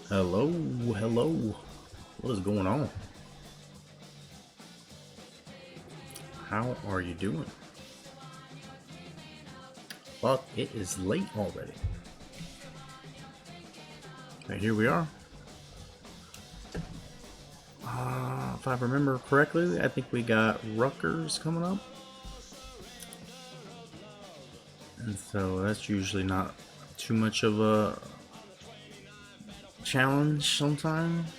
Hello, hello. What is going on? How are you doing? Fuck, it is late already. Right, here we are. If I remember correctly, I think we got Rutgers coming up. And so that's usually not too much of a challenge sometimes.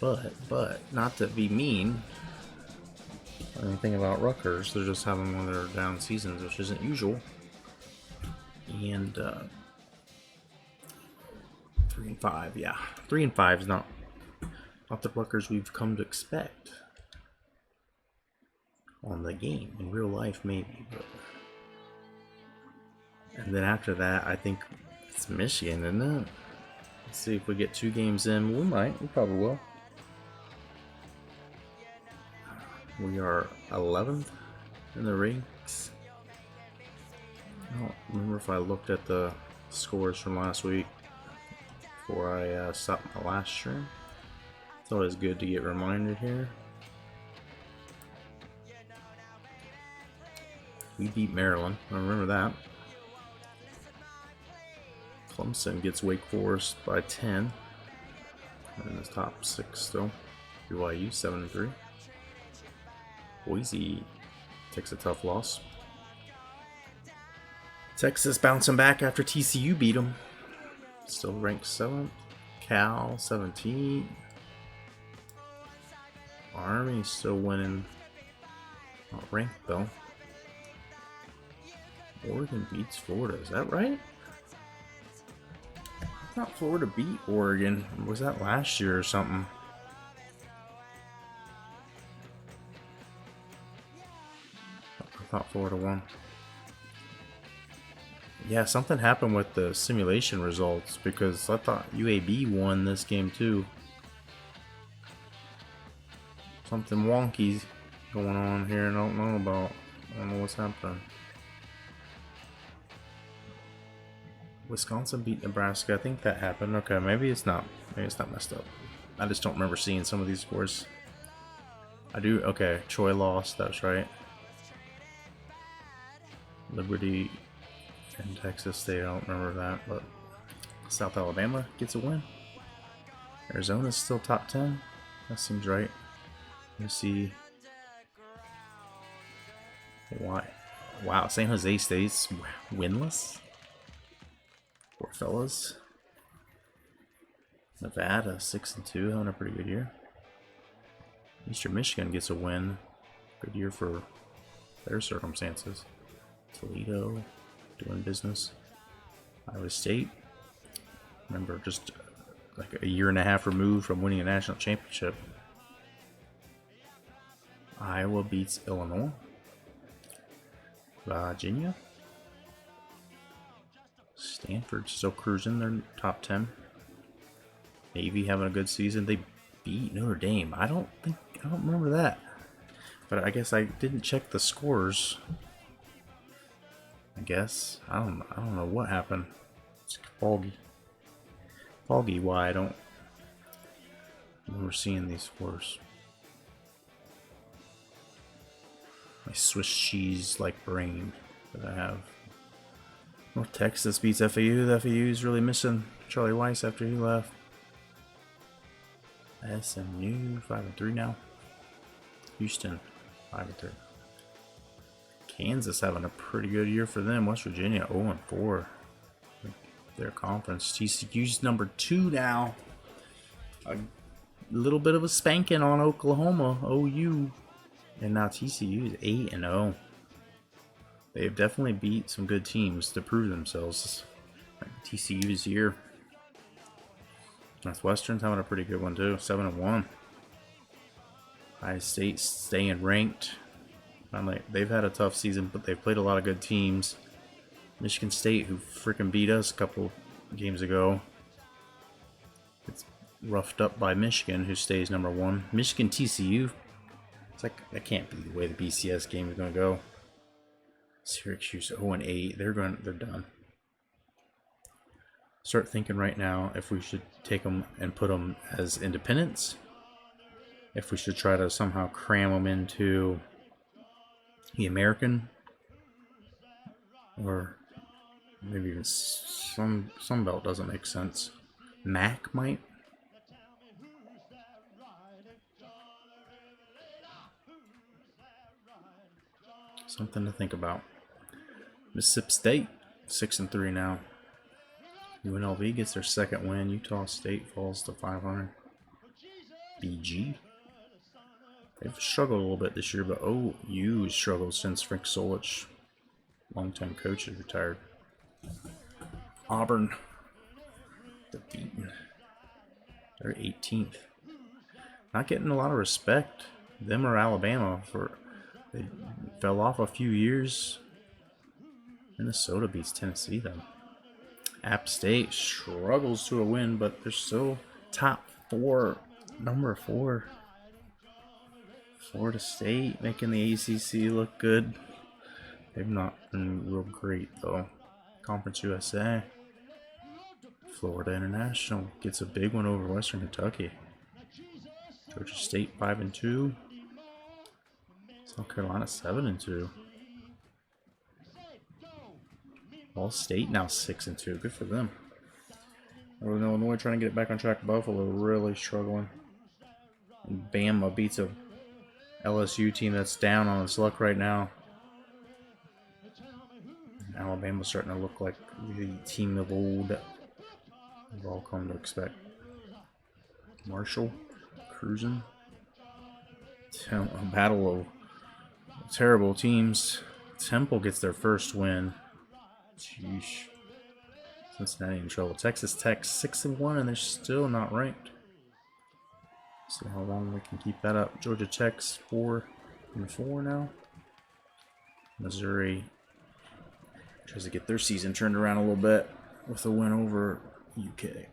But, not to be mean, anything about Rutgers, they're just having one of their down seasons, which isn't usual. And 3-5, yeah, 3-5 is not the Rutgers we've come to expect on the game. In real life, maybe, but and then after that, I think it's Michigan, isn't it? Let's see if we get 2 games in. We might. We probably will. We are 11th in the ranks. I don't remember if I looked at the scores from last week before I stopped my last stream. It's always good to get reminded here. We beat Maryland. I remember that. Clemson gets Wake Forest by 10. In the top 6 still. BYU 7-3. Boise takes a tough loss. Texas bouncing back after TCU beat them. Still ranked 7th. Cal 17. Army still winning. Not ranked though. Oregon beats Florida. Is that right? I thought Florida beat Oregon. Was that last year or something? I thought Florida won. Yeah, something happened with the simulation results because I thought UAB won this game too. Something wonky going on here. I don't know about. I don't know what's happening. Wisconsin beat Nebraska. I think that happened. Okay, maybe it's not. Maybe it's not messed up. I just don't remember seeing some of these scores. I do. Okay, Troy lost. That's right. Liberty and Texas State. I don't remember that, but South Alabama gets a win. Arizona's still top 10. That seems right. Let's see. Why? Wow, San Jose State's winless. Poor fellas. Nevada 6-2, having a pretty good year. Eastern Michigan gets a win. Good year for their circumstances. Toledo doing business. Iowa State. Remember, just like a year and a half removed from winning a national championship. Iowa beats Illinois. Virginia. Stanford still cruising. They're top 10. Navy having a good season. They beat Notre Dame. I don't remember that. But I guess I didn't check the scores. I guess. I don't know what happened. It's foggy. Foggy why I don't remember seeing these scores. My Swiss cheese like brain that I have. North Texas beats FAU. The FAU is really missing Charlie Weiss after he left. SMU 5-3 now. Houston 5-3. Kansas having a pretty good year for them. West Virginia 0-4. Their conference. TCU's number 2 now. A little bit of a spanking on Oklahoma, OU. And now TCU is 8-0. They've definitely beat some good teams to prove themselves. TCU's year. Northwestern's having a pretty good one too. 7-1. Ohio State staying ranked. Finally, they've had a tough season, but they've played a lot of good teams. Michigan State, who freaking beat us a couple games ago. It's roughed up by Michigan, who stays number 1. Michigan TCU. It's like, that can't be the way the BCS game is going to go. Syracuse 0-8. They're done. Start thinking right now if we should take them and put them as independents. If we should try to somehow cram them into the American, or maybe even some belt doesn't make sense. MAC might. Something to think about. Mississippi State 6-3 now. UNLV gets their second win. Utah State falls to 500. BG. They've struggled a little bit this year, but OU has struggled since Frank Solich, longtime coach, is retired. Auburn, they're beaten. They're 18th. Not getting a lot of respect. Them or Alabama, they fell off a few years. Minnesota beats Tennessee though. App State struggles to a win, but they're still top 4, number 4. Florida State making the ACC look good. They've not been real great though. Conference USA. Florida International gets a big one over Western Kentucky. Georgia State 5-2. South Carolina 7-2. Ball State now 6-2. Good for them. Northern Illinois trying to get it back on track. Buffalo really struggling. And Bama beats a LSU team that's down on its luck right now. And Alabama's starting to look like the team of old that we've all come to expect. Marshall cruising. A battle of terrible teams. Temple gets their first win. Sheesh. Cincinnati in trouble. Texas Tech 6-1 and they're still not ranked. See how long we can keep that up. Georgia Tech's 4-4 now. Missouri tries to get their season turned around a little bit with a win over UK.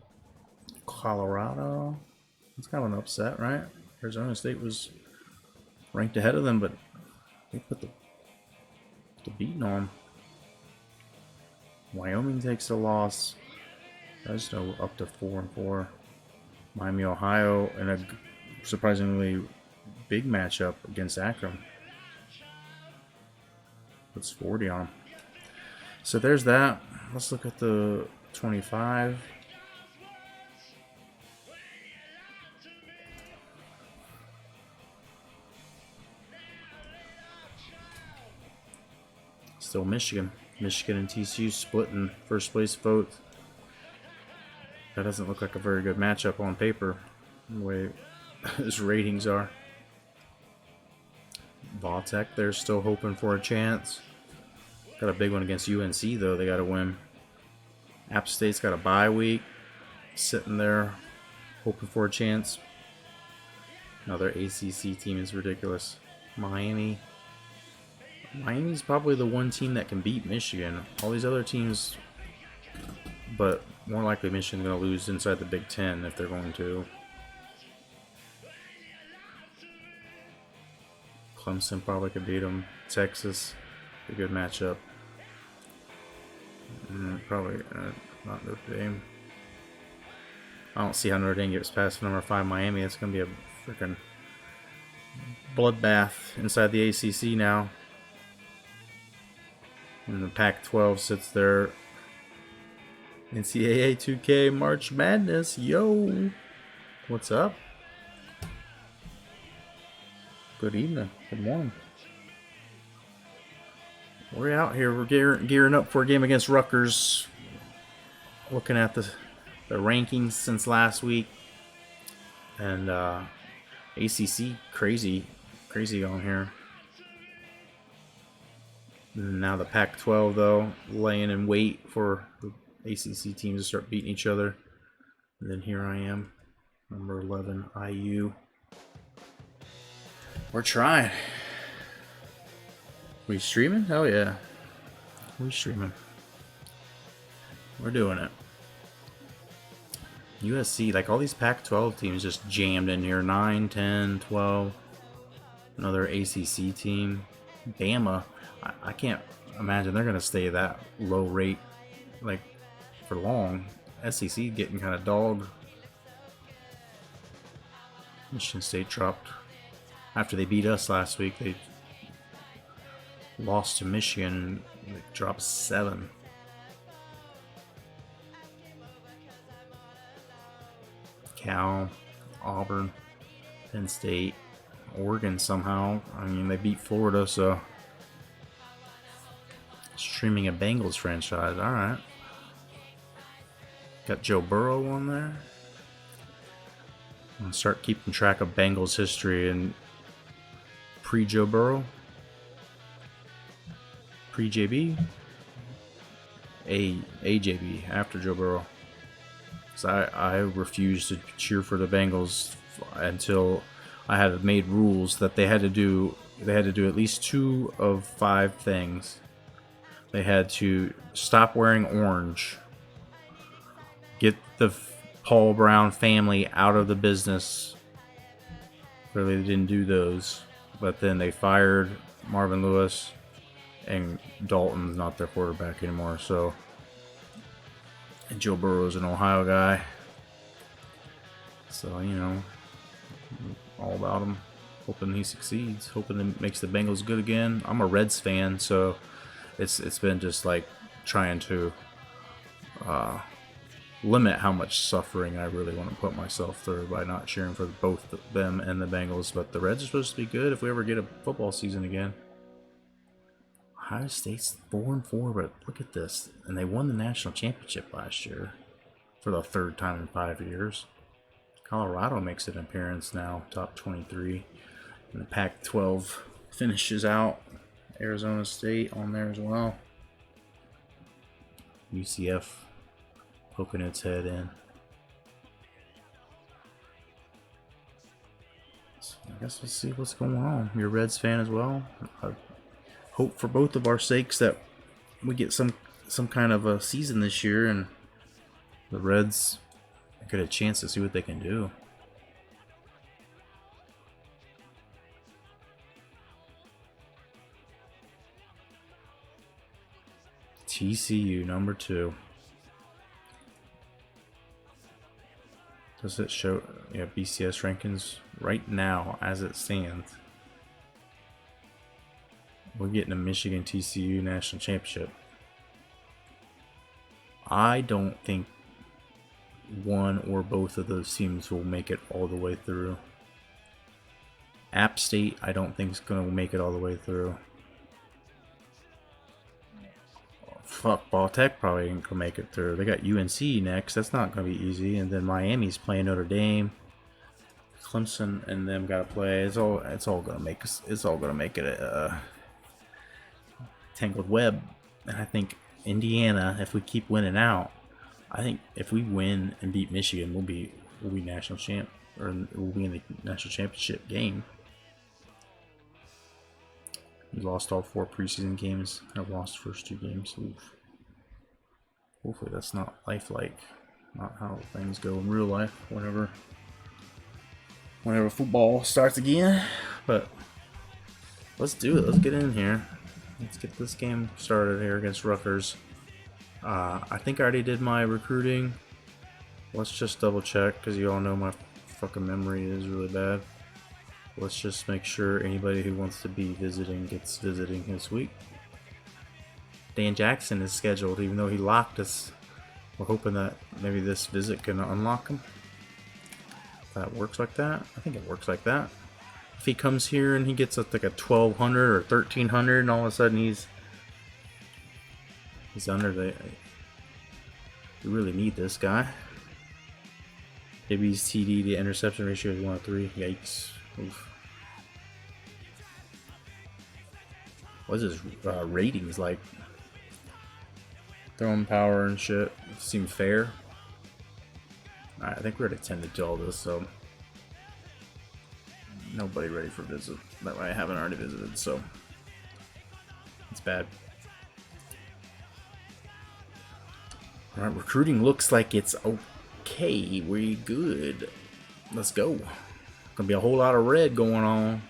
Colorado. It's kind of an upset, right? Arizona State was ranked ahead of them, but they put the beating on them. Wyoming takes the loss. Fresno up to 4-4. Miami, Ohio, in a surprisingly big matchup against Akron. Puts 40 on them. So there's that. Let's look at the 25. Still Michigan. Michigan and TCU splitting first place vote. That doesn't look like a very good matchup on paper, the way his ratings are. Vautech, they're still hoping for a chance. Got a big one against UNC, though. They got to win. App State's got a bye week. Sitting there hoping for a chance. Another ACC team is ridiculous. Miami's probably the one team that can beat Michigan. All these other teams, but more likely Michigan's going to lose inside the Big Ten if they're going to. Clemson probably could beat them. Texas, a good matchup. Probably not Notre Dame. I don't see how Notre Dame gets past number 5 Miami. It's going to be a freaking bloodbath inside the ACC now. And the Pac-12 sits there. NCAA 2K March Madness. Yo! What's up? Good evening. Good morning. We're out here. We're gearing up for a game against Rutgers. Looking at the rankings since last week. And ACC crazy on here. Now the Pac-12, though, laying in wait for the ACC teams to start beating each other. And then here I am, number 11, IU. We're trying. We streaming? Hell yeah. We streaming. We're doing it. USC, like all these Pac-12 teams just jammed in here. 9, 10, 12. Another ACC team. Bama. I can't imagine they're going to stay that low rate like for long. SEC getting kind of dogged. Michigan State dropped after they beat us last week. They lost to Michigan. They dropped 7. Cal, Auburn, Penn State, Oregon somehow. I mean, they beat Florida, so streaming a Bengals franchise. All right. Got Joe Burrow on there. I'm gonna start keeping track of Bengals history and pre-Joe Burrow, pre-JB, AJB after Joe Burrow. So I refused to cheer for the Bengals until I had made rules that they had to do at least 2 of 5 things. They had to stop wearing orange, get the Paul Brown family out of the business. Clearly they didn't do those, but then they fired Marvin Lewis, and Dalton's not their quarterback anymore. So, and Joe Burrow's an Ohio guy, so you know, all about him. Hoping he succeeds. Hoping it makes the Bengals good again. I'm a Reds fan, so it's been just like trying to limit how much suffering I really want to put myself through by not cheering for both them and the Bengals. But the Reds are supposed to be good if we ever get a football season again. Ohio State's 4-4, but look at this. And they won the national championship last year for the 3rd time in 5 years. Colorado makes an appearance now, top 23. And the Pac-12 finishes out. Arizona State on there as well. UCF poking its head in. So I guess we'll see what's going on. You're a Reds fan as well. I hope for both of our sakes that we get some kind of a season this year and the Reds get a chance to see what they can do. TCU number 2. Does it show BCS rankings right now as it stands? We're getting a Michigan TCU national championship. I don't think one or both of those teams will make it all the way through. App State, I don't think is going to make it all the way through. Fuck, Ball Tech probably ain't gonna make it through. They got UNC next. That's not gonna be easy. And then Miami's playing Notre Dame. Clemson and them gotta play. It's all gonna make it a tangled web. And I think Indiana, if we keep winning out, I think if we win and beat Michigan, we'll be national champ, or we'll be in the national championship game. We lost all 4 preseason games. I've lost the first 2 games. Oof. Hopefully that's not lifelike. Not how things go in real life whenever football starts again. But let's do it. Let's get in here. Let's get this game started here against Rutgers. I think I already did my recruiting. Let's just double check because you all know my fucking memory is really bad. Let's just make sure anybody who wants to be visiting gets visiting this week. Dan Jackson is scheduled, even though he locked us. We're hoping that maybe this visit can unlock him. If that works like that. I think it works like that. If he comes here and he gets like a 1,200 or 1,300 and all of a sudden he's under the... We really need this guy. Maybe his TD to interception ratio is 1-3. Yikes. Oof. What's his ratings like? Throwing power and shit. Seem fair. Alright, I think we're at 10 to do all this, so nobody ready for visit. That way I haven't already visited, so it's bad. Alright, recruiting looks like it's okay. We good. Let's go. Gonna be a whole lot of red going on.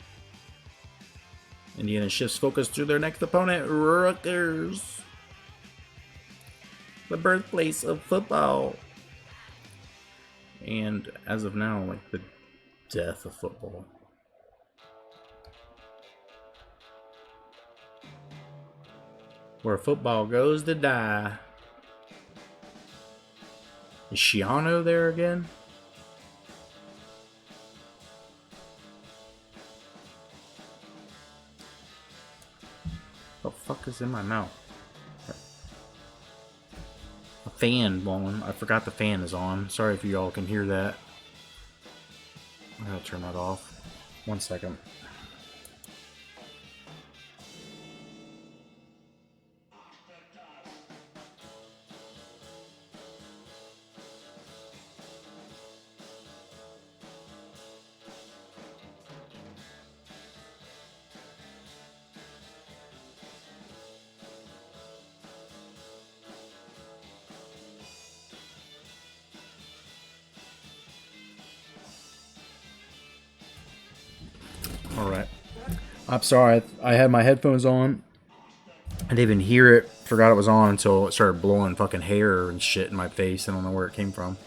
Indiana shifts focus to their next opponent, Rutgers. The birthplace of football. And as of now, like the death of football. Where football goes to die. Is Shiano there again? What the fuck is in my mouth? A fan blowing. I forgot the fan is on. Sorry if you all can hear that. I gotta turn that off. 1 second. Alright. I'm sorry. I had my headphones on. I didn't even hear it. Forgot it was on until it started blowing fucking hair and shit in my face. I don't know where it came from.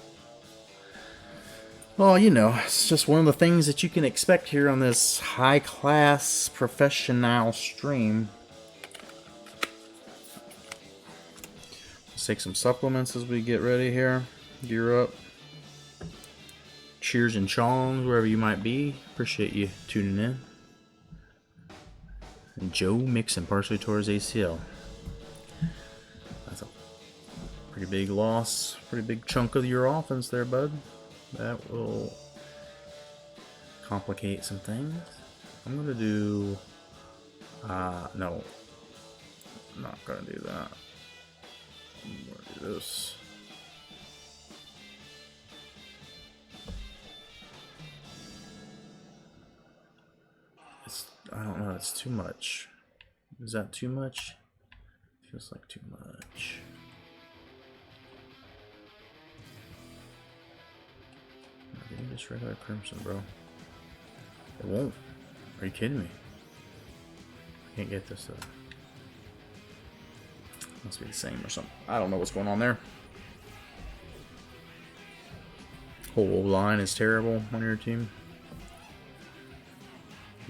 Well, you know, it's just one of the things that you can expect here on this high-class professional stream. Let's take some supplements as we get ready here. Gear up. Cheers and chongs, wherever you might be. Appreciate you tuning in. And Joe Mixon partially tore his ACL. That's a pretty big loss. Pretty big chunk of your offense there, bud. That will complicate some things. I'm going to do... no. I'm not going to do that. I'm going to do this. I don't know, it's too much. Is that too much? Feels like too much. Give me just regular crimson, bro. It won't. Are you kidding me? I can't get this though. Must be the same or something. I don't know what's going on there. Whole line is terrible on your team.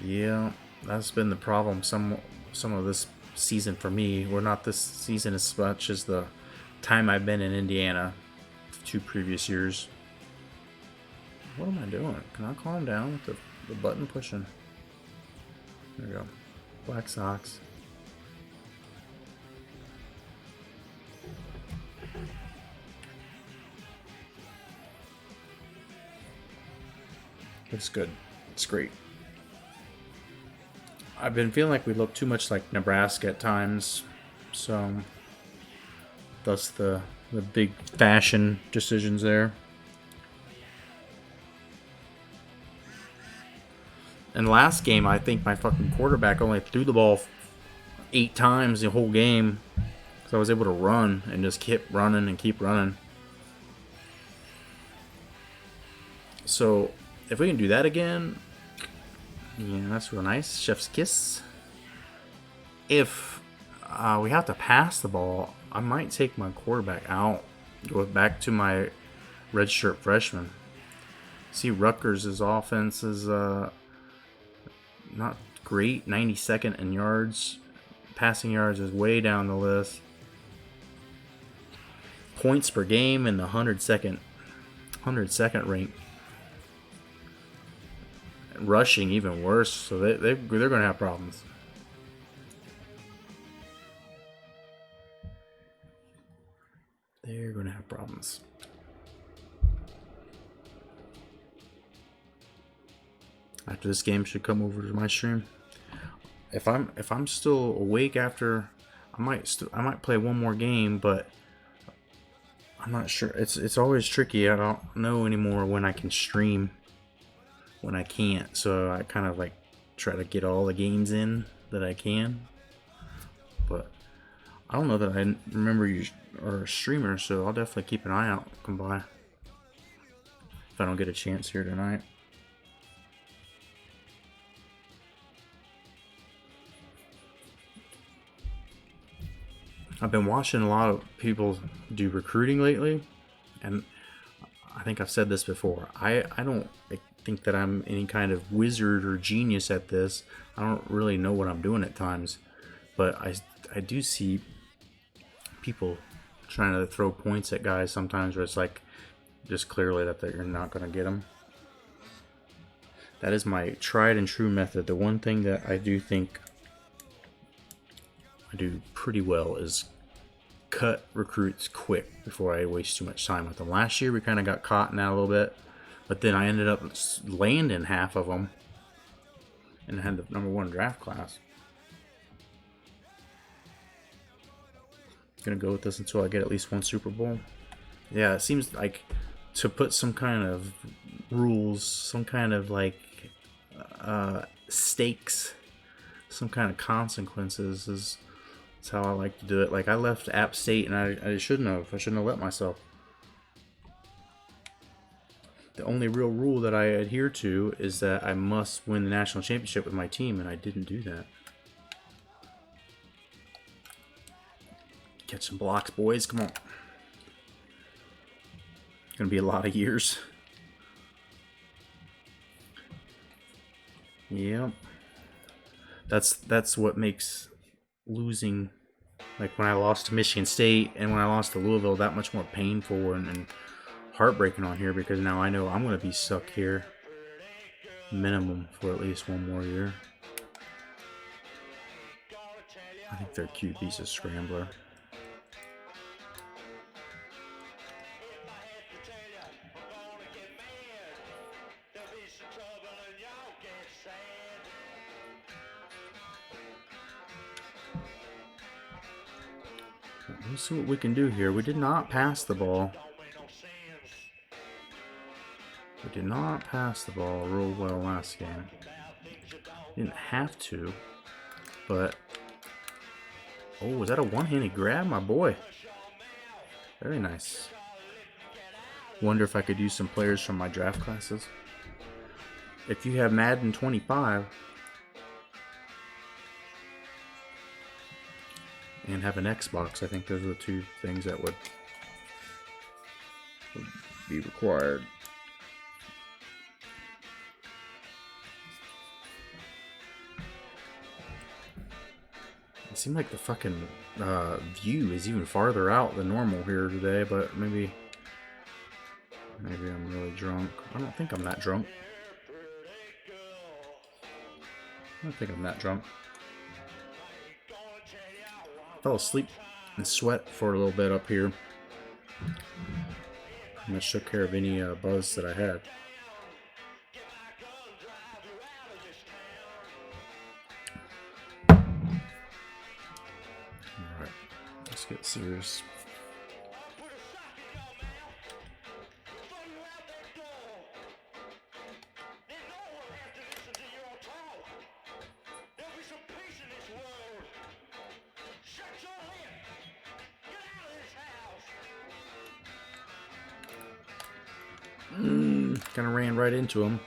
Yeah, that's been the problem some of this season for me. Well, not this season as much as the time I've been in Indiana, 2 previous years. What am I doing? Can I calm down with the button pushing? There we go. Black socks. It's good. It's great. I've been feeling like we look too much like Nebraska at times, so thus the big fashion decisions there. And last game, I think my fucking quarterback only threw the ball 8 times the whole game, so I was able to run and just keep running and keep running. So if we can do that again. Yeah, that's real nice. Chef's kiss. If we have to pass the ball, I might take my quarterback out. Go back to my redshirt freshman. See, Rutgers' offense is not great. 92nd in yards. Passing yards is way down the list. Points per game in the 102nd rank. Rushing even worse, so they're going to have problems. They're going to have problems. After this game, should come over to my stream. If I'm still awake after, I might play one more game, but I'm not sure. It's always tricky. I don't know anymore when I can stream. When I can't, so I kind of like try to get all the games in that I can, but I don't know that I remember you are a streamer, so I'll definitely keep an eye out. Come by if I don't get a chance here tonight. I've been watching a lot of people do recruiting lately, and I think I've said this before. I don't think that I'm any kind of wizard or genius at this. I don't really know what I'm doing at times, but I do see people trying to throw points at guys sometimes where it's like just clearly that you're not going to get them. That is my tried and true method. The one thing that I do think I do pretty well is cut recruits quick before I waste too much time with them. Last year we kind of got caught in that a little bit, but then I ended up landing half of them and had the #1 draft class. Gonna go with this until I get at least one Super Bowl. Yeah, it seems like to put some kind of rules, some kind of like stakes, some kind of consequences is how I like to do it. Like I left App State and I shouldn't have. I shouldn't have let myself. The only real rule that I adhere to is that I must win the national championship with my team, and I didn't do that. Catch some blocks, boys. Come on. Gonna be a lot of years. Yep. That's what makes losing, like when I lost to Michigan State and when I lost to Louisville, that much more painful and heartbreaking on here, because now I know I'm gonna be stuck here minimum for at least one more year. I think their QB's a scrambler. Let's see what we can do here. We did not pass the ball. We did not pass the ball real well last game. Didn't have to, but... Oh, was that a one-handed grab, my boy? Very nice. Wonder if I could use some players from my draft classes. If you have Madden 25 and have an Xbox, I think those are the two things that would be required. It seemed like the fucking view is even farther out than normal here today, but maybe I'm really drunk. I don't think I'm that drunk. I don't think I'm that drunk. I fell asleep and sweat for a little bit up here. Pretty much took care of any buzz that I had. Alright, let's get serious. Kind of ran right into him.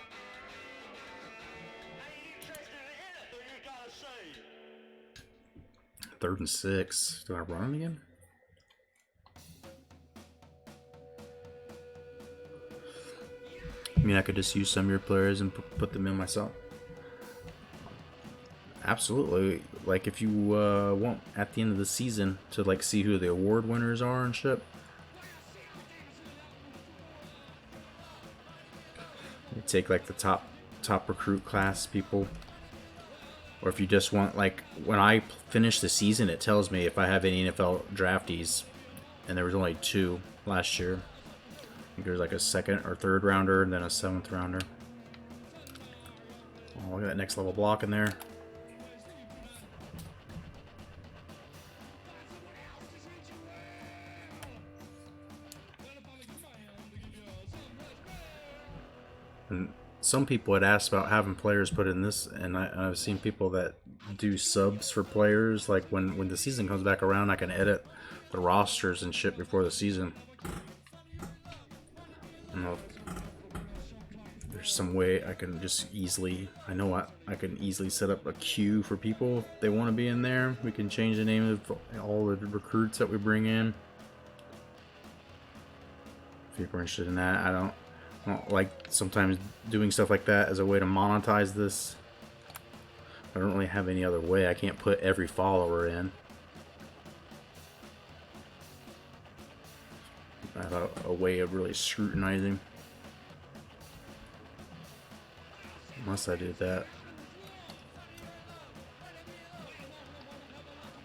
Third and 6. Do I run him again? I mean, I could just use some of your players and put them in myself. Absolutely. Like, if you want at the end of the season to like see who the award winners are and shit. You take like the top recruit class people. Or if you just want, like, when I finish the season, it tells me if I have any NFL draftees, and there was only 2 last year. I think there's like a 2nd or 3rd rounder, and then a 7th rounder. Oh, look at that next level block in there. And some people had asked about having players put in this, and I've seen people that do subs for players. Like when the season comes back around, I can edit the rosters and shit before the season. I don't know there's some way I can just easily, I know I can easily set up a queue for people if they want to be in there. We can change the name of all the recruits that we bring in. If people are interested in that, I don't like sometimes doing stuff like that as a way to monetize this. I don't really have any other way. I can't put every follower in. I have a way of really scrutinizing. Unless I did that.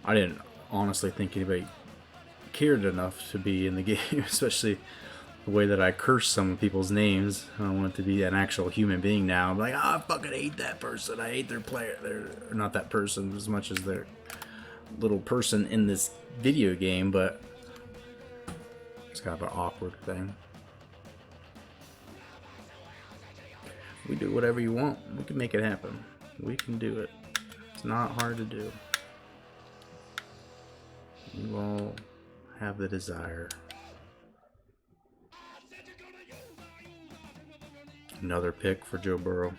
I didn't honestly think anybody cared enough to be in the game, especially the way that I curse some people's names. I want it to be an actual human being now. I'm like, oh, I fucking hate that person. I hate their player. They're not that person as much as their little person in this video game, but it's kind of an awkward thing. We do whatever you want. We can make it happen. We can do it. It's not hard to do. You all have the desire. Another pick for Joe Burrow.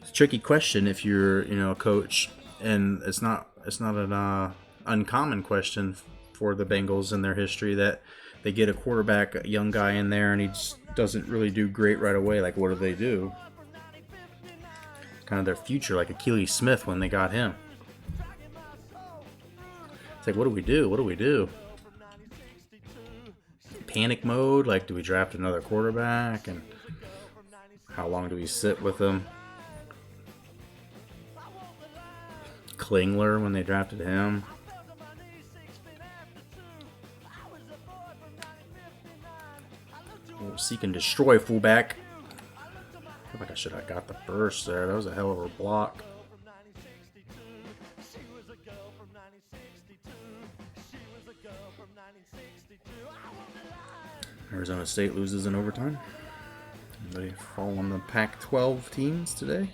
It's a tricky question if you're, a coach, and it's not an uncommon question for the Bengals in their history that they get a quarterback, a young guy in there, and he just doesn't really do great right away. Like, what do? Kind of their future, like Achilles Smith when they got him. It's like, what do we do? Panic mode? Like, do we draft another quarterback? And how long do we sit with him? Klingler when they drafted him. Seek and destroy fullback. I feel like I should have got the first there. That was a hell of a block. Arizona State loses in overtime. Anybody following the Pac-12 teams today?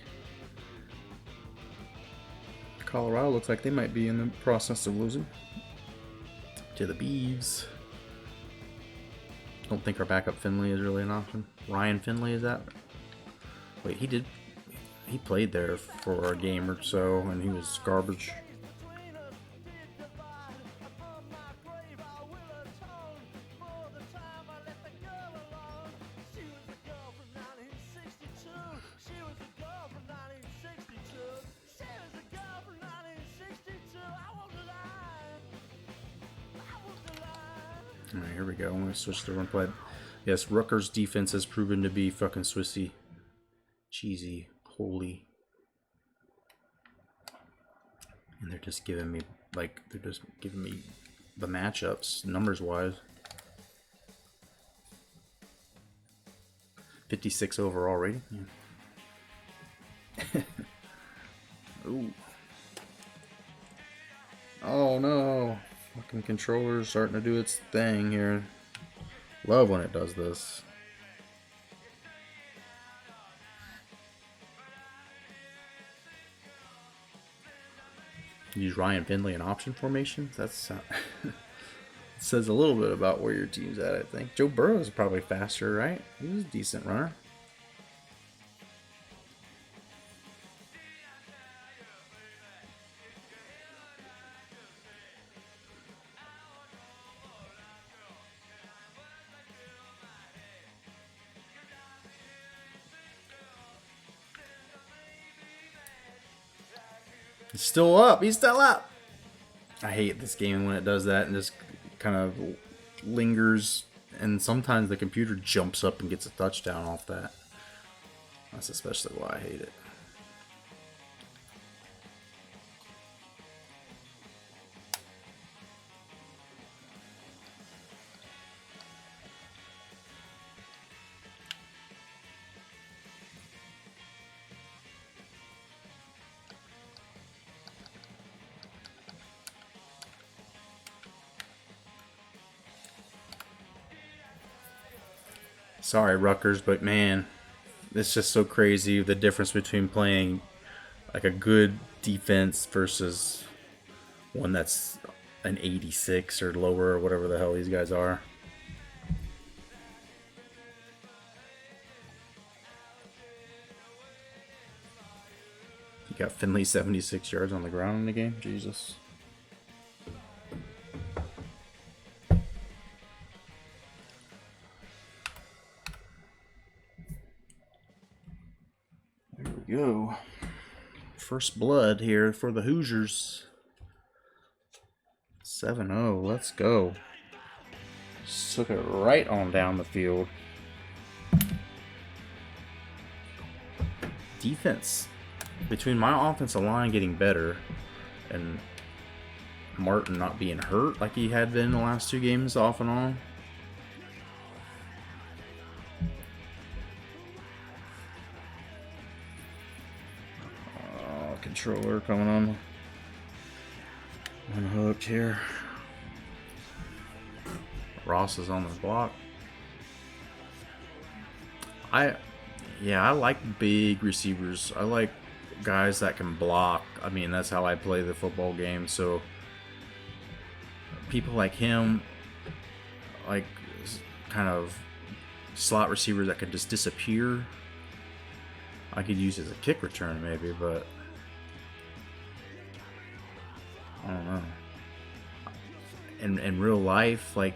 Colorado looks like they might be in the process of losing to the Beavs. Don't think our backup Finley is really an option. Ryan Finley, is that? Wait, he played there for a game or so, and he was garbage. Alright, here we go. I'm going to switch to run play. Yes, Rutgers defense has proven to be fucking Swissy. Cheesy. Holy. And they're just giving me, the matchups, numbers-wise. 56 overall rating. Yeah. Ooh. Oh no. Fucking controller's starting to do its thing here. Love when it does this. Use Ryan Finley in option formation. That's says a little bit about where your team's at, I think. Joe Burrow is probably faster, right? He's a decent runner. He's still up. He's still up. I hate this game when it does that and just kind of lingers. And sometimes the computer jumps up and gets a touchdown off that. That's especially why I hate it. Sorry, Rutgers, but man, it's just so crazy the difference between playing like a good defense versus one that's an 86 or lower or whatever the hell these guys are. You got Finley 76 yards on the ground in the game. Jesus. There we go. First blood here for the Hoosiers. 7-0. Let's go. Just took it right on down the field. Defense. Between my offensive line getting better and Martin not being hurt like he had been the last 2 games off and on. Controller coming on. Unhooked here. Ross is on the block. I like big receivers. I like guys that can block. I mean, that's how I play the football game. So people like him, like kind of slot receivers that could just disappear, I could use as a kick return maybe, but I don't know. In real life, like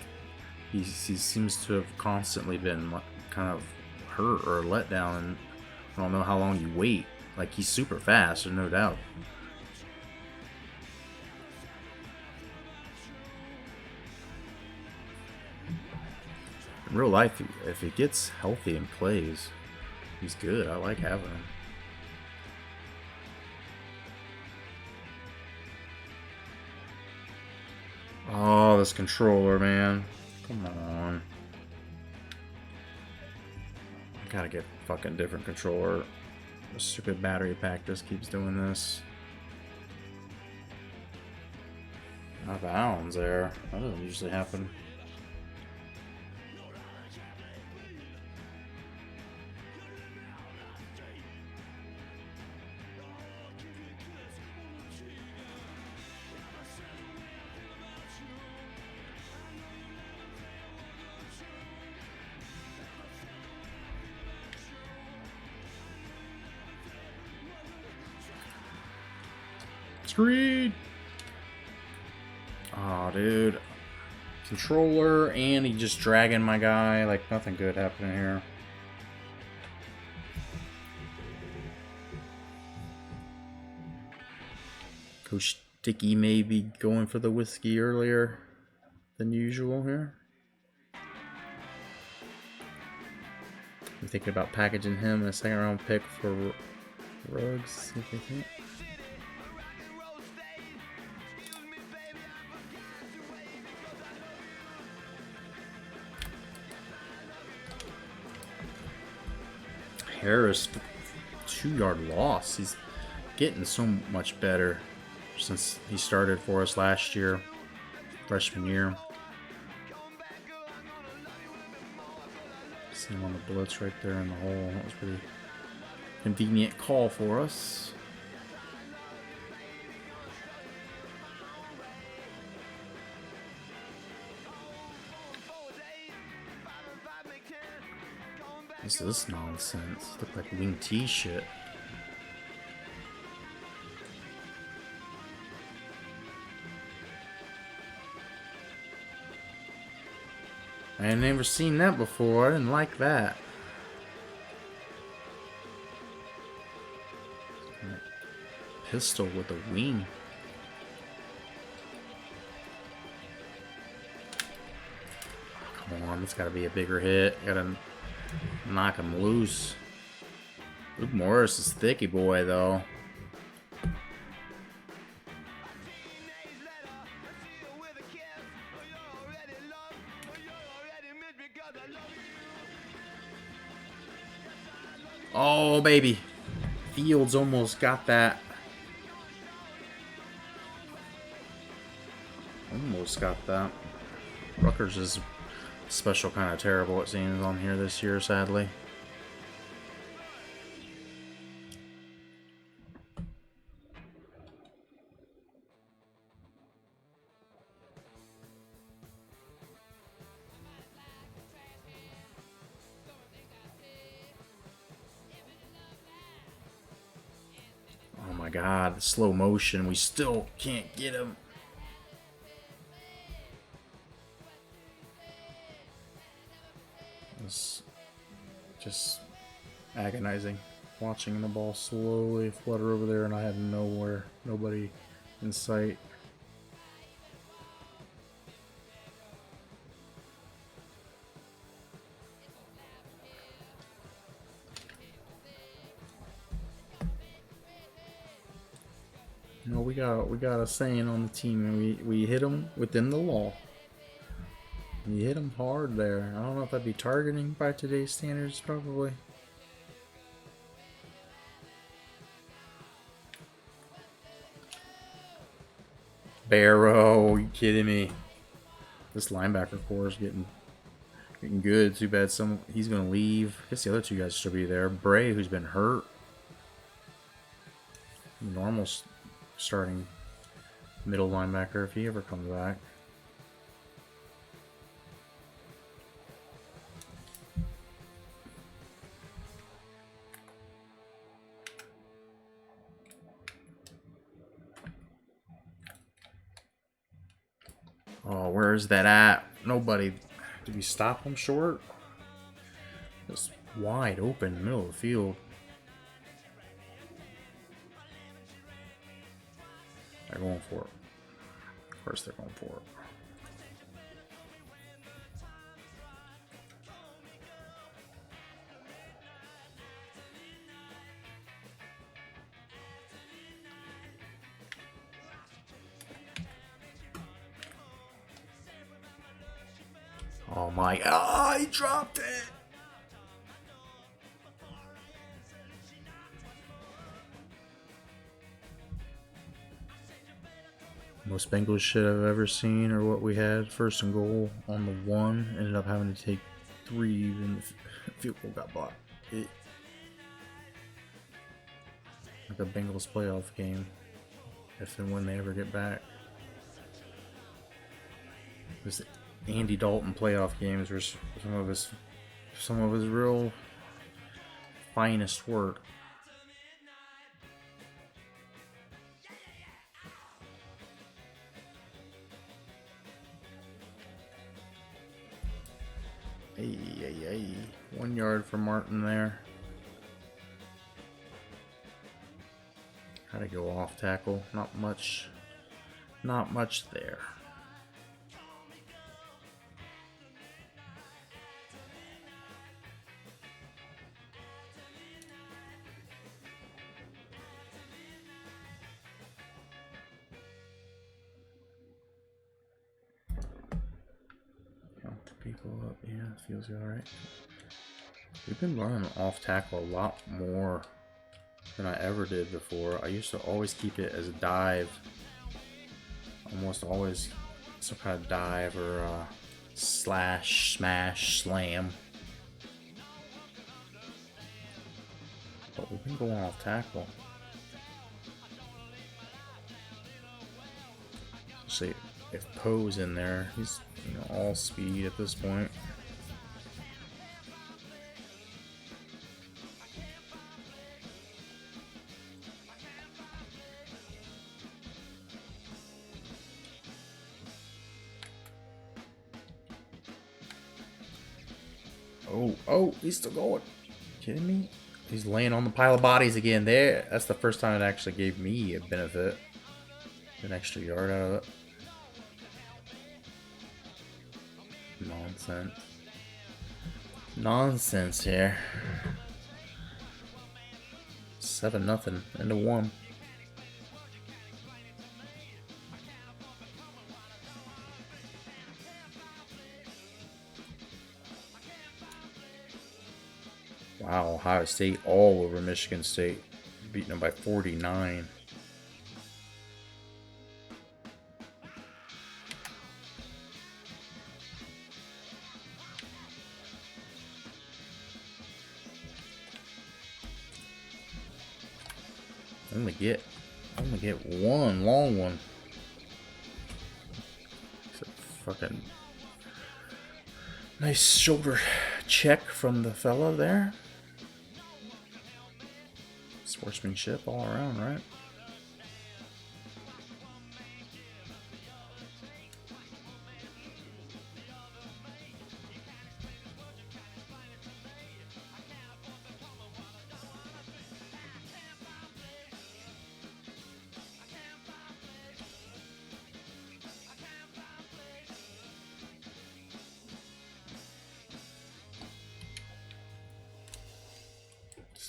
he seems to have constantly been kind of hurt or let down, and I don't know how long you wait. Like, he's super fast, there's no doubt. In real life, if he gets healthy and plays, he's good. I like having him. Oh, this controller, man. Come on. I gotta get a fucking different controller. The stupid battery pack just keeps doing this. Out of bounds there. That doesn't usually happen. Screed! Oh, dude. Controller, and he just dragging my guy. Like, nothing good happening here. Coach Dickey may be going for the whiskey earlier than usual here. I'm thinking about packaging him a 2nd round pick for Ruggs. See if they can. Harris, 2-yard loss. He's getting so much better since he started for us last year, freshman year. See him on the blitz right there in the hole. That was a pretty convenient call for us. What's this nonsense? Look like wing T shit. I had never seen that before. I didn't like that. Pistol with a wing. Oh, come on, it's gotta be a bigger hit. Gotta knock him loose. Luke Morris is thicky boy though. Oh baby, Fields almost got that. Almost got that. Rutgers is special kind of terrible, it seems, on here this year, sadly. my god, the slow motion. We still can't get him. It's just agonizing. Watching the ball slowly flutter over there, and I had nobody in sight. No, we got a saying on the team, and we hit them within the law. You hit them hard there. I don't know if that'd be targeting by today's standards, probably. Barrow, are you kidding me? This linebacker core is getting good. Too bad he's gonna leave. I guess the other two guys should be there. Bray, who's been hurt. Normal starting middle linebacker if he ever comes back. Oh, where is that at? Nobody. Did we stop him short? Just wide open, middle of the field. They're going for it. Of course they're going for it. Oh my, he dropped it! Most Bengals shit I've ever seen, or what we had. First and goal on the 1. Ended up having to take 3 when the field goal got blocked. Like a Bengals playoff game. If and when they ever get back. This Andy Dalton playoff games were some of his real finest work. Hey. 1 yard for Martin there. How to go off tackle. Not much there. People up, yeah, feels alright. We've been running off tackle a lot more than I ever did before. I used to always keep it as a dive, almost always some kind of dive or slash, smash, slam. But we've been going off tackle. See if Poe's in there, he's all speed at this point. Oh, he's still going. Kidding me? He's laying on the pile of bodies again. There, that's the first time it actually gave me a benefit, an extra yard out of it. Nonsense here. 7-0 into 1. Wow, Ohio State all over Michigan State, beating them by 49. Only get one long one. It's a fucking nice shoulder check from the fella there. Sportsmanship all around, right?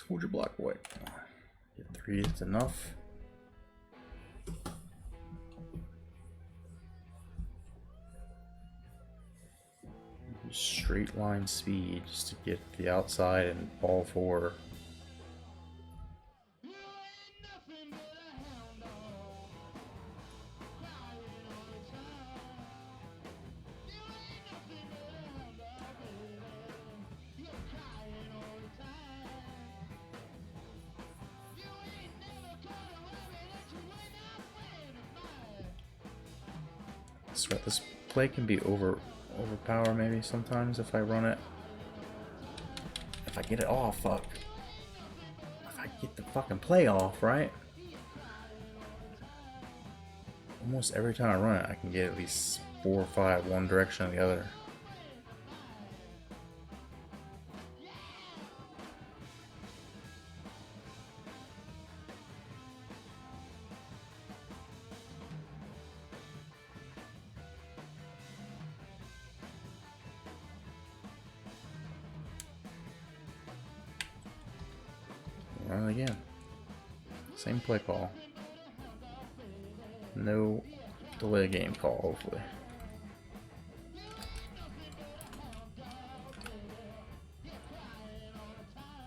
Hold your block, boy. Get 3, it's enough. Straight line speed just to get the outside and ball 4. I swear this play can be overpower maybe sometimes if I run it. If I get it off, fuck. If I get the fucking play off, right? Almost every time I run it, I can get at least 4 or 5 one direction or the other. Run it again. Same play call. No delay game call, hopefully.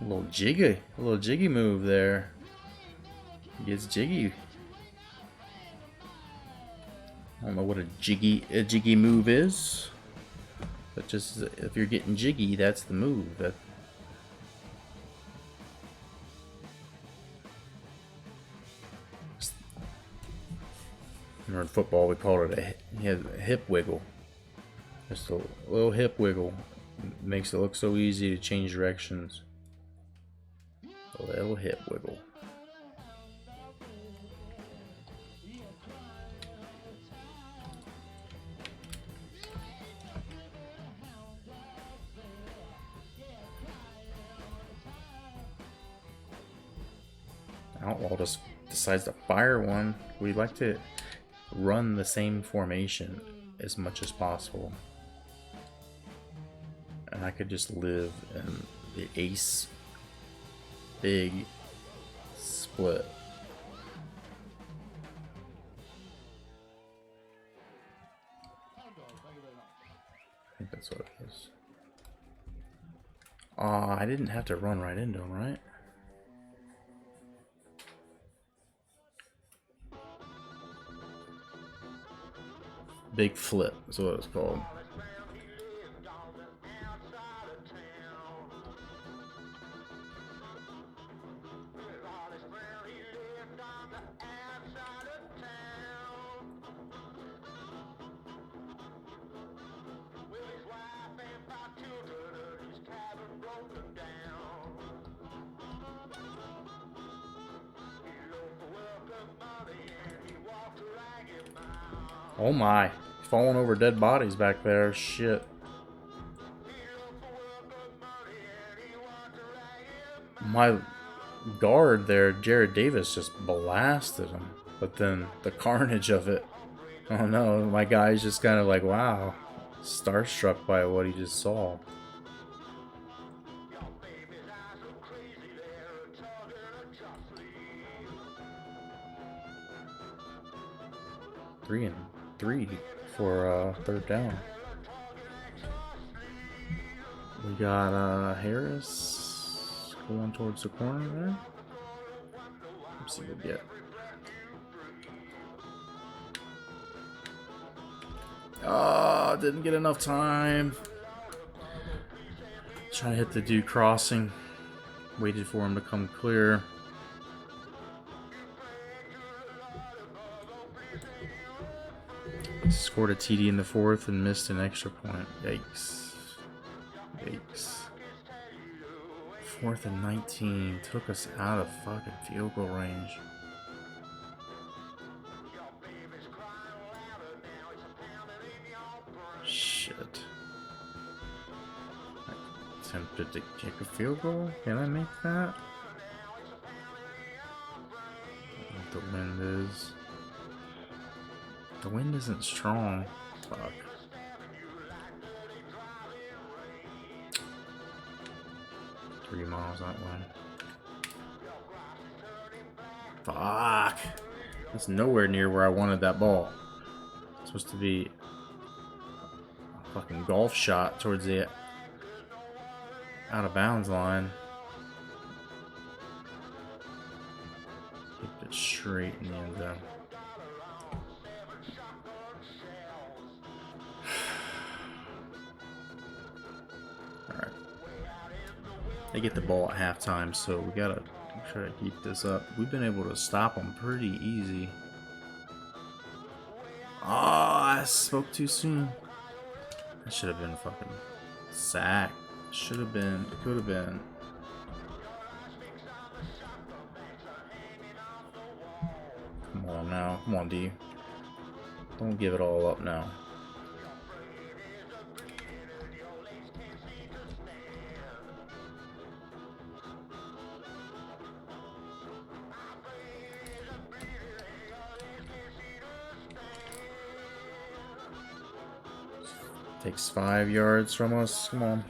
A little jiggy move there. He gets jiggy. I don't know what a jiggy move is, but just if you're getting jiggy, that's the move. That in football, we call it a hip wiggle. Just a little hip wiggle. Makes it look so easy to change directions. A little hip wiggle. Outlaw just decides to fire one. We like to run the same formation as much as possible, and I could just live in the ace big split. I think that's what it is. I didn't have to run right into him, right? Big flip is what it's called. Oh my, falling over dead bodies back there, shit. My guard there, Jared Davis, just blasted him, but then the carnage of it, oh no, my guy's just kind of like, wow, starstruck by what he just saw. Three and 3 for 3rd down. We got Harris going towards the corner there. Let's see what we get. Didn't get enough time. Trying to hit the dude crossing. Waited for him to come clear. Scored a TD in the 4th and missed an extra point. Yikes. Yikes. 4th and 19 took us out of fucking field goal range. Shit. I attempted to kick a field goal. Can I make that? I don't know what the wind is. The wind isn't strong. Fuck. Three miles that way. Fuck. That's nowhere near where I wanted that ball. It's supposed to be a fucking golf shot towards the out of bounds line. Keep it straight in the end zone. Alright. They get the ball at halftime, so we gotta try to keep this up. We've been able to stop them pretty easy. Oh, I spoke too soon. That should have been a fucking sack. Should have been. Could have been. Come on now. Come on, D. Don't give it all up now. Takes 5 yards from us. Come on.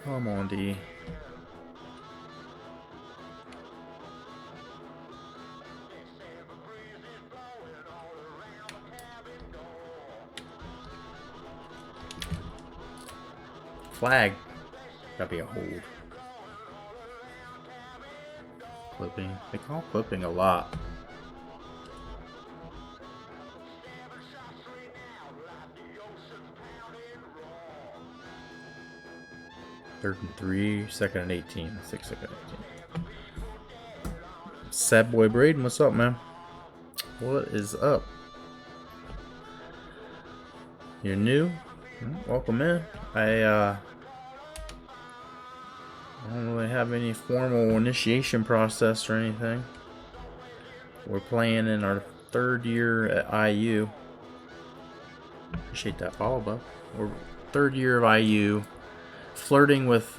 Come on, D. Flag. Gotta be a hold. Clipping. They call clipping a lot. Third and 3, 2nd and 18. 6, 2nd and 18. Sad boy Braden, what's up, man? What is up? You're new? Welcome in. I don't really have any formal initiation process or anything. We're playing in our 3rd year at IU. Appreciate that follow, bub. We're 3rd year of IU. Flirting with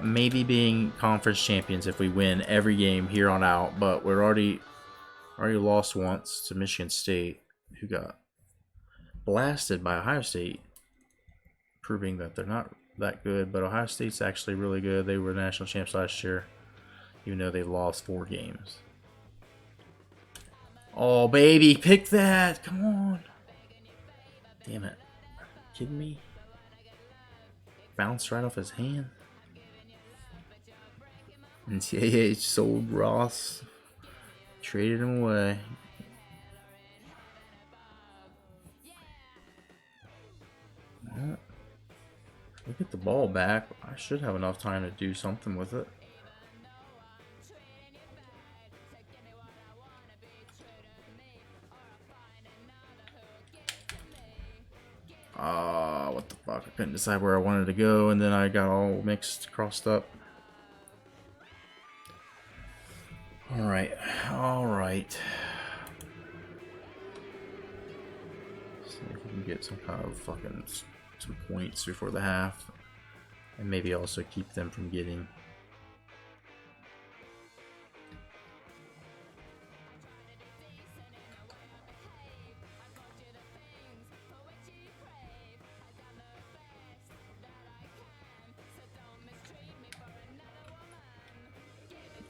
maybe being conference champions if we win every game here on out, but we're already lost once to Michigan State, who got blasted by Ohio State, proving that they're not that good. But Ohio State's actually really good. They were national champs last year, even though they lost 4 games. Oh baby, pick that! Come on! Damn it! Kidding me? Bounced right off his hand. And CAH sold Ross. Traded him away. Well, we get the ball back. I should have enough time to do something with it. What the fuck? I couldn't decide where I wanted to go, and then I got all mixed, crossed up. Alright, alright. See if we can get some kind of fucking some points before the half. And maybe also keep them from getting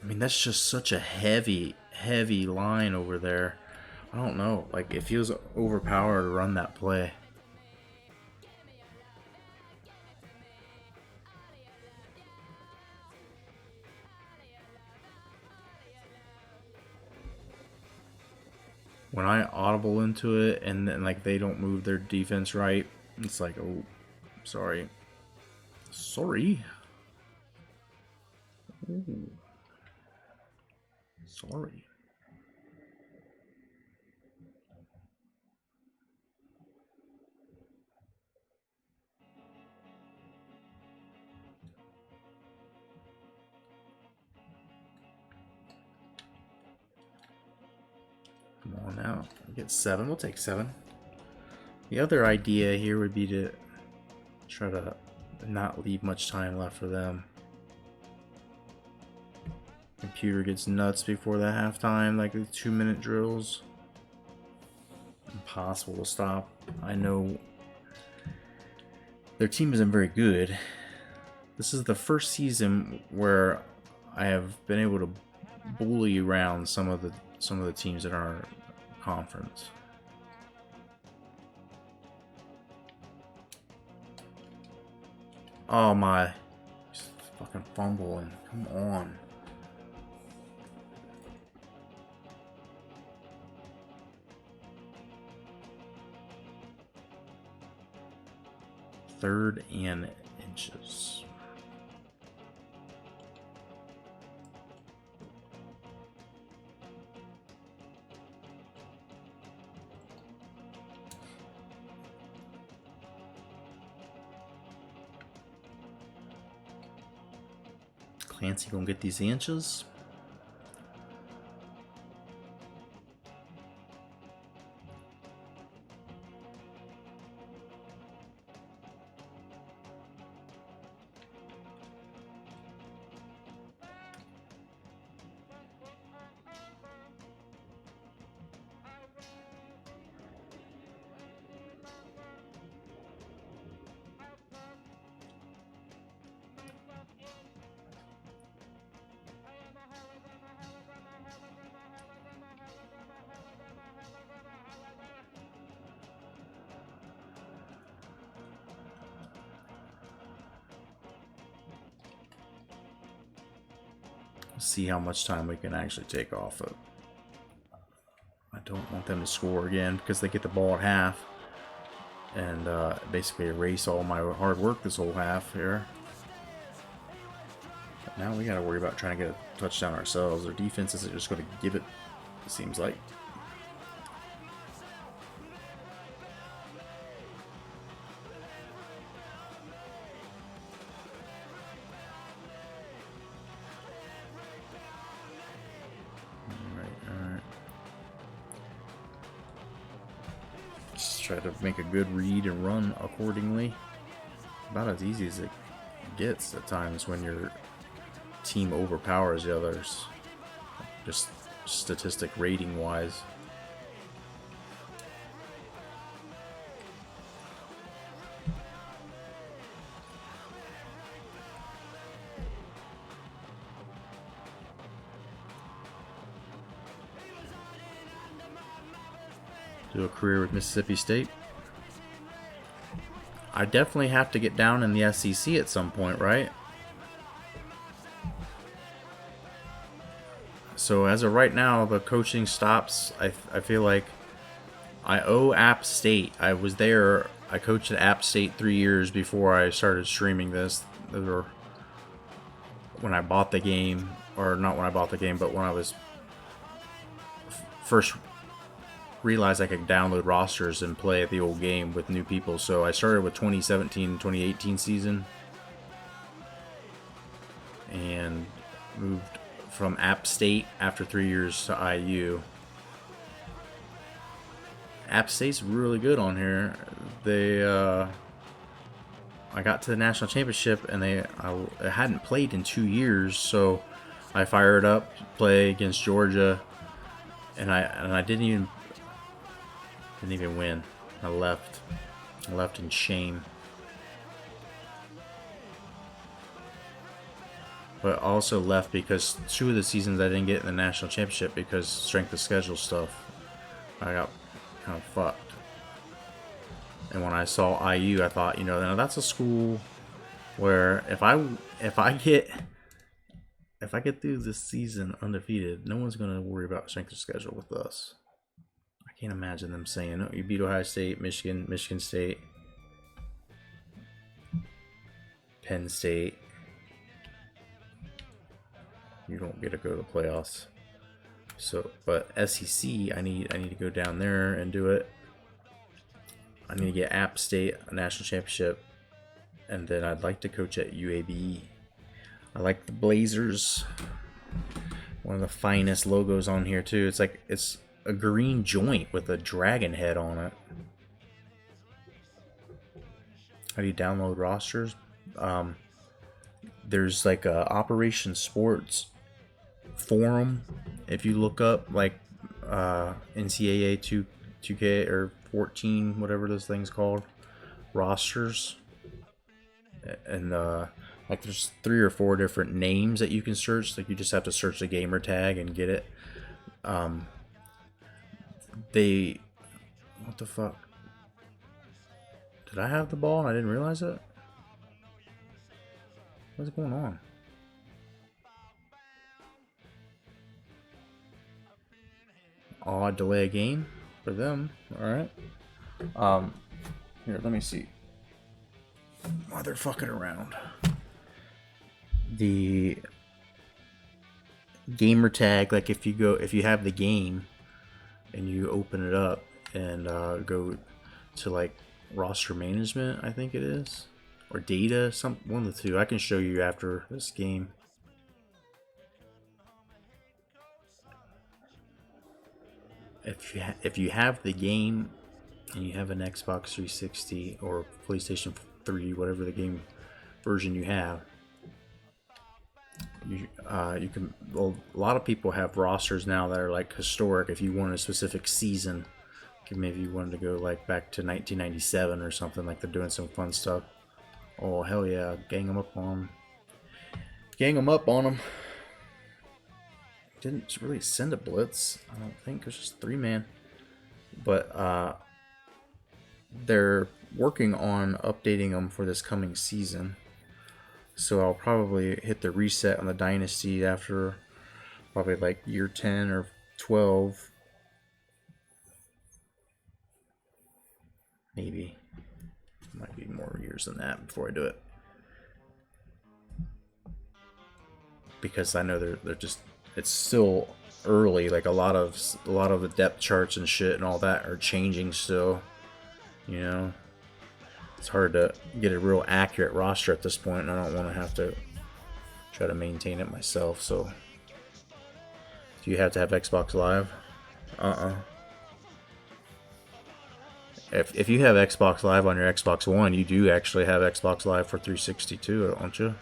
I mean, that's just such a heavy line over there. I don't know. Like, it feels overpowered to run that play. When I audible into it and then, like, they don't move their defense right, it's like, oh, sorry. Sorry. Ooh. Sorry. Come on now. We get 7. We'll take 7. The other idea here would be to try to not leave much time left for them. Computer gets nuts before the halftime, like the 2-minute drills. Impossible to stop. I know their team isn't very good. This is the first season where I have been able to bully around some of the teams in our conference. Oh my, just fucking fumbling. Come on. Third and inches. Clancy gonna get these inches. See how much time we can actually take off it. I don't want them to score again because they get the ball at half and basically erase all my hard work this whole half here. But now we got to worry about trying to get a touchdown ourselves. Their defense isn't just going to give it seems like. Try to make a good read and run accordingly. About as easy as it gets at times when your team overpowers the others, just statistic rating wise. Do a career with Mississippi State. I definitely have to get down in the SEC at some point, right? So as of right now, the coaching stops. I feel like I owe App State. I was there. I coached at App State 3 years before I started streaming this. Or when I bought the game, or not when I bought the game, but when I was first realized I could download rosters and play the old game with new people. So I started with 2017-2018 season and moved from App State after 3 years to IU. App State's really good on here. They I got to the national championship and I hadn't played in 2 years, so I fired up, play against Georgia, and I didn't even win. I left in shame. But also left because 2 of the seasons I didn't get in the national championship because strength of schedule stuff. I got kind of fucked. And when I saw IU, I thought, you know, that's a school where if I get through this season undefeated, no one's gonna worry about strength of schedule with us. I can't imagine them saying, "Oh, you beat Ohio State, Michigan State, Penn State. You don't get to go to the playoffs." So, but SEC, I need to go down there and do it. I need to get App State a national championship, and then I'd like to coach at UAB. I like the Blazers. One of the finest logos on here too. It's a green joint with a dragon head on it. How do you download rosters? There's like a Operation Sports forum. If you look up like NCAA 2K or 14, whatever this thing's called, rosters, and Like there's 3 or 4 different names that you can search. Like you just have to search the gamer tag and get it. They, what the fuck? Did I have the ball and I didn't realize it? What's going on? Odd delay a game for them. Alright. Here, let me see. While they're fucking around. The gamer tag, like if you have the game and you open it up and go to like roster management, I think it is, or data, one of the two. I can show you after this game. If you have the game and you have an Xbox 360 or PlayStation 3, whatever the game version you have, you can. Well, a lot of people have rosters now that are like historic. If you want a specific season, maybe you wanted to go like back to 1997 or something, like they're doing some fun stuff. Oh hell yeah, gang them up on them. Gang them up on them. Didn't really send a blitz, I don't think. It was just 3-man. But they're working on updating them for this coming season. So I'll probably hit the reset on the Dynasty after probably like year 10 or 12. Maybe. Might be more years than that before I do it. Because I know they're just, it's still early. Like a lot of the depth charts and shit and all that are changing still. You know, it's hard to get a real accurate roster at this point, and I don't want to have to try to maintain it myself. So, do you have to have Xbox Live? If you have Xbox Live on your Xbox One, you do actually have Xbox Live for 360 too, don't you?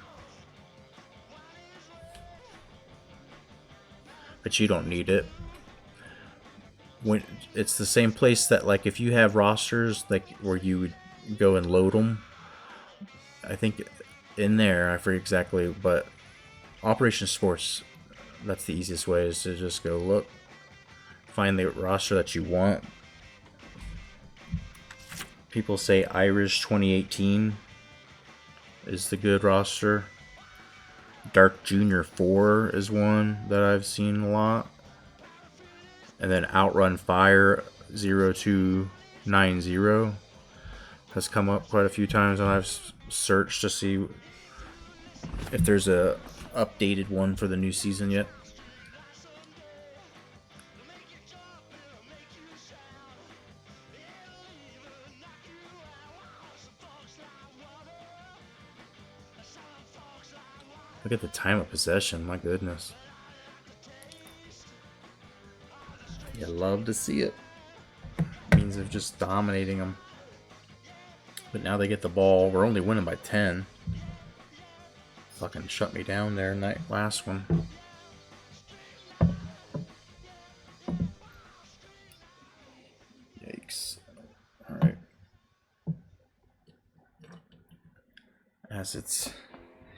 But you don't need it. When it's the same place that, like, if you have rosters like where you would go and load them, I think in there, I forget exactly, but Operation Sports, that's the easiest way, is to just go look, find the roster that you want. People say Irish 2018 is the good roster. Dark Junior 4 is one that I've seen a lot. And then Outrun Fire 0290 has come up quite a few times, and I've searched to see if there's a updated one for the new season yet. Look at the time of possession, my goodness. You love to see it. Means they're just dominating them. But now they get the ball. We're only winning by 10. Fucking shut me down there in that last one. Yikes. Alright. As it's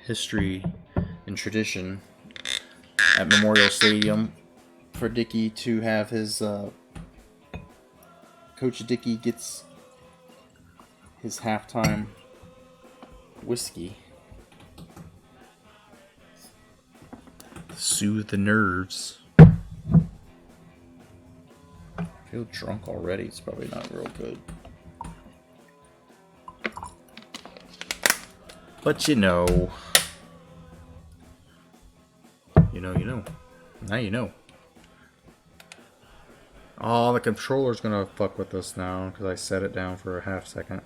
history and tradition at Memorial Stadium for Dickey to have his Coach Dickey gets his halftime whiskey. Soothe the nerves. I feel drunk already. It's probably not real good. But you know. You know. Now you know. Oh, the controller's gonna fuck with us now because I set it down for a half second.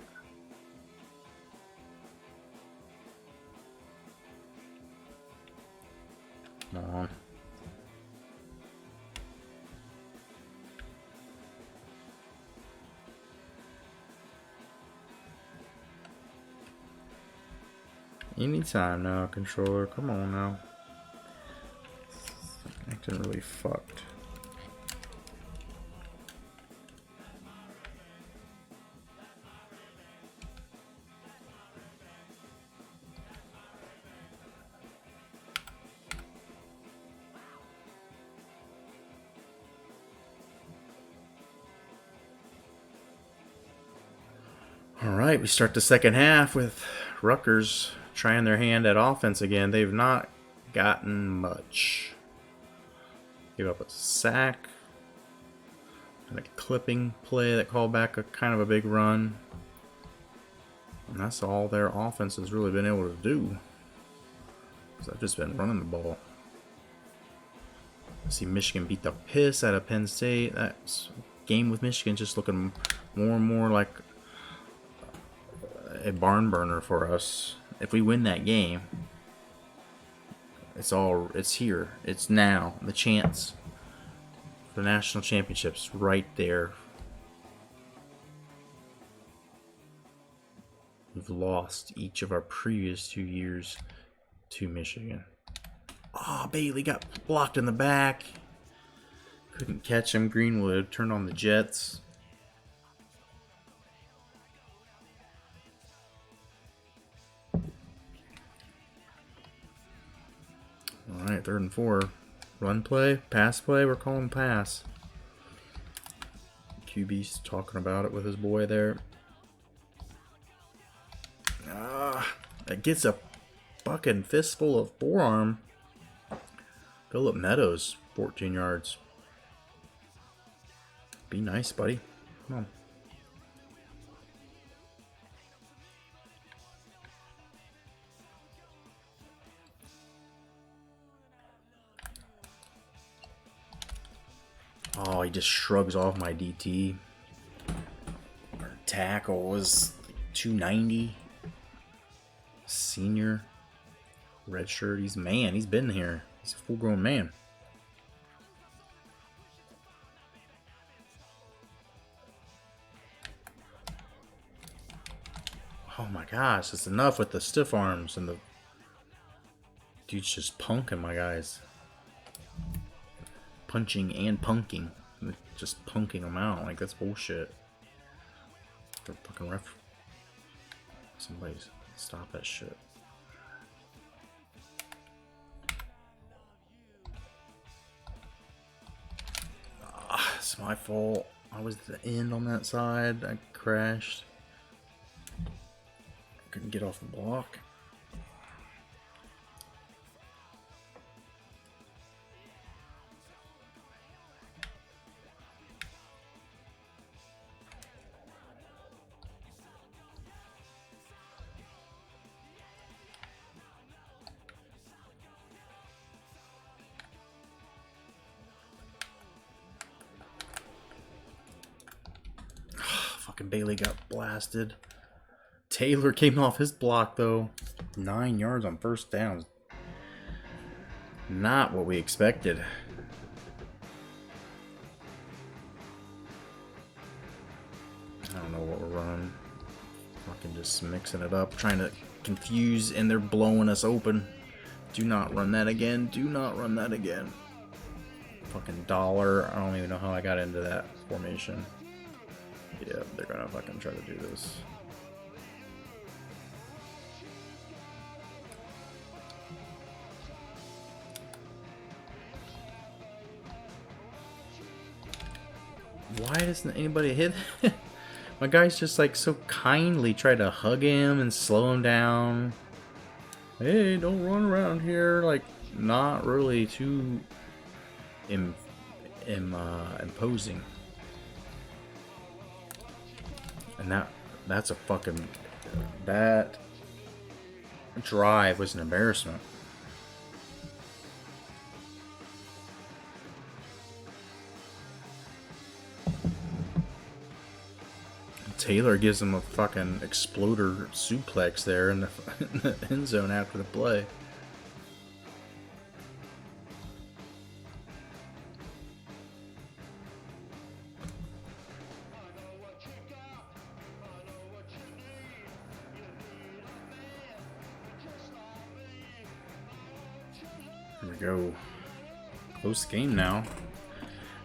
Come on. Anytime now, controller. Come on now. Acting really fucked. Alright, we start the second half with Rutgers trying their hand at offense again. They've not gotten much. Give up a sack. And a clipping play that called back a kind of a big run. And that's all their offense has really been able to do. Because I've just been running the ball. I see Michigan beat the piss out of Penn State. That game with Michigan just looking more and more like a barn burner for us. If we win that game, it's here. It's now. The chance for the national championships right there. We've lost each of our previous 2 years to Michigan. Oh, Bailey got blocked in the back. Couldn't catch him. Greenwood turned on the Jets. Alright, 3rd and 4. Run play, pass play, we're calling pass. QB's talking about it with his boy there. It gets a fucking fistful of forearm. Phillip Meadows, 14 yards. Be nice, buddy. Come on. Oh, he just shrugs off my DT. Our tackle was 290. Senior. Red shirt. He's man. He's been here. He's a full-grown man. Oh my gosh, it's enough with the stiff arms and the dude's just punking my guys. Punching and punking. Just punking them out. Like, that's bullshit. The fucking ref. Somebody stop that shit. It's my fault. I was at the end on that side. I crashed. Couldn't get off the block. Fucking Bailey got blasted. Taylor came off his block though. 9 yards on first down. Not what we expected. I don't know what we're running. Fucking just mixing it up. Trying to confuse and they're blowing us open. Do not run that again. Do not run that again. Fucking dollar. I don't even know how I got into that formation. Yeah, they're gonna fucking try to do this. Why doesn't anybody hit? My guys just like so kindly try to hug him and slow him down. Hey, don't run around here. Like, not really too imposing. And that's a fucking... That drive was an embarrassment. Taylor gives him a fucking exploder suplex there in the end zone after the play. Here we go. Close game now.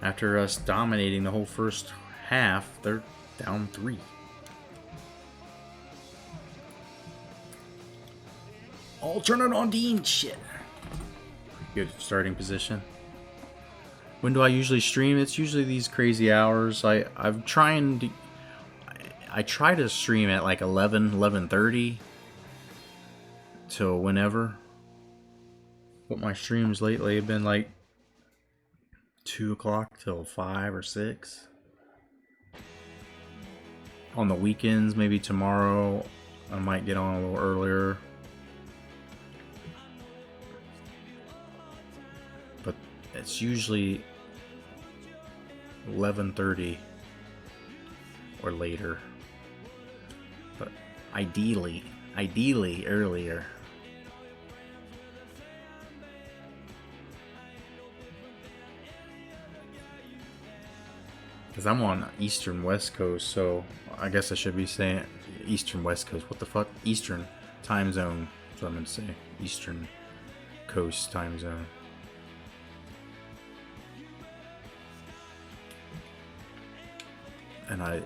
After us dominating the whole first half, they're down 3. Alternate on Dean. Shit. Good starting position. When do I usually stream? It's usually these crazy hours. I'm trying to... I try to stream at like 11:30 till whenever. But my streams lately have been like 2 o'clock till 5 or 6. On the weekends, maybe tomorrow, I might get on a little earlier. But it's usually 11:30 or later. But ideally earlier. Because I'm on Eastern West Coast, so I guess I should be saying Eastern West Coast. What the fuck? Eastern time zone. That's what I'm going to say. Eastern Coast time zone. And I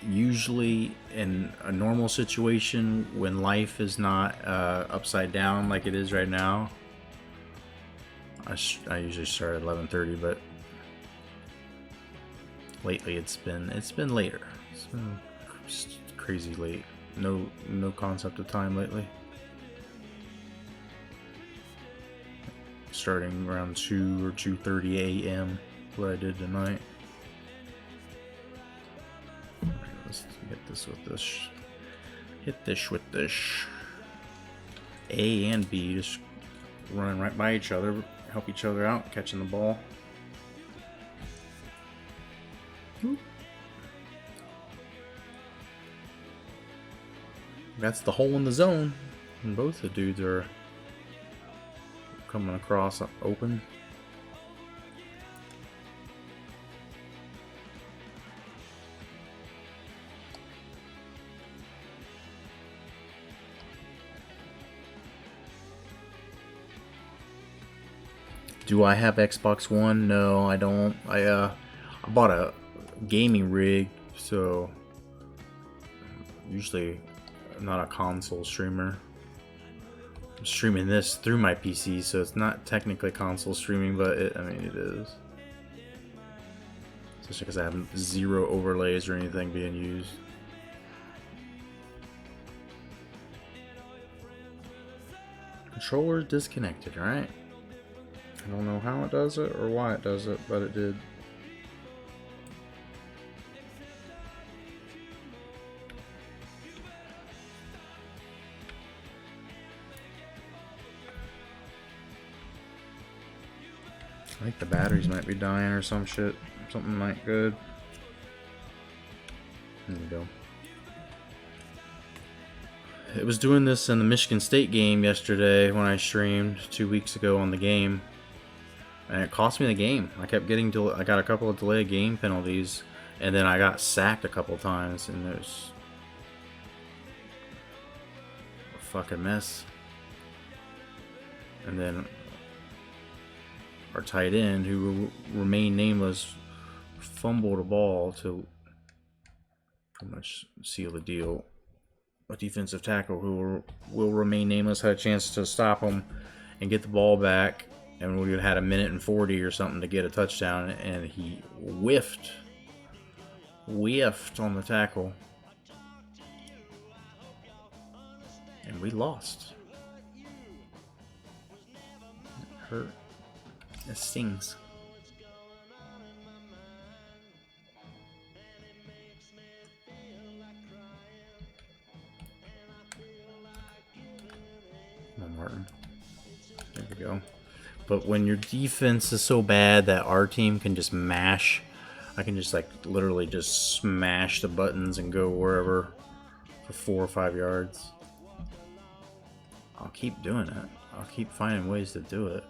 usually, in a normal situation, when life is not upside down like it is right now, I usually start at 11:30, but lately it's been later. It's been crazy late. No concept of time lately. Starting around 2 or 2:30 a.m. what I did tonight. Let's hit this with this. Hit this with this. A and B just running right by each other, help each other out, catching the ball. That's the hole in the zone, and both the dudes are coming across open. Do I have Xbox One? No, I don't. I bought a gaming rig, so usually I'm not a console streamer. I'm streaming this through my PC, so it's not technically console streaming, but it is. Especially because I have 0 overlays or anything being used. Controller disconnected, alright? I don't know how it does it or why it does it, but it did. I think the batteries might be dying or some shit. Something not good. There we go. It was doing this in the Michigan State game yesterday when I streamed 2 weeks ago on the game. And it cost me the game. I kept getting I got a couple of delay game penalties, and then I got sacked a couple times, and it was a fucking mess. And then our tight end, who remained nameless, fumbled a ball to pretty much seal the deal. A defensive tackle who will remain nameless had a chance to stop him and get the ball back. And we had 1:40 or something to get a touchdown, and he whiffed on the tackle, and we lost. It hurt. It stings. Come on, Martin. There we go. But when your defense is so bad that our team can just mash, I can just like literally just smash the buttons and go wherever for 4 or 5 yards. I'll keep doing it. I'll keep finding ways to do it.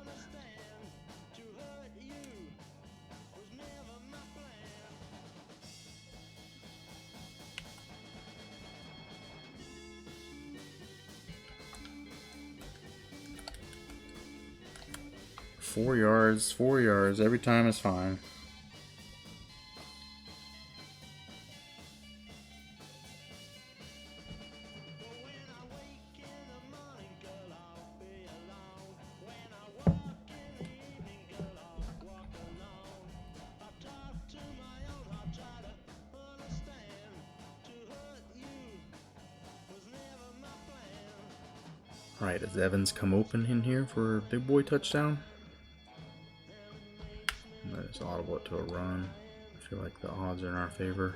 Four yards, every time is fine. Alright, does Evans come open in here for a big boy touchdown? I just audible it to a run. I feel like the odds are in our favor.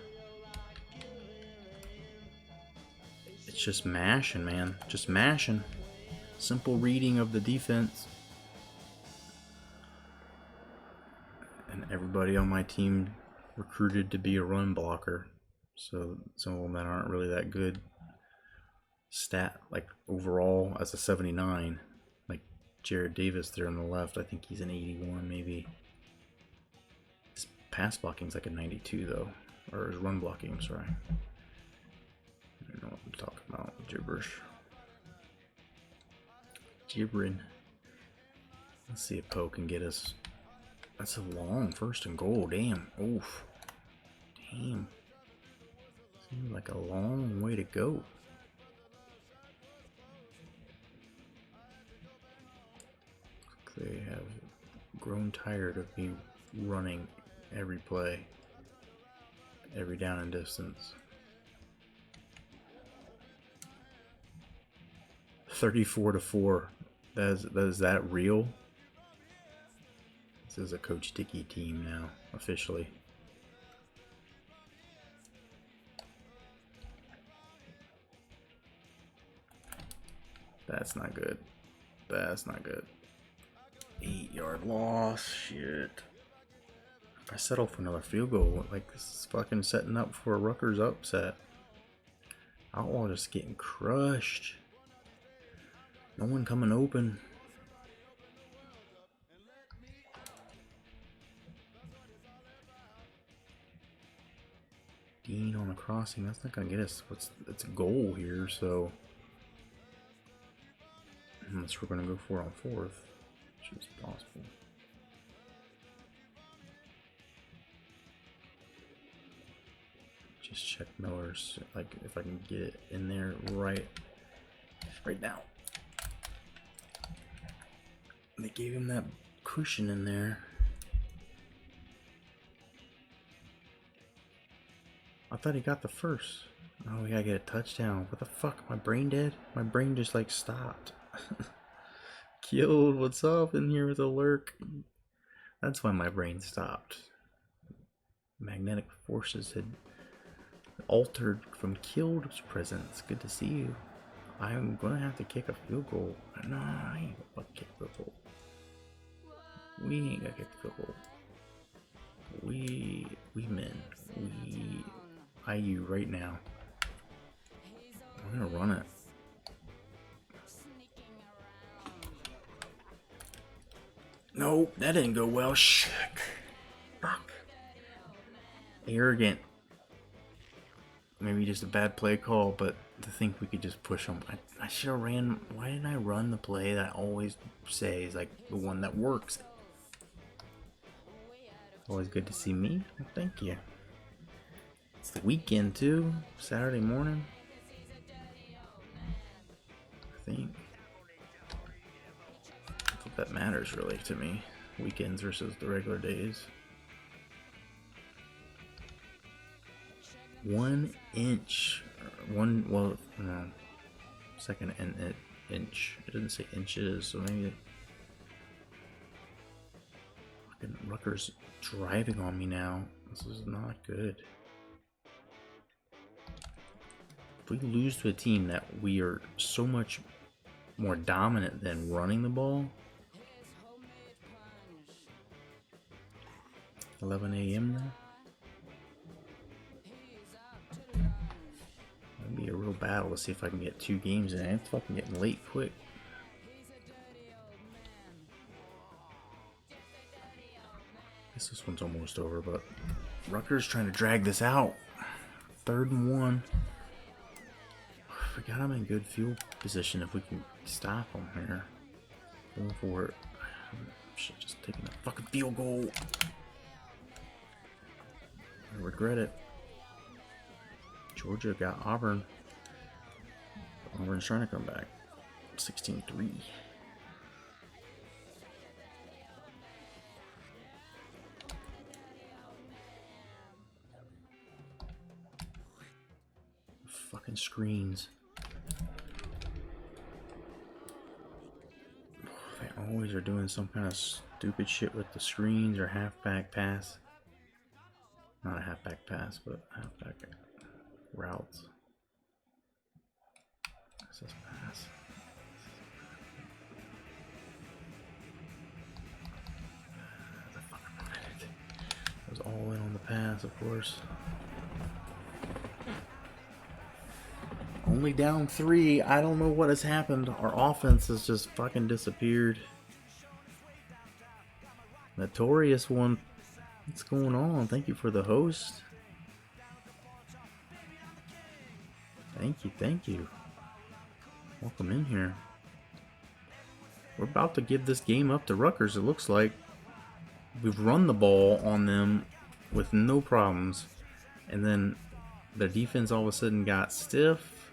It's just mashing, man. Just mashing. Simple reading of the defense. And everybody on my team recruited to be a run blocker. So some of them that aren't really that good stat, like overall as a 79. Like Jared Davis there on the left, I think he's an 81 maybe. His pass blocking's like a 92 though. Or his run blocking, I'm sorry. I don't know what I'm talking about. Gibberish. Gibbering. Let's see if Poe can get us. That's a long 1st and goal. Damn. Oof. Damn. Seems like a long way to go. They have grown tired of me running every play, every down and distance. 34-4. Is that real? This is a Coach Dickey team now, officially. That's not good. That's not good. 8-yard loss. Shit. If I settle for another field goal, like this is fucking setting up for a Rutgers upset. Outlaw just getting crushed. No one coming open. Dean on a crossing. That's not gonna get us. It's a goal here, so unless we're gonna go for it on 4th, which is possible. Just check Miller's, like if I can get it in there right now. They gave him that cushion in there. I thought he got the first. Oh, we gotta get a touchdown. What the fuck? My brain dead? My brain just like stopped. Killed, what's up in here with a lurk? That's why my brain stopped. Magnetic forces had altered from Killed's presence. Good to see you. I'm gonna have to kick a field goal. No, I ain't gonna fucking kick a field goal. We ain't gonna kick the field goal. We men. We IU right now. I'm gonna run it. Nope, that didn't go well. Shit. Fuck. Arrogant. Maybe just a bad play call, but to think we could just push them. I should have ran. Why didn't I run the play that I always say is like the one that works? Always good to see me. Well, thank you. It's the weekend too. Saturday morning. I think. I think that matters really to me. Weekends versus the regular days. 1 inch. Well, no. Second inch. It doesn't say inches, so maybe. Fucking Rutgers driving on me now. This is not good. If we lose to a team that we are so much more dominant than running the ball. 11 a.m. now. It'll be a real battle to see if I can get 2 games in. It's fucking getting late quick. Guess this one's almost over, but Rutgers trying to drag this out. 3rd and 1. We got him in good field position if we can stop him here. Going for it. Shit, just taking a fucking field goal. I regret it. Georgia got Auburn. Auburn's trying to come back. 16-3. Fucking screens. always are doing some kind of stupid shit with the screens or halfback pass. Not a halfback pass, but halfback routes. This is pass. I was all in on the pass, of course. Only down 3. I don't know what has happened. Our offense has just fucking disappeared. Notorious one. What's going on? Thank you for the host. Thank you, thank you. Welcome in here. We're about to give this game up to Rutgers, it looks like. We've run the ball on them with no problems. And then their defense all of a sudden got stiff.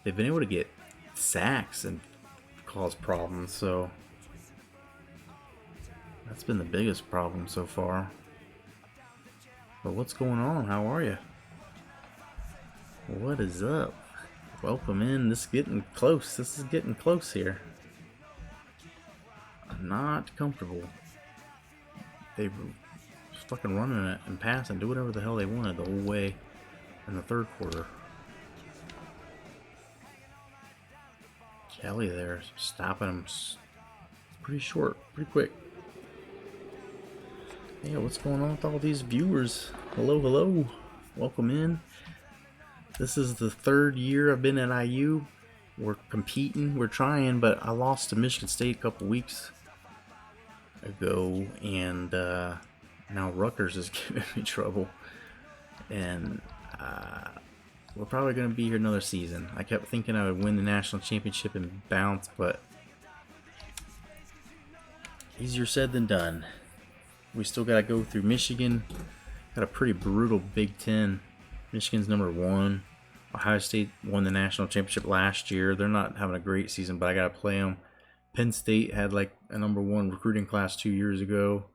They've been able to get sacks and cause problems, so that's been the biggest problem so far. But what's going on? How are you? What is up? Welcome in. This is getting close. This is getting close here. I'm not comfortable. They were fucking running it and passing, do whatever the hell they wanted the whole way in the third quarter. Kelly there, stopping him pretty short, pretty quick. Hey, what's going on with all these viewers? Hello, hello. Welcome in. This is the 3rd year I've been at IU. We're competing, we're trying, but I lost to Michigan State a couple weeks ago, and now Rutgers is giving me trouble. And we're probably going to be here another season. I kept thinking I would win the national championship and bounce, but easier said than done. We still got to go through Michigan. Got a pretty brutal Big Ten. Michigan's number 1. Ohio State won the national championship last year. They're not having a great season, but I got to play them. Penn State had like a number 1 recruiting class 2 years ago.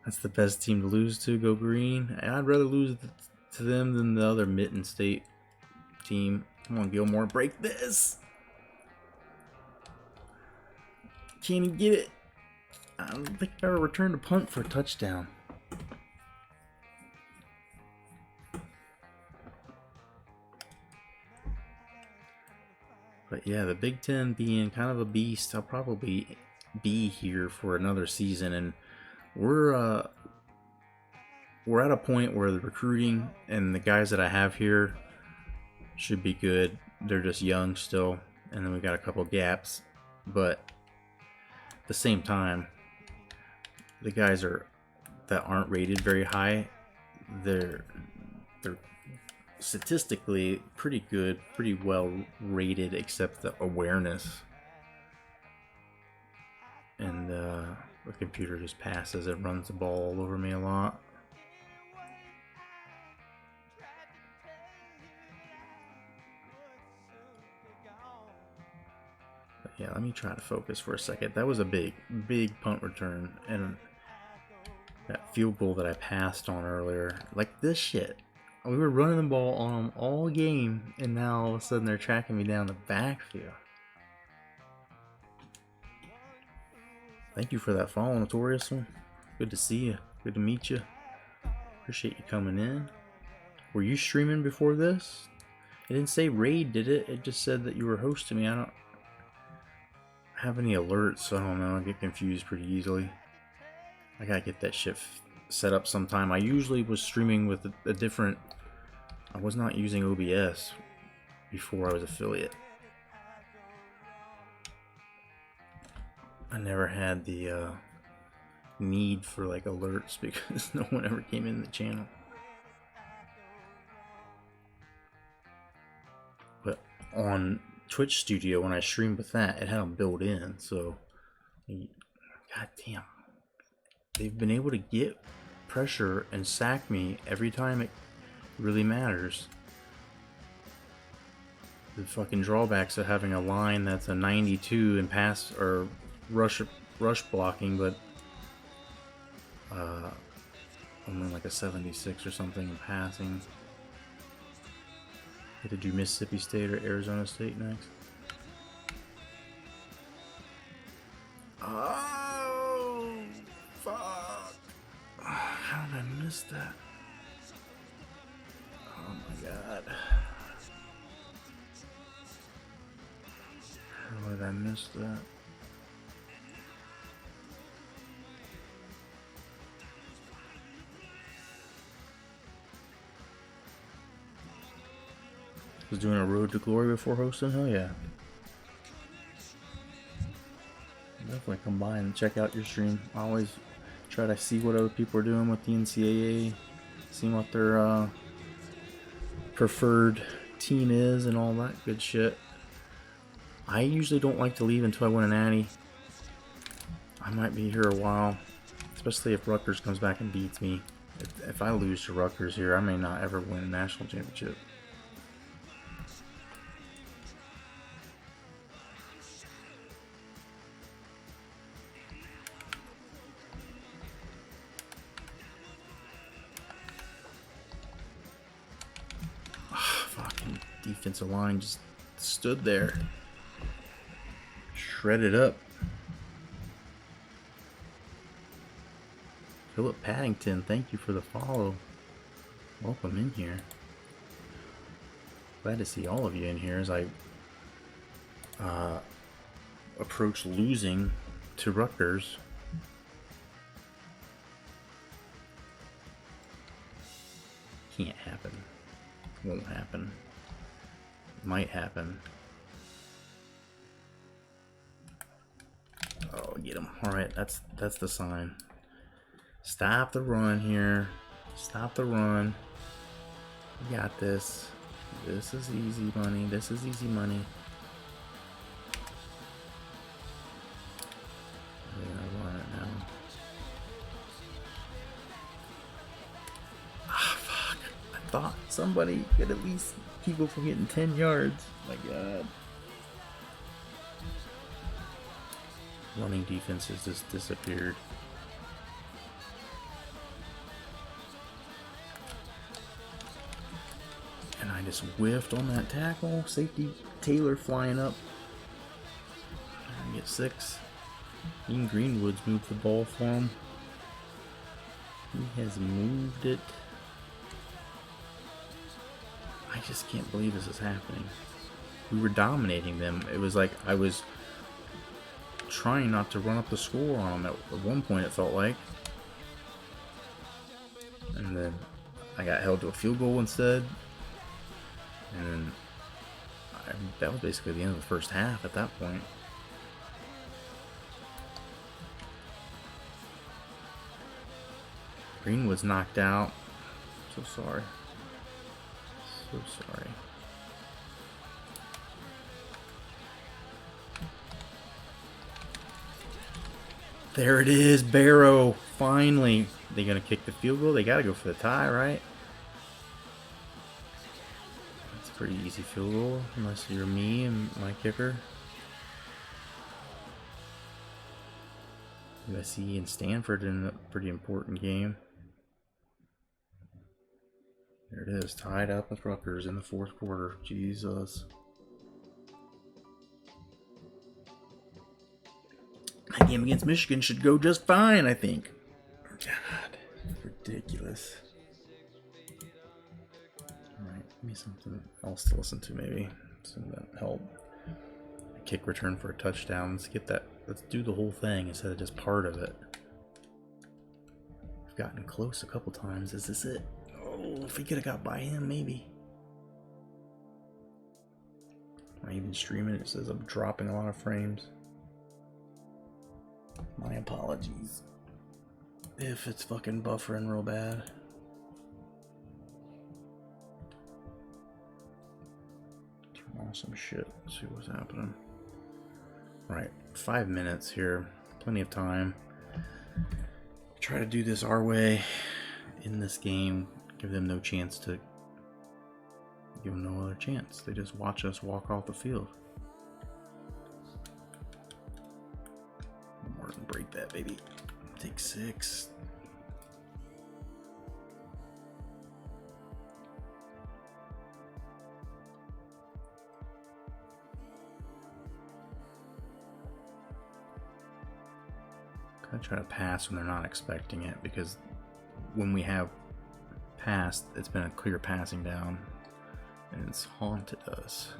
That's the best team to lose to. Go Green. And I'd rather lose to them than the other Mitten State team. Come on, Gilmore. Break this. Can't even get it. I don't think I've ever returned a punt for a touchdown. But yeah, the Big Ten being kind of a beast, I'll probably be here for another season, and we're at a point where the recruiting and the guys that I have here should be good. They're just young still, and then we got a couple gaps, but at the same time, the guys that aren't rated very high, they're statistically pretty good, pretty well rated, except the awareness. And the computer just passes. It runs the ball all over me a lot. But yeah, let me try to focus for a second. That was a big punt return, and that field goal that I passed on earlier, like this shit. We were running the ball on them all game, and now all of a sudden they're tracking me down the backfield. Thank you for that follow, Notorious one. Good to see you. Good to meet you. Appreciate you coming in. Were you streaming before this? It didn't say raid, did it? It just said that you were hosting me. I don't have any alerts, so I don't know. I get confused pretty easily. I gotta get that shit set up sometime. I usually was streaming with a different... I was not using OBS before I was affiliate. I never had the need for like alerts because no one ever came in the channel. But on Twitch Studio, when I streamed with that, it had them built in, so god damn. They've been able to get pressure and sack me every time it really matters. The fucking drawbacks of having a line that's a 92 in pass or rush blocking, but only like a 76 or something in passing. Get to do Mississippi State or Arizona State next. Oh, fuck. How did I miss that? Oh my god. How did I miss that? Was doing a Road to Glory before hosting? Hell yeah. Definitely come by and check out your stream. I always try to see what other people are doing with the NCAA, see what their preferred team is and all that good shit. I usually don't like to leave until I win a natty. I might be here a while, especially if Rutgers comes back and beats me. If I lose to Rutgers here, I may not ever win a national championship. Fucking defensive line just stood there. Shredded up. Philip Paddington, thank you for the follow. Welcome in here. Glad to see all of you in here as I approach losing to Rutgers. Can't happen. Won't happen. Might happen. Oh, get him. Alright, that's the sign. Stop the run here. Stop the run. We got this. This is easy money. This is easy money. We're gonna run it now. Ah, fuck. I thought somebody could at least keep it from getting 10 yards. My god. Running defense has just disappeared. And I just whiffed on that tackle. Safety Taylor flying up. I get 6. Ian Greenwood's moved the ball for him. He has moved it. I just can't believe this is happening. We were dominating them. It was like I was trying not to run up the score on them at one point, it felt like. And then I got held to a field goal instead. And then that was basically the end of the first half at that point. Greenwood's knocked out. So sorry. So sorry. There it is, Barrow. Finally. They gonna kick the field goal? They gotta go for the tie, right? That's a pretty easy field goal, unless you're me and my kicker. USC and Stanford in a pretty important game. There it is, tied up with Rutgers in the 4th quarter. Jesus. That game against Michigan should go just fine, I think. God, ridiculous. Alright, give me something else to listen to, maybe. Something that help. A kick return for a touchdown. Let's get that. Let's do the whole thing instead of just part of it. We've gotten close a couple times. Is this it? Oh, if we could have got by him, maybe. Am I even streaming? It says I'm dropping a lot of frames. My apologies. If it's fucking buffering real bad. Turn off some shit. See what's happening. Alright, 5 minutes here. Plenty of time. Try to do this our way in this game. Give them no chance to... Give them no other chance. They just watch us walk off the field. Martin, break that, baby. Take 6. I try to pass when they're not expecting it, because when we have passed, it's been a clear passing down, and it's haunted us.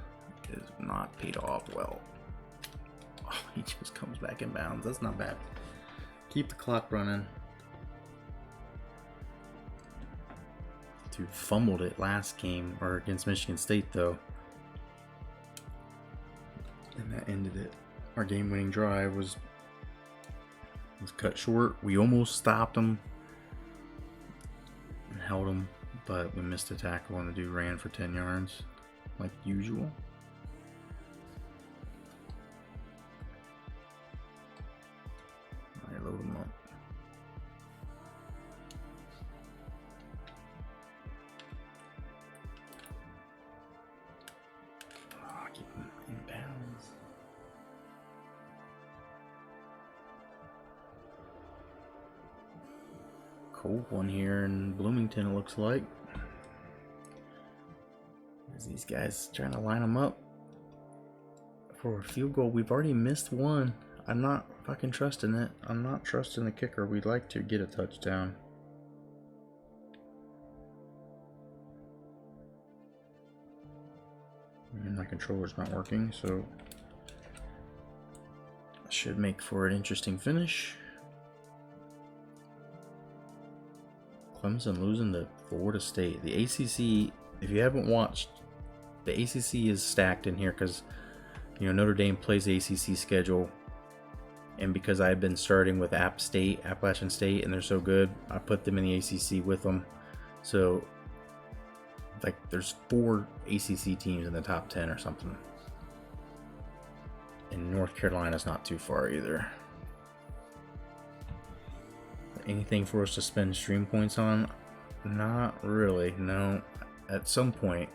It is not paid off well. Oh, he just comes back in bounds. That's not bad. Keep the clock running. Dude fumbled it last game, or against Michigan State though, and that ended it. Our game-winning drive was cut short. We almost stopped him and held him, but we missed a tackle and the dude ran for 10 yards like usual. Alright, load him up. Oh, keep him in bounds. Cold one here in Bloomington, it looks like. There's these guys trying to line them up for a field goal. We've already missed one. I'm not fucking trusting it. I'm not trusting the kicker. We'd like to get a touchdown. And my controller's not working, so should make for an interesting finish. Clemson losing to Florida State. The ACC, if you haven't watched, the ACC is stacked in here because, you know, Notre Dame plays the ACC schedule, and because I've been starting with Appalachian State, and they're so good, I put them in the ACC with them. So, like, there's 4 ACC teams in the top 10 or something. And North Carolina's not too far either. Anything for us to spend stream points on? Not really, no. At some point,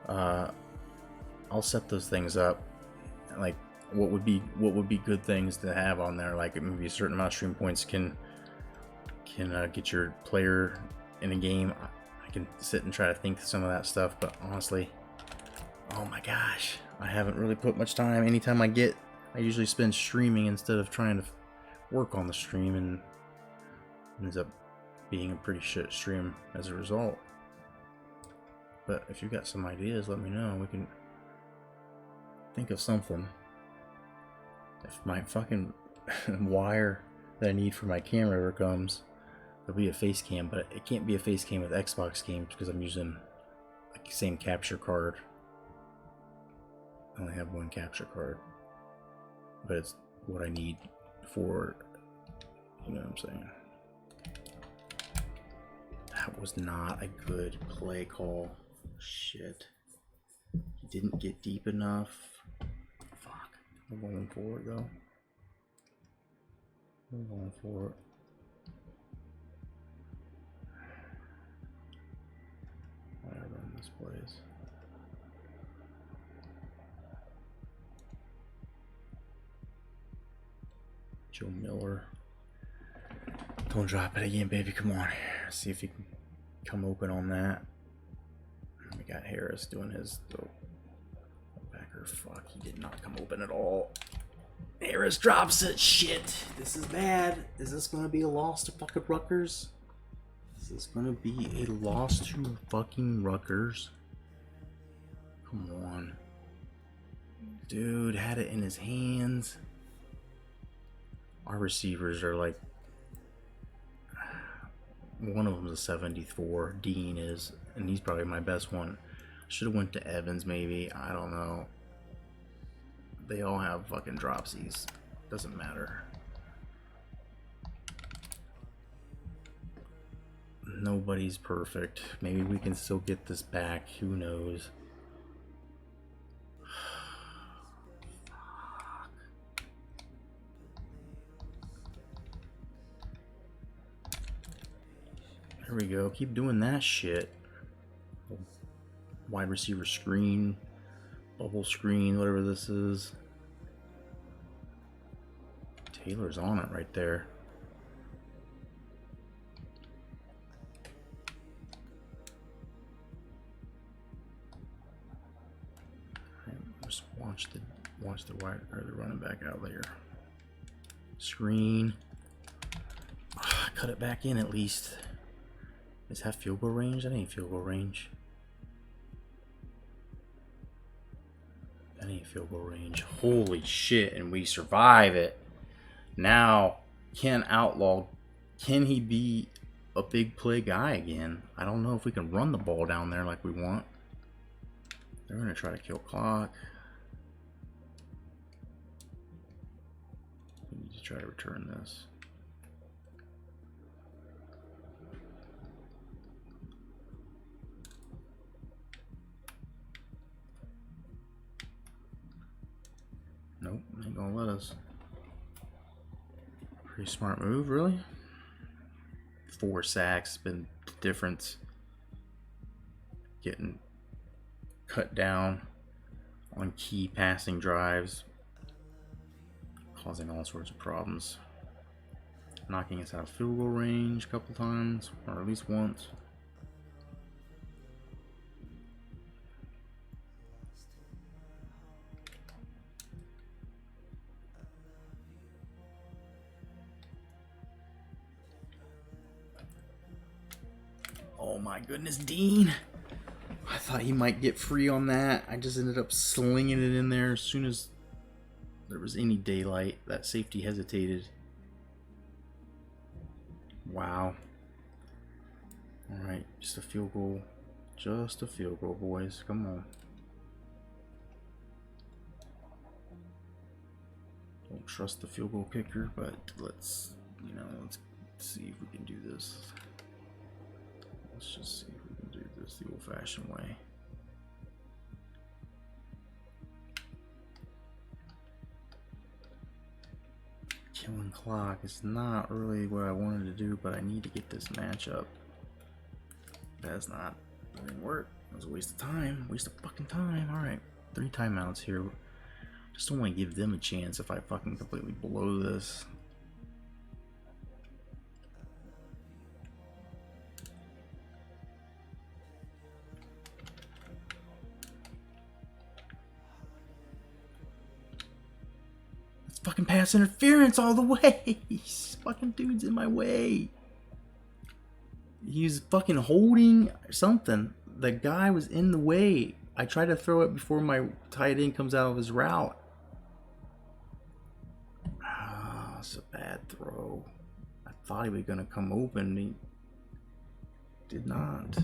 I'll set those things up. Like, what would be good things to have on there? Like, maybe a certain amount of stream points can get your player in a game. I can sit and try to think some of that stuff, but honestly, oh my gosh, I haven't really put much time. Anytime I usually spend streaming instead of trying to work on the stream, and ends up being a pretty shit stream as a result. But if you got some ideas, let me know. We can think of something. If my fucking wire that I need for my camera ever comes, there'll be a face cam, but it can't be a face cam with Xbox games because I'm using like the same capture card. I only have one capture card, but it's what I need for, you know what I'm saying. That was not a good play call. Shit. He didn't get deep enough. Fuck. I'm going for it though. I'm going for it. I run this place. Joe Miller. Don't drop it again, baby. Come on. See if he can come open on that. We got Harris doing his backer. Fuck, he did not come open at all. Harris drops it. Shit. This is bad. Is this going to be a loss to fucking Rutgers? Is this going to be a loss to fucking Rutgers? Come on. Dude had it in his hands. Our receivers are like, one of them is a 74. Dean is, and he's probably my best one. Should have went to Evans maybe. I don't know. They all have fucking dropsies. Doesn't matter. Nobody's perfect. Maybe we can still get this back. Who knows? There we go. Keep doing that shit. Wide receiver screen, bubble screen, whatever this is. Taylor's on it right there. Just watch the wide or the running back out there. Screen. cut it back in at least. Is that field goal range? That ain't field goal range. That ain't field goal range. Holy shit, and we survive it. Now, Ken Outlaw, can he be a big play guy again? I don't know if we can run the ball down there like we want. They're going to try to kill clock. We need to try to return this. Nope, ain't gonna let us. Pretty smart move, really. 4 sacks, been the difference. Getting cut down on key passing drives, causing all sorts of problems. Knocking us out of field goal range a couple times, or at least once. Oh my goodness, Dean. I thought he might get free on that. I just ended up slinging it in there as soon as there was any daylight. That safety hesitated. Wow. Alright, just a field goal. Just a field goal, boys. Come on. Don't trust the field goal kicker, but let's see if we can do this. Let's just see if we can do this the old-fashioned way. Killing clock is not really what I wanted to do, but I need to get this matchup. That didn't work. It was a waste of time. Waste of fucking time. Alright, 3 timeouts here. Just don't want to give them a chance if I fucking completely blow this. Fucking pass interference all the way. Fucking dude's in my way. He's fucking holding something. The guy was in the way. I tried to throw it before my tight end comes out of his route. Ah, it's a bad throw. I thought he was gonna come open. He did not.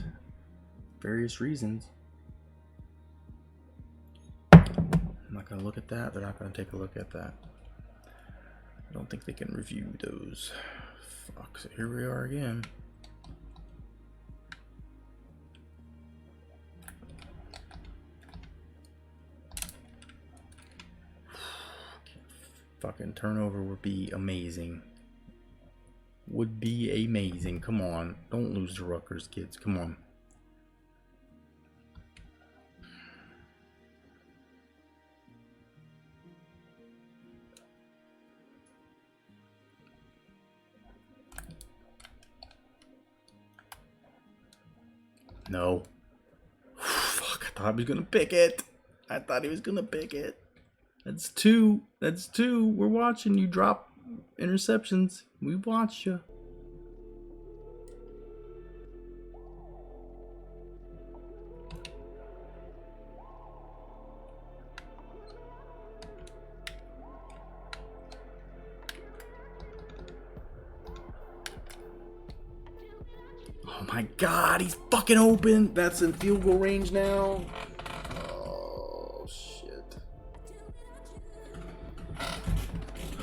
Various reasons. I'm not gonna look at that. They're not gonna take a look at that. I don't think they can review those. Fuck, so here we are again. Fucking turnover would be amazing. Would be amazing. Come on. Don't lose to Rutgers, kids. Come on. No. Fuck, I thought he was gonna pick it. I thought he was gonna pick it. That's 2. That's 2. We're watching you drop interceptions. We watched you. Oh my god, he's fucking open. That's in field goal range now. Oh shit.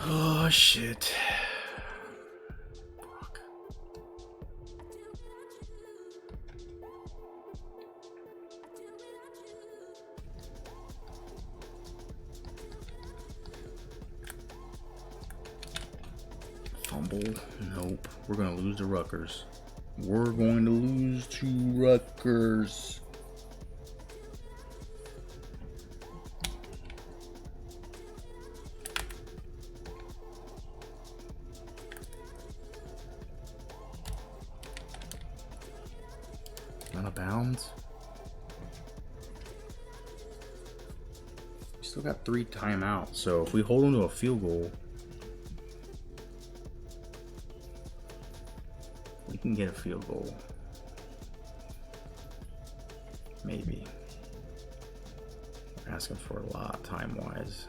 Oh shit. Fuck. Fumble. Nope. We're gonna lose to Rutgers. We're going to lose to Rutgers. Out of bounds. We still got 3 timeouts, so if we hold them to a field goal, can get a field goal. Maybe. We're asking for a lot time-wise.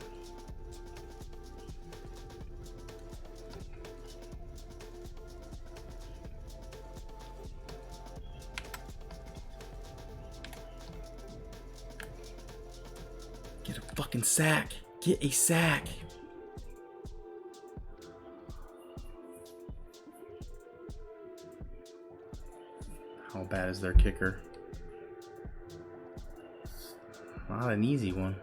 Get a fucking sack. Get a sack. How bad is their kicker? Not an easy one.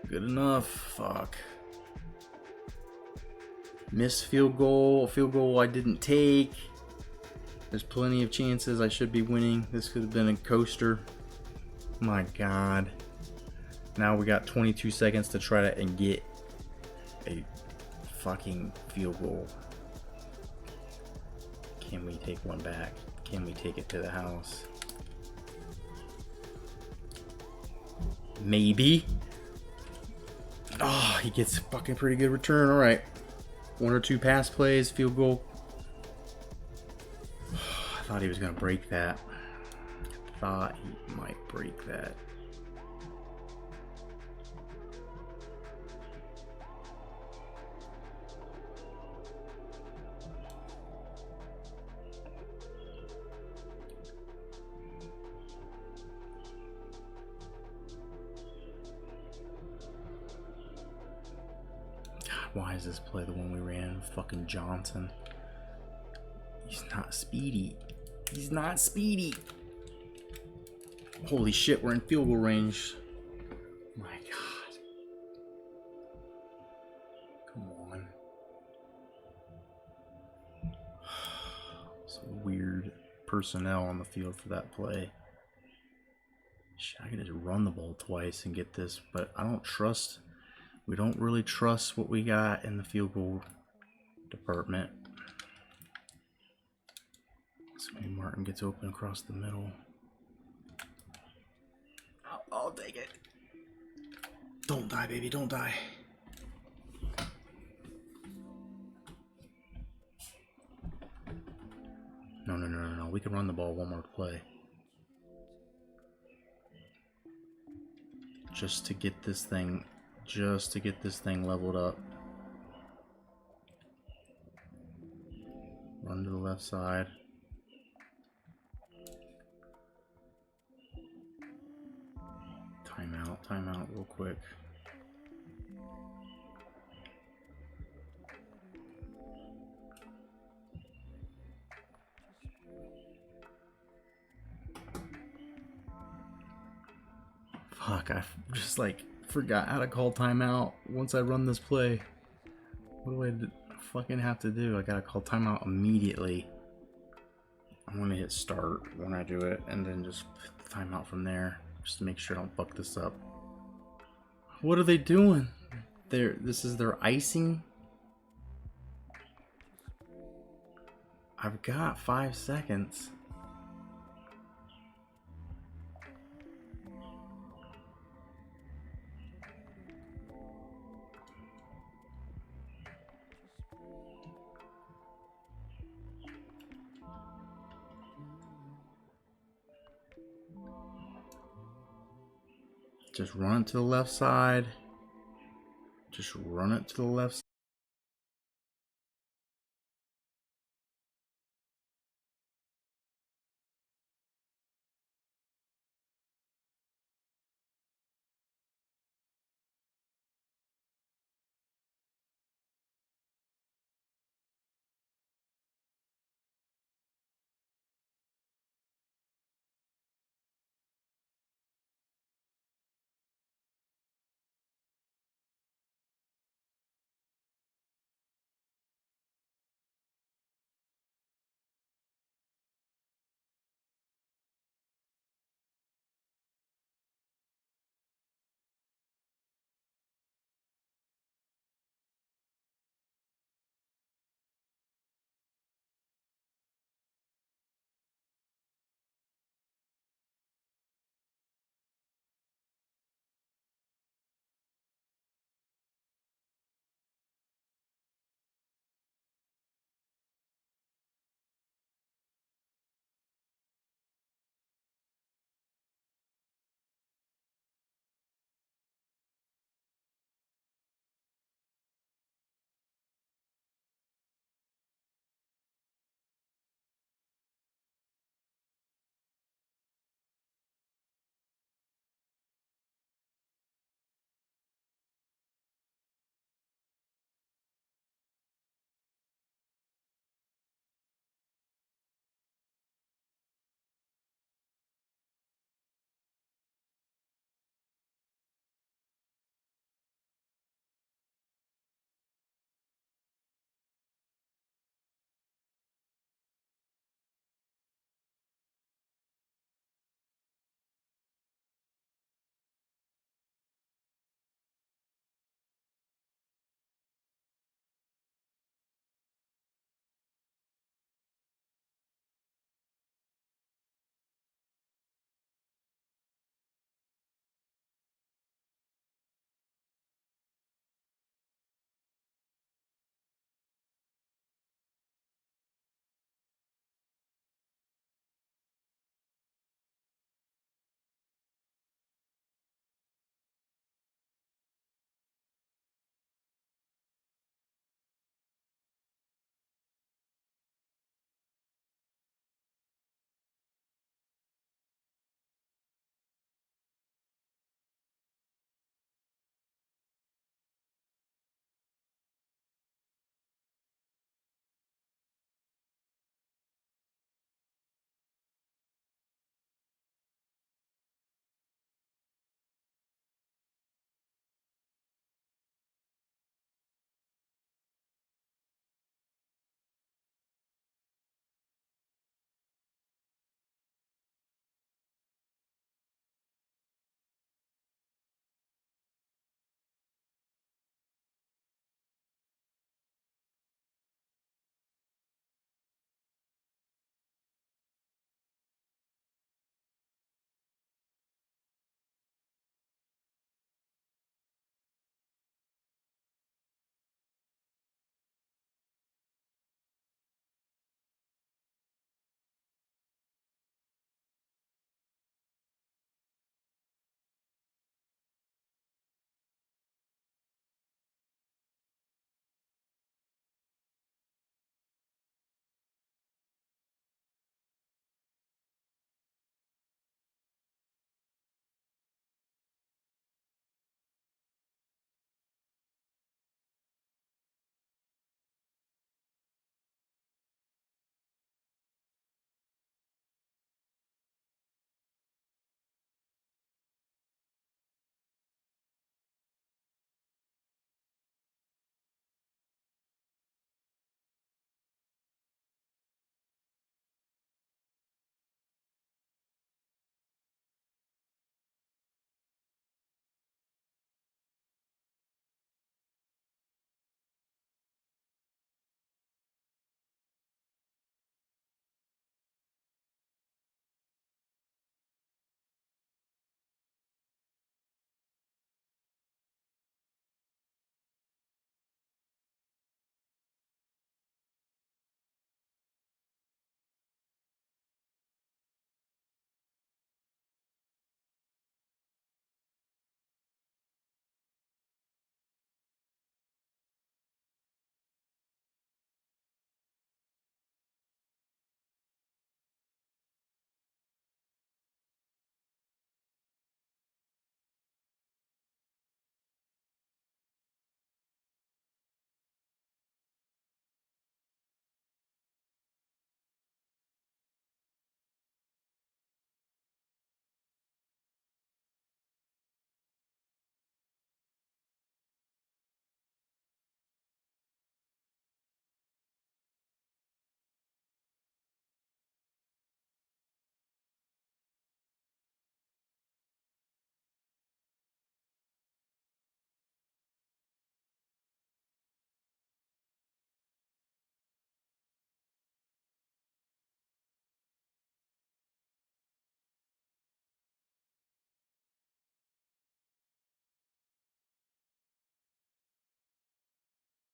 Good enough. Fuck. Missed field goal. A field goal I didn't take. There's plenty of chances I should be winning. This could have been a coaster. My God. Now we got 22 seconds to try to and get a fucking field goal. Can we take one back? Can we take it to the house? Maybe. Oh, he gets a fucking pretty good return. All right. 1 or 2 pass plays, field goal. I thought he was going to break that. I thought he might break that. Why is this play the one we ran? Fucking Johnson. He's not speedy. He's not speedy. Holy shit, we're in field goal range. My God. Come on. Some weird personnel on the field for that play. Shit, I could just run the ball twice and get this, but I don't trust. We don't really trust what we got in the field goal department. So maybe Martin gets open across the middle. I'll take it. Don't die, baby. Don't die. No. We can run the ball one more play. Just to get this thing leveled up. Run to the left side. Timeout real quick. Fuck, I just like forgot how to call timeout once I run this play. What do I fucking have to do? I gotta call timeout immediately. I'm gonna hit start when I do it and then just timeout from there just to make sure I don't fuck this up. What are they doing? This is their icing. I've got 5 seconds. Just run it to the left side. Just run it to the left side.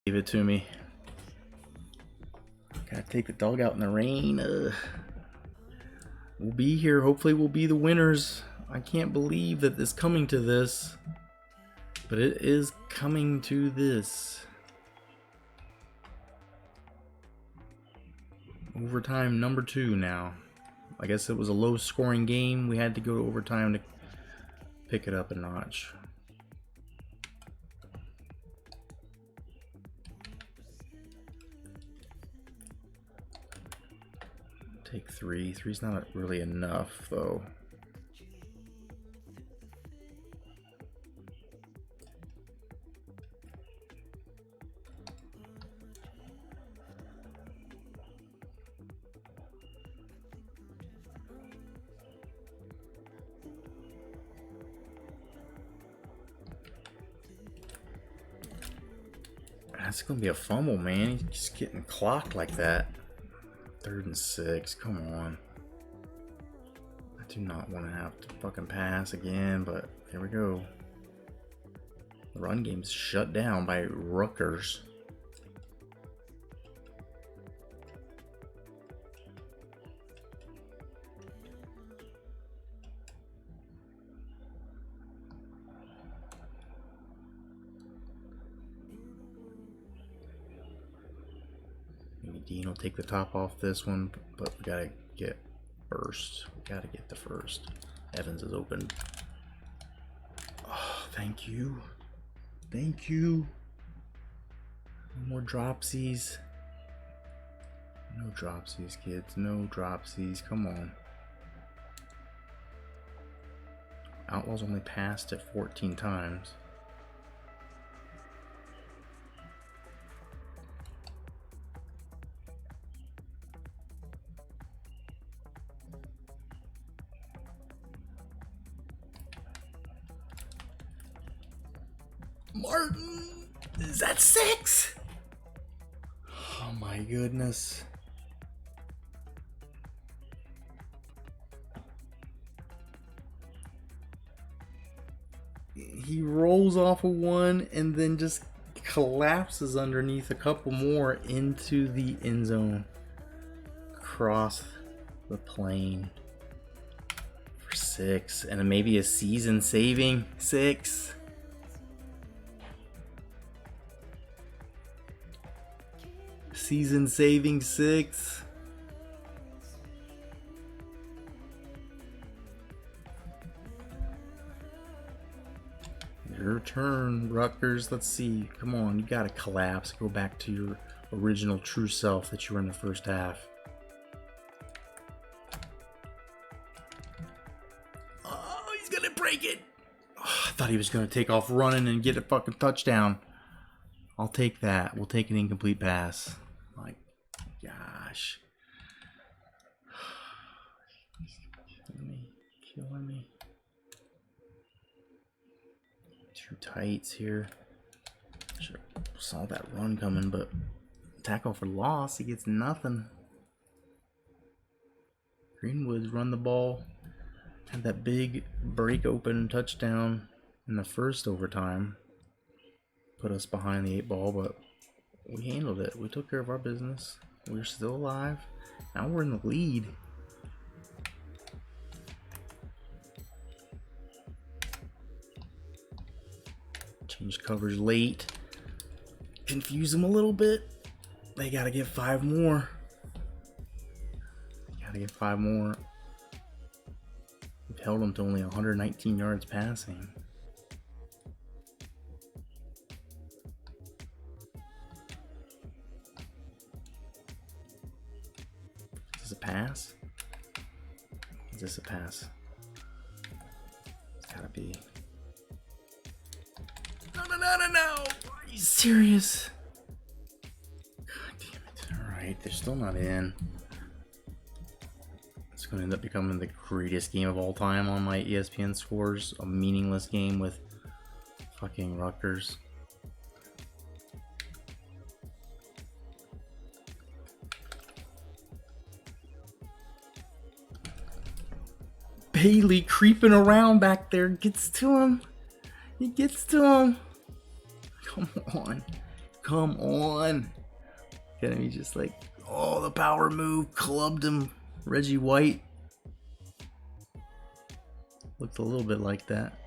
Give it to me. Gotta take the dog out in the rain. We'll be here. Hopefully we'll be the winners. I can't believe that it's coming to this. But it is coming to this. Overtime number 2 now. I guess it was a low scoring game. We had to go to overtime to pick it up a notch. Take 3. 3's not really enough though. That's gonna be a fumble, man. He's just getting clocked like that. 3rd and 6. Come on. I do not want to have to fucking pass again, but here we go. The run game's shut down by Rutgers. Maybe Dean will take the top off this one, but we gotta get first. We gotta get the first. Evans is open. Oh, thank you. Thank you. No more dropsies. No dropsies, kids. No dropsies. Come on. Outlaws only passed it 14 times. Martin, is that 6? Oh my goodness. He rolls off of one and then just collapses underneath a couple more into the end zone. Across the plane for 6, and then maybe a season saving 6. Season saving 6. Your turn, Rutgers. Let's see. Come on, you gotta collapse. Go back to your original true self that you were in the first half. Oh, he's gonna break it. Oh, I thought he was gonna take off running and get a fucking touchdown. I'll take that. We'll take an incomplete pass. My gosh. Killing me. Two tights here. Should have saw that run coming, but tackle for loss, he gets nothing. Greenwood's run the ball. Had that big break open touchdown in the first overtime. Put us behind the 8 ball, but we handled it. We took care of our business. We're still alive. Now we're in the lead. Changed coverage late. Confuse them a little bit. They gotta get 5 more. Gotta get 5 more. We've held them to only 119 yards passing. Is this a pass? Is this a pass? It's gotta be. No. Are you serious? God damn it. Alright, they're still not in. It's going to end up becoming the greatest game of all time on my ESPN scores. A meaningless game with fucking Rutgers. Bailey creeping around back there gets to him. He gets to him. Come on. come on. And he just like, oh, the power move, clubbed him. Reggie White looked a little bit like that.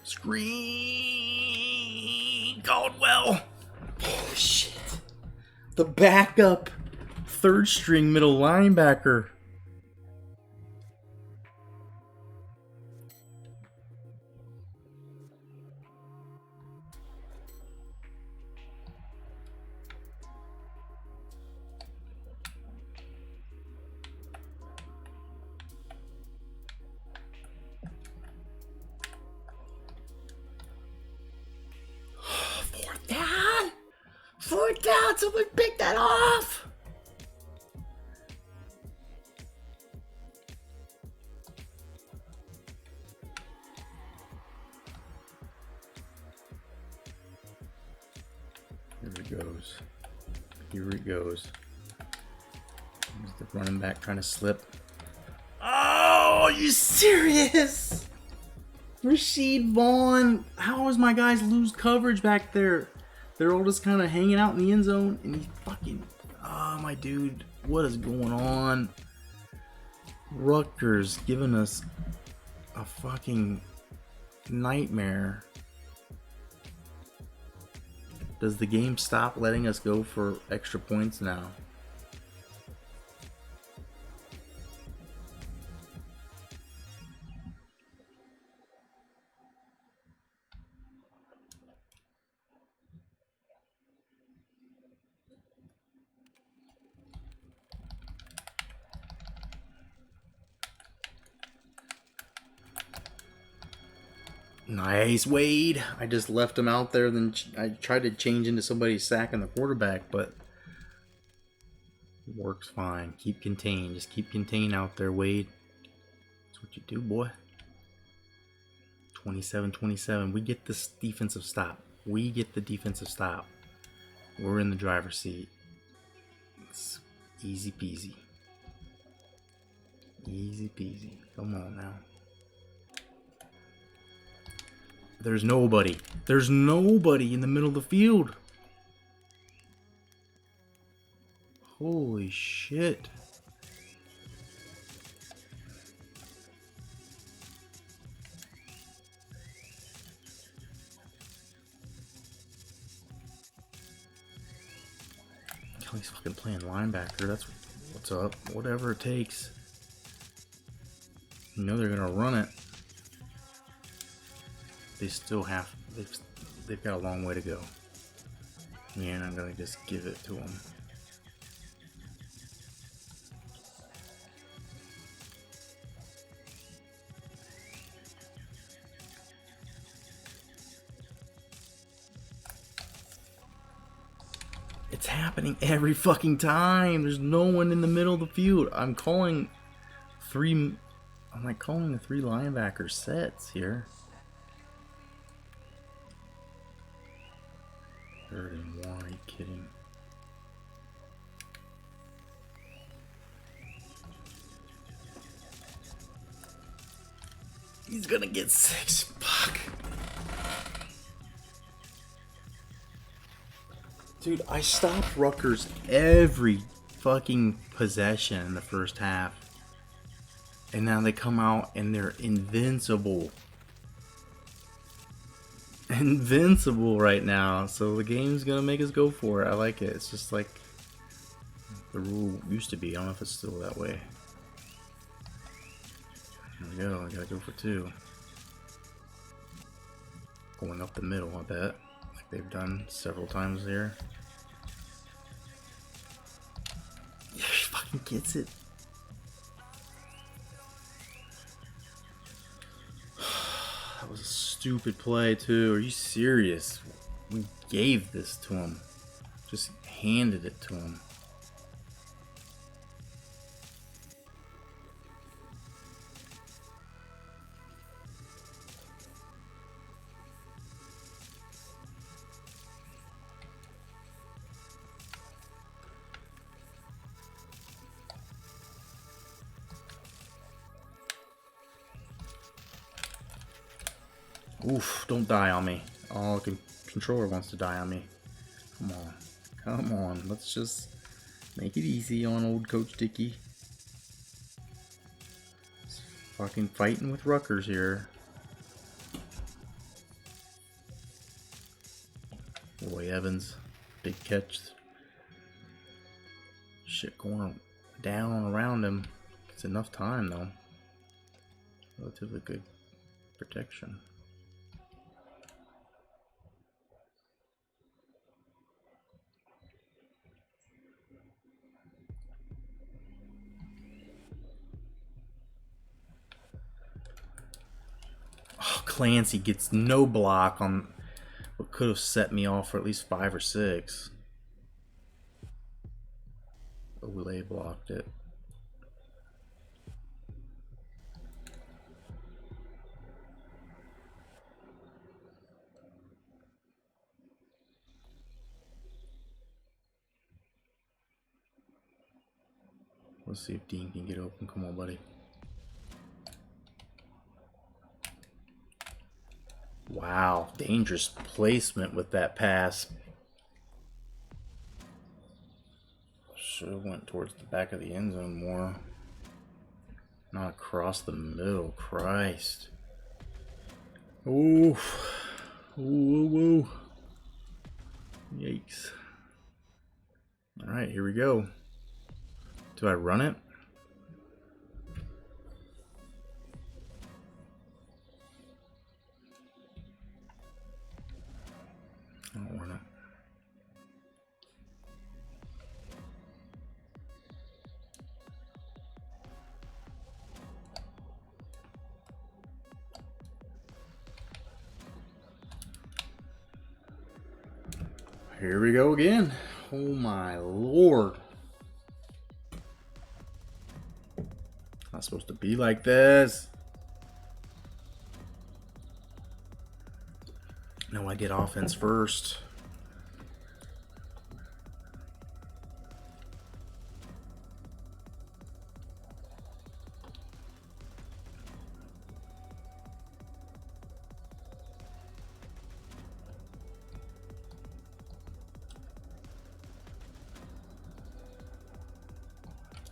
Screen Caldwell. Oh shit. The backup third string middle linebacker. Fourth down, someone pick that off. Here it goes. Here it goes. Here's the running back trying to slip. Oh, are you serious? Rasheed Vaughn. How is my guys lose coverage back there? They're all just kind of hanging out in the end zone, and he's fucking... Oh, my dude. What is going on? Rutgers giving us a fucking nightmare. Does the game stop letting us go for extra points now? Nice, Wade. I just left him out there. Then I tried to change into somebody sacking the quarterback, but it works fine. Keep contained. Just keep contained out there, Wade. That's what you do, boy. 27-27. We get this defensive stop. We get the defensive stop. We're in the driver's seat. It's easy peasy. Easy peasy. Come on now. There's nobody. There's nobody in the middle of the field. Holy shit. Kelly's fucking playing linebacker. That's what's up. Whatever it takes. You know they're gonna run it. They still have, they've got a long way to go. Yeah, and I'm gonna just give it to them. It's happening every fucking time. There's no one in the middle of the field. I'm calling the three linebacker sets here. 3rd and 1, are you kidding? He's gonna get 6. Fuck. Dude, I stopped Rutgers every fucking possession in the first half. And now they come out and they're invincible. Invincible right now, so the game's gonna make us go for it. I like it. It's just like the rule used to be. I don't know if it's still that way. There we go. I gotta go for 2. Going up the middle, I bet, like they've done several times there. Yeah, he fucking gets it. That was a stupid play too. Are you serious? We gave this to him. Just handed it to him. Oof, don't die on me. Oh, controller wants to die on me. Come on. Come on. Let's just make it easy on old Coach Dickey. He's fucking fighting with Rutgers here. Boy, Evans. Big catch. Shit going down around him. It's enough time, though. Relatively good protection. Oh, Clancy gets no block on what could have set me off for at least 5 or 6. Olay blocked it. Let's see if Dean can get open. Come on, buddy. Wow, dangerous placement with that pass. Should have went towards the back of the end zone more. Not across the middle. Christ. Ooh. Ooh. Yikes. Alright, here we go. Do I run it? I don't run it. Here we go again. Oh my lord. Not supposed to be like this. No, I get offense first.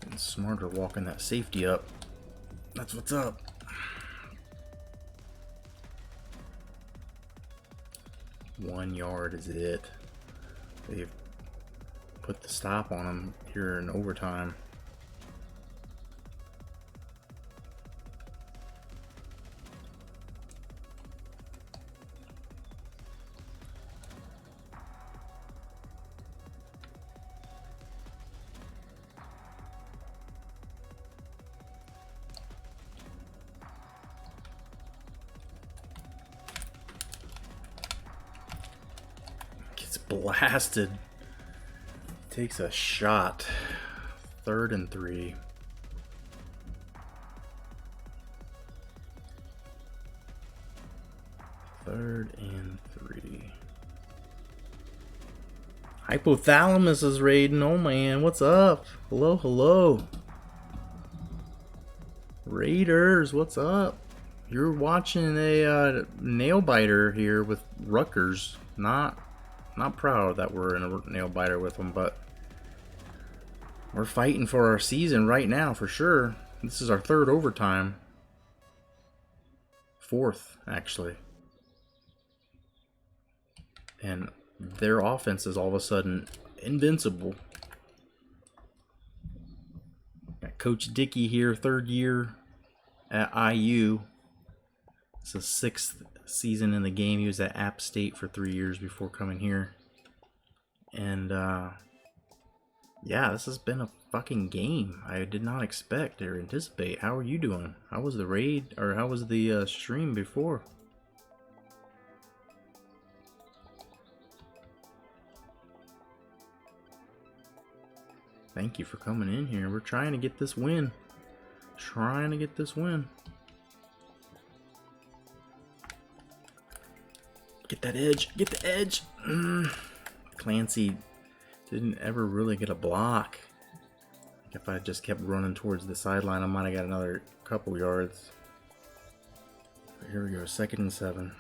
Getting smarter walking that safety up. That's what's up. One yard is it. They've put the stop on them here in overtime. Blasted. Takes a shot. 3rd and 3. Third and 3. Hypothalamus is raiding. Oh man, what's up? Hello, hello. Raiders, what's up? You're watching a nail biter here with Rutgers. Not proud that we're in a nail biter with them, but we're fighting for our season right now for sure. This is our 3rd overtime. 4th, actually. And their offense is all of a sudden invincible. Got Coach Dickey here, 3rd year at IU. It's the 6th season in the game. He was at App State for 3 years before coming here. And yeah, this has been a fucking game I did not expect or anticipate. How are you doing? How was the raid, or how was the stream before? Thank you for coming in here. We're trying to get this win. Trying to get this win. Get that edge. Get the edge. Clancy didn't ever really get a block. If I just kept running towards the sideline, I might have got another couple yards. But here we go. 2nd and 7.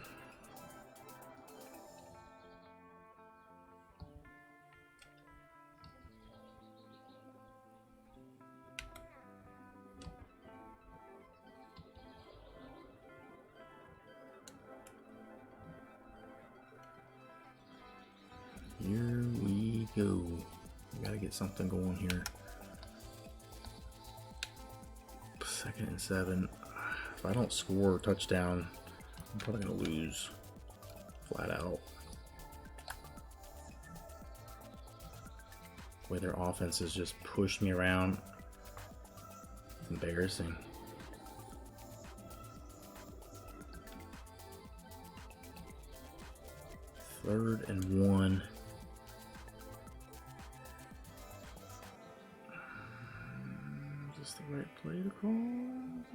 go. We gotta get something going here. 2nd and 7. If I don't score a touchdown, I'm probably gonna lose. Flat out. The way their offense has just pushed me around. It's embarrassing. Third and 1. Is this the right play to call?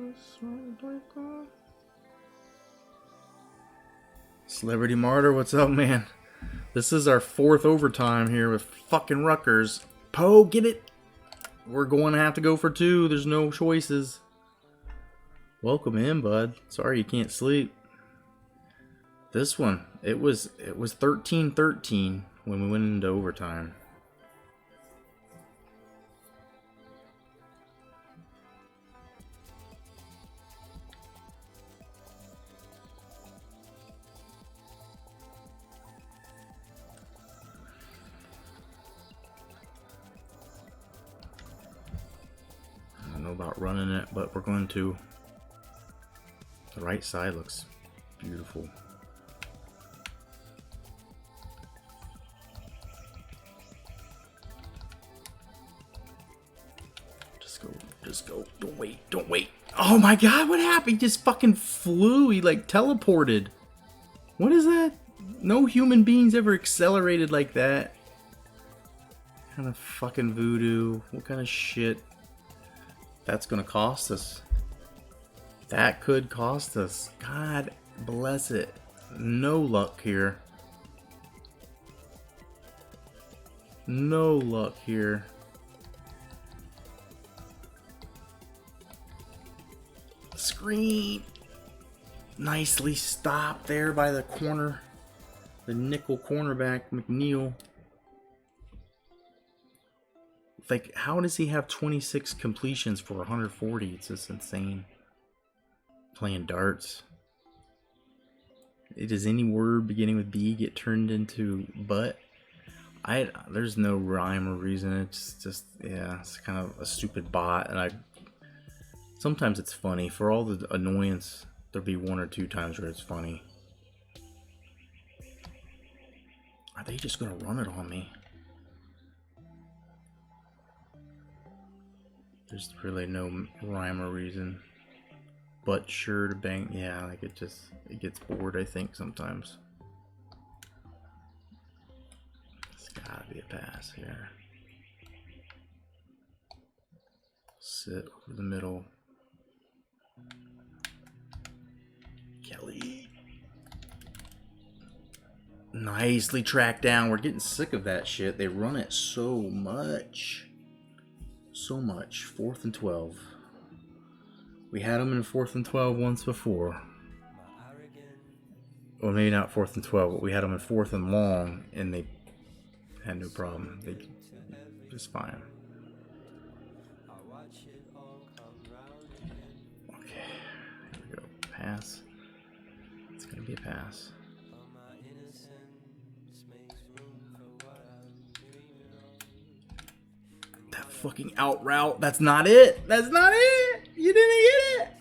Is this the right play to call? Celebrity Martyr, what's up, man? This is our 4th overtime here with fucking Rutgers. Poe, get it! We're going to have to go for 2. There's no choices. Welcome in, bud. Sorry you can't sleep. This one, it was 13-13 when we went into overtime. I don't know about running it, but we're going to. The right side looks beautiful. Just go. Don't wait. Oh my god, what happened? He just fucking flew. He like teleported. What is that? No human beings ever accelerated like that. What kind of fucking voodoo? What kind of shit? That's gonna cost us. That could cost us. God bless it. No luck here. No luck here. Screen. Nicely stopped there by the corner. The nickel cornerback, McNeil. Like, how does he have 26 completions for 140? It's just insane. Playing darts. Does any word beginning with B get turned into butt? There's no rhyme or reason. It's just, yeah, it's kind of a stupid bot. And sometimes it's funny. For all the annoyance, there'll be 1 or 2 times where it's funny. Are they just gonna run it on me? There's really no rhyme or reason. But sure to bang, yeah, like it gets bored, I think, sometimes. It's gotta be a pass here. Sit over the middle. Kelly. Nicely tracked down. We're getting sick of that shit. They run it so much. So much. 4th and 12. We had them in 4th and 12 once before. Well, maybe not 4th and 12, but we had them in 4th and long, and they had no problem. They just fine. Okay, here we go. Pass. It's gonna be a pass. That fucking out route. That's not it. That's not it. You didn't get it.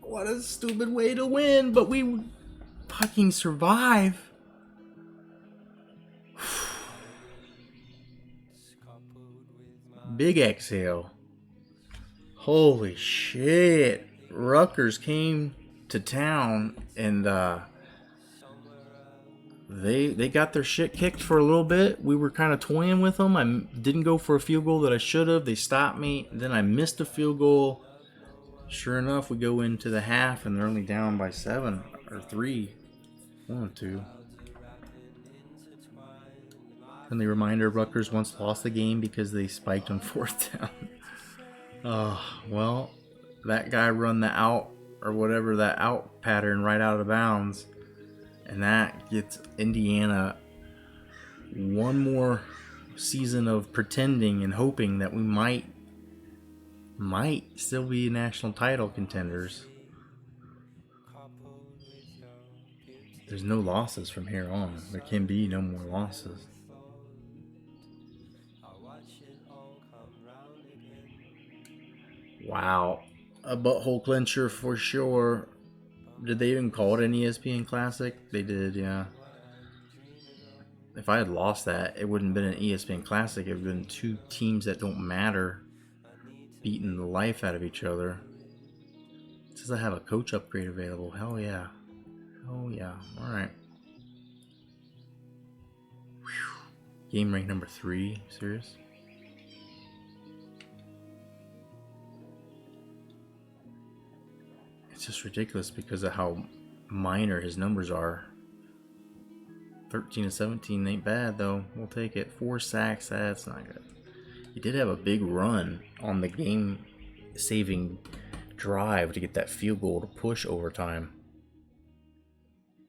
What a stupid way to win, but we fucking survive. Big exhale. Holy shit. Rutgers came to town and they got their shit kicked for a little bit. We were kind of toying with them. I didn't go for a field goal that I should have. They stopped me. Then I missed a field goal. Sure enough, we go into the half and they're only down by 7 or 3. 1 or 2. And the reminder, Rutgers once lost the game because they spiked on 4th down. Oh, well, that guy run the out or whatever, that out pattern right out of bounds. And that gets Indiana one more season of pretending and hoping that we might still be national title contenders. There's no losses from here on. There can be no more losses. Wow. A butthole clincher for sure. Did they even call it an ESPN Classic? They did, yeah. If I had lost that, it wouldn't have been an ESPN Classic. It would have been two teams that don't matter beating the life out of each other. It says I have a coach upgrade available. Hell yeah. Oh yeah. Alright. Game rank number 3. Serious? It's just ridiculous because of how minor his numbers are. 13 and 17 ain't bad though. We'll take it. 4 sacks, that's not good. He did have a big run on the game saving drive to get that field goal to push overtime.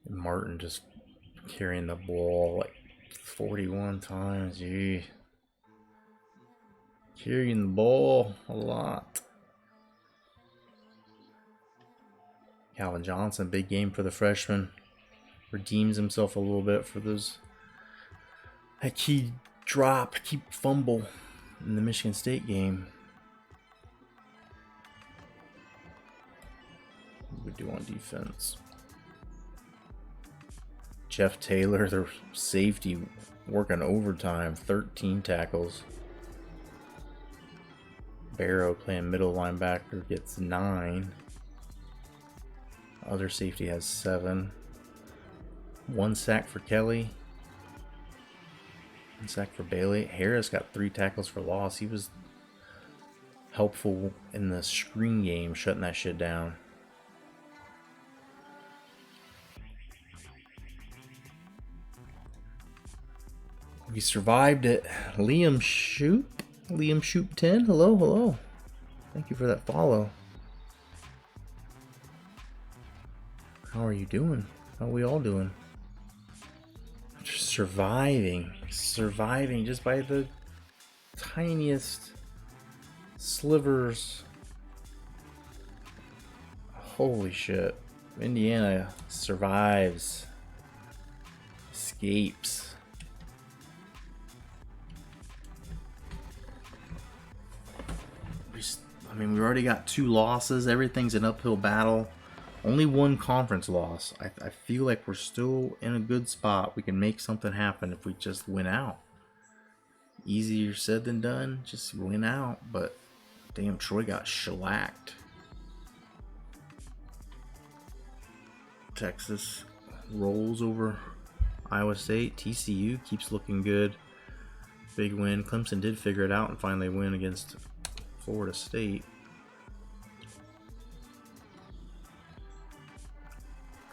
And Martin just carrying the ball like 41 times. Gee. Carrying the ball a lot. Calvin Johnson, big game for the freshman. Redeems himself a little bit for that key drop, key fumble in the Michigan State game. What do we do on defense? Jeff Taylor, their safety, working overtime, 13 tackles. Barrow playing middle linebacker gets 9. Other safety has 7. 1 sack for Kelly. 1 sack for Bailey. Harris got 3 tackles for loss. He was helpful in the screen game, shutting that shit down. We survived it. Liam Shoop. Liam Shoop 10. Hello, hello. Thank you for that follow. How are you doing? How are we all doing? Just surviving just by the tiniest slivers. Holy shit. Indiana survives. Escapes. I mean, we already got 2 losses. Everything's an uphill battle. Only 1 conference loss. I feel like we're still in a good spot. We can make something happen if we just win out. Easier said than done. Just win out. But damn, Troy got shellacked. Texas rolls over Iowa State. TCU keeps looking good. Big win. Clemson did figure it out and finally win against Florida State.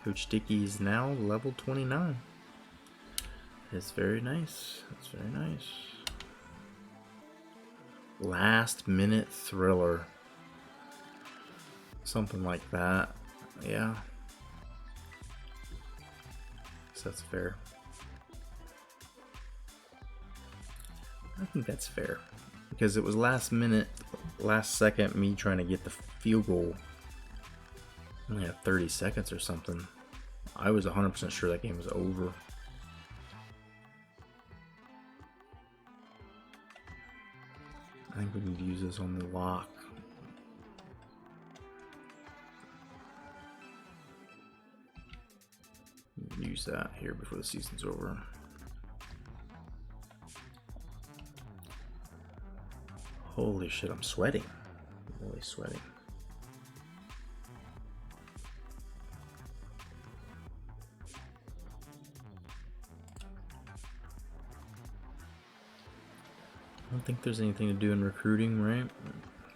Coach Dickey is now level 29. It's very nice. It's very nice. Last minute thriller. Something like that. Yeah. So that's fair. I think that's fair. Because it was last minute, last second, me trying to get the field goal. Only had 30 seconds or something. I was 100% sure that game was over. I think we need to use this on the lock. Use that here before the season's over. Holy shit, I'm sweating. I'm really sweating. I don't think there's anything to do in recruiting, right?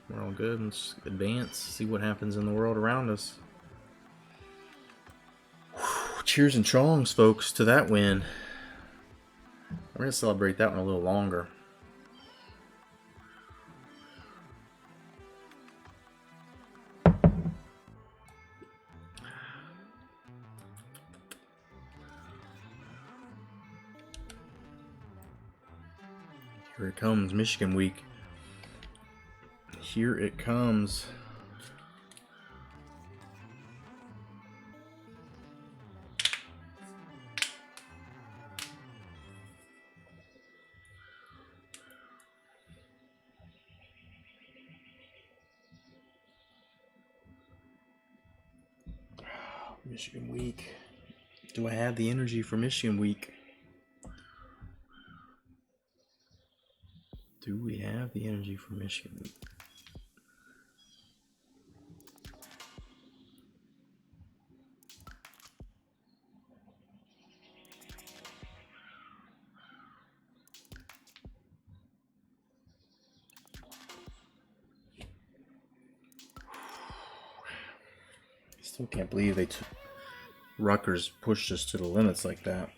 We're all good. Let's advance, see what happens in the world around us. Cheers and chongs, folks, to that win. We're going to celebrate that one a little longer. Here it comes, Michigan week. Here it comes. Michigan week. Do I have the energy for Michigan week? Do we have the energy for Michigan week? Still can't believe they took Rutgers pushed us to the limits like that.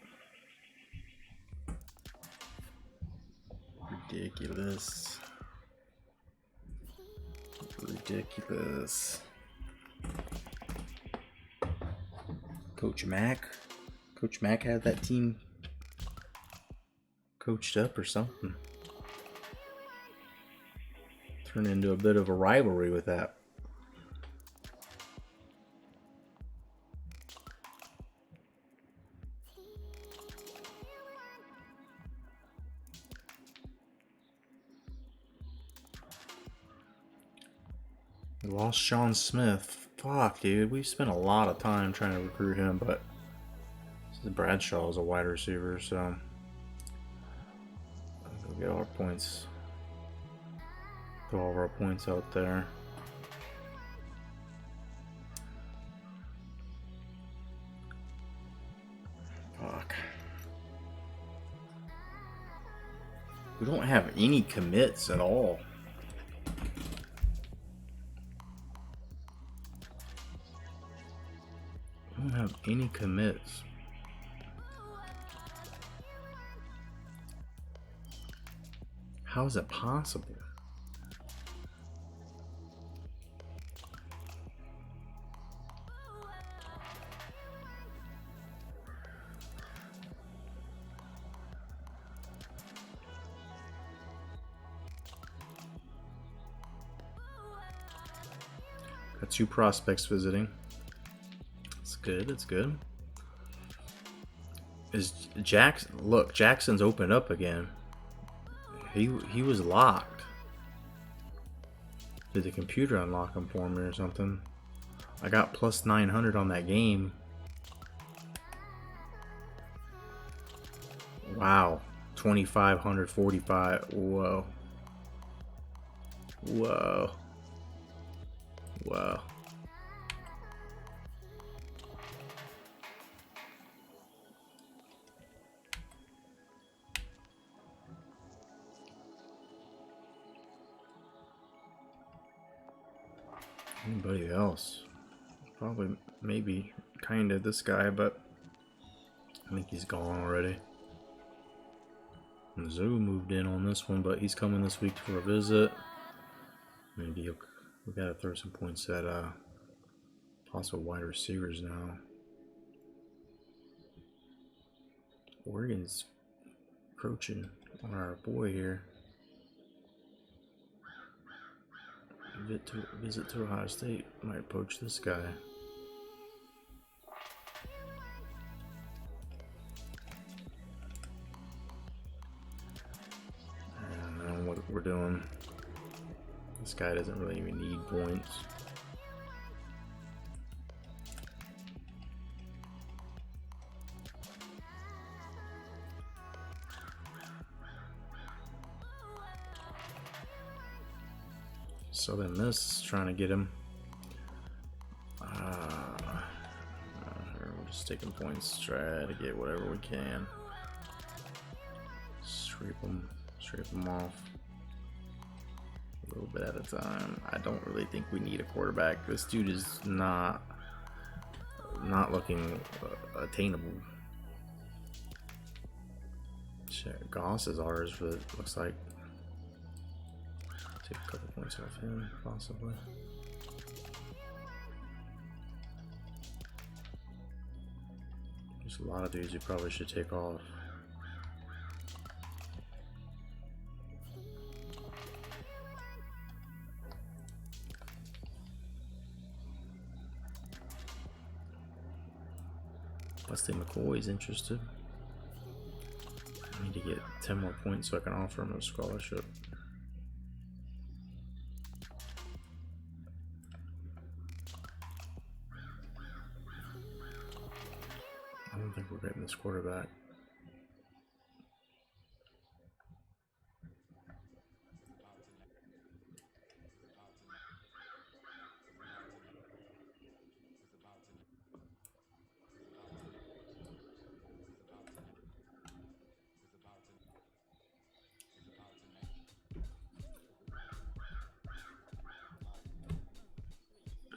Ridiculous. Ridiculous. Coach Mack had that team coached up or something. Turned into a bit of a rivalry with that. We lost Sean Smith. Fuck, dude. We spent a lot of time trying to recruit him, but Bradshaw is a wide receiver, so we'll get all our points. Put all of our points out there. Fuck. We don't have any commits at all. We don't have any commits. How is it possible? Got 2 prospects visiting. It's good. It's good. Is Jackson? Look, Jackson's opened up again. He was locked. Did the computer unlock him for me or something? I got plus 900 on that game. Wow. 2,545. Whoa. Whoa. Whoa. Anybody else? Probably, maybe, kinda this guy, but I think he's gone already. Zoo moved in on this one, but he's coming this week for a visit. Maybe we gotta throw some points at possible wide receivers now. Oregon's approaching on our boy here. Visit to Ohio State might poach this guy. I don't know what we're doing. This guy doesn't really even need points. Southern Miss trying to get him. We're just taking points, try to get whatever we can. Scrape them off a little bit at a time. I don't really think we need a quarterback. This dude is not looking attainable. Shit, Goss is ours, but it looks like take a couple points off him, possibly. There's a lot of dudes you probably should take off. Wesley McCoy's interested. I need to get 10 more points so I can offer him a scholarship. getting this quarterback.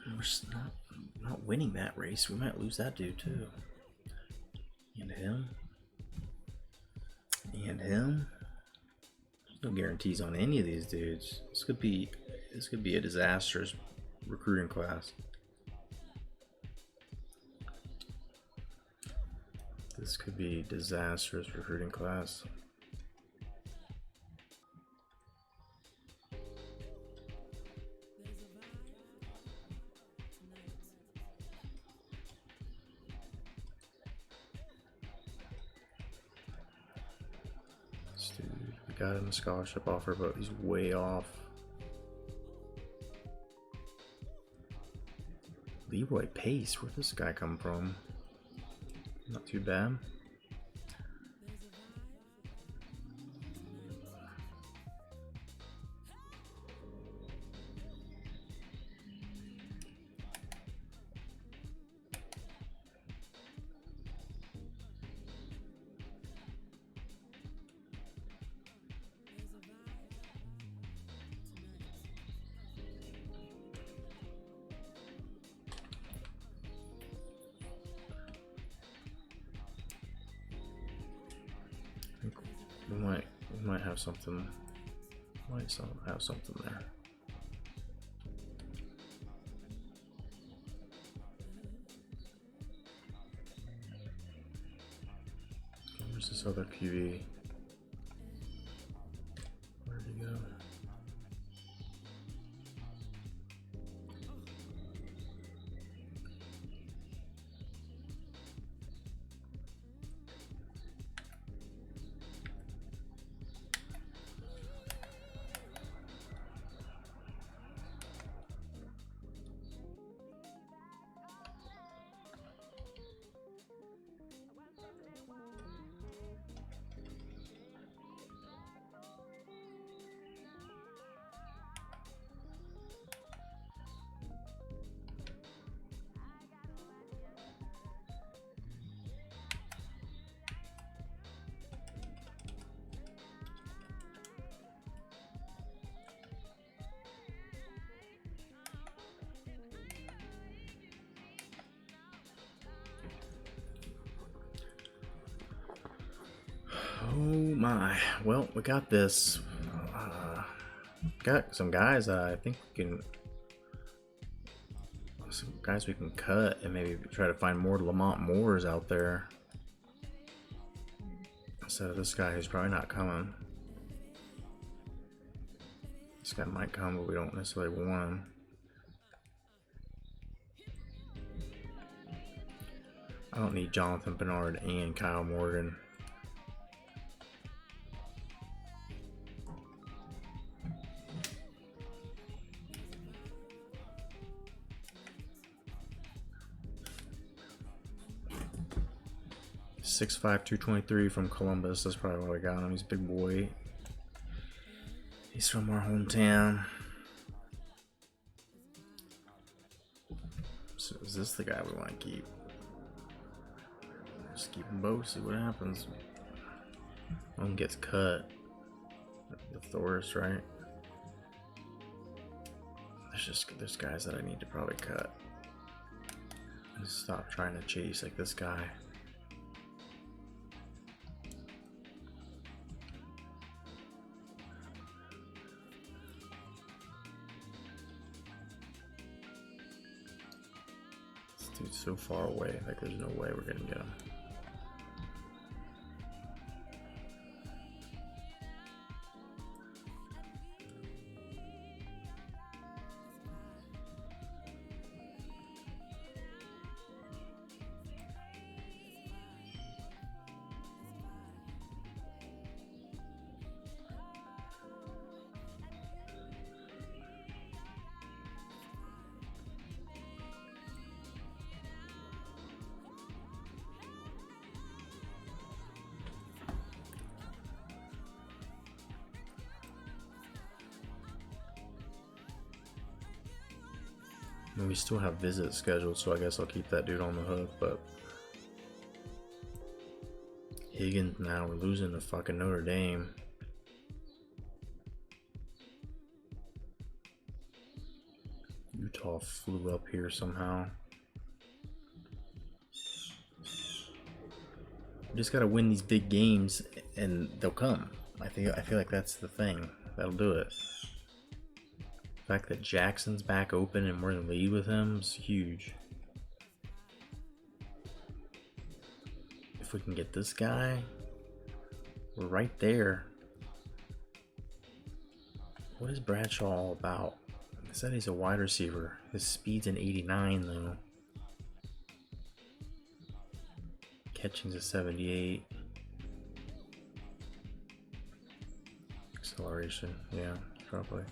We're not winning that race. We might lose that dude too. And him. And him. No guarantees on any of these dudes. This could be a disastrous recruiting class. This could be a disastrous recruiting class. Dude, we got him a scholarship offer, but he's way off. Leroy Pace, where'd this guy come from? Not too bad. We might have something. Might have something there. Where's this other QB? Where'd he go? Oh my, well, we got this. Got some guys I think we can. Some guys we can cut and maybe try to find more Lamont Moores out there. Instead of this guy who's probably not coming. This guy might come, but we don't necessarily want him. I don't need Jonathan Bernard and Kyle Morgan. .6'5", 223 from Columbus. That's probably why I got him. He's a big boy. He's from our hometown. So is this the guy we want to keep? Just keep them both, see what happens. One gets cut. That's the worst, right? There's guys that I need to probably cut. Just stop trying to chase like this guy. This dude's so far away, like there's no way we're gonna get him. And we still have visits scheduled, so I guess I'll keep that dude on the hook, but Higgins, now we're losing to fucking Notre Dame. Utah flew up here somehow. We just gotta win these big games and they'll come. I feel like that's the thing. That'll do it. The fact that Jackson's back open and we're in the lead with him is huge. If we can get this guy, we're right there. What is Bradshaw all about? I said he's a wide receiver. His speed's an 89 though. Catching's a 78. Acceleration, yeah, probably.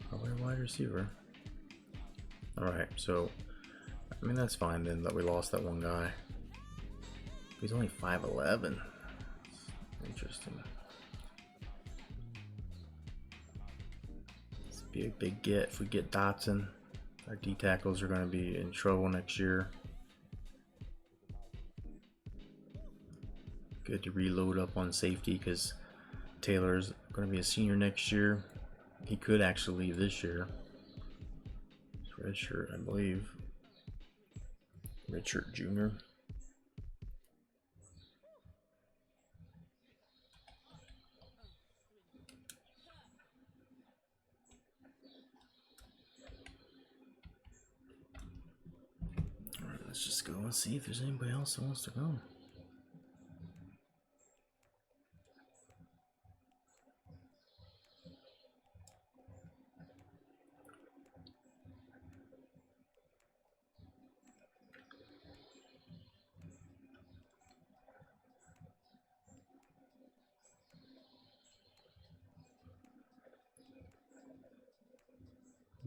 Probably a wide receiver. Alright, so I mean that's fine then that we lost that one guy. He's only 5'11". Interesting. This would be a big get if we get Dotson. Our D tackles are going to be in trouble next year. Good to reload up on safety because Taylor's going to be a senior next year. He could actually leave this year. It's redshirt, I believe. Redshirt junior. Alright, let's just go and see if there's anybody else that wants to go.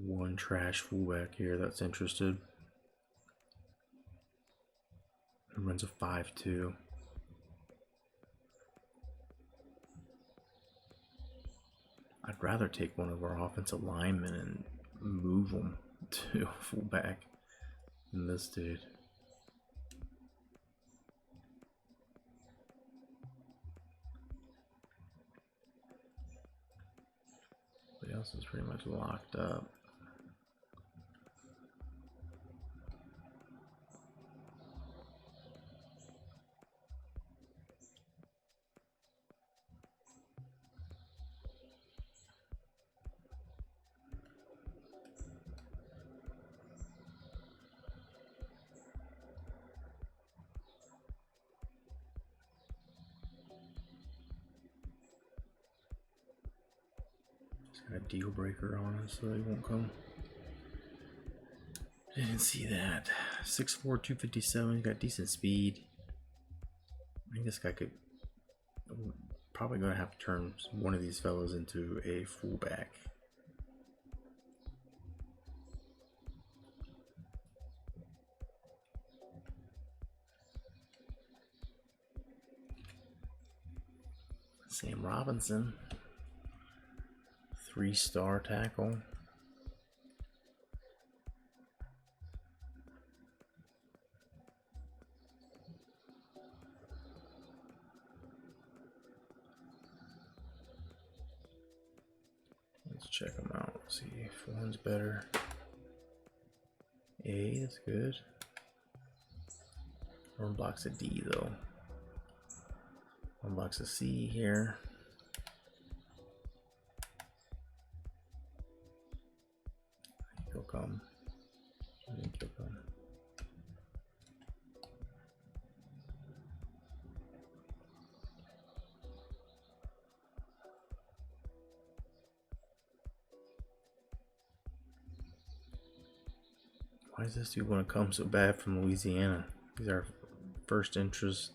One trash fullback here that's interested. He runs a 5.2. I'd rather take one of our offensive linemen and move them to fullback than this dude. Everybody else is pretty much locked up. A deal breaker on us, so he won't come. Didn't see that. 6'4", 257. He's got decent speed. I think this guy could. Probably gonna have to turn one of these fellows into a fullback. Sam Robinson. 3-star tackle. Let's check them out. See if one's better. A, that's good. One block's a D though. One block's a C here. He'll come. I think he'll come. Why does this dude want to come so bad from Louisiana? He's our first interest.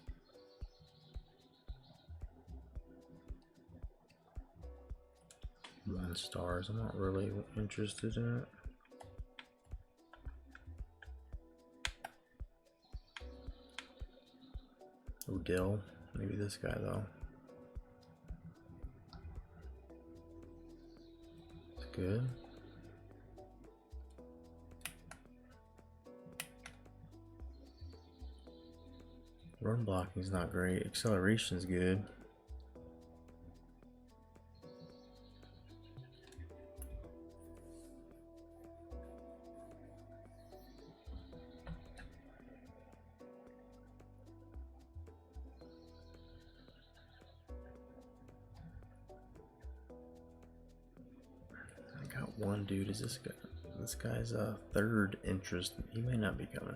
One stars. I'm not really interested in it. Odell, maybe this guy though. good. Run blocking is not great. Acceleration is good. I got one dude. Is this guy? This guy's third interest. He may not be coming.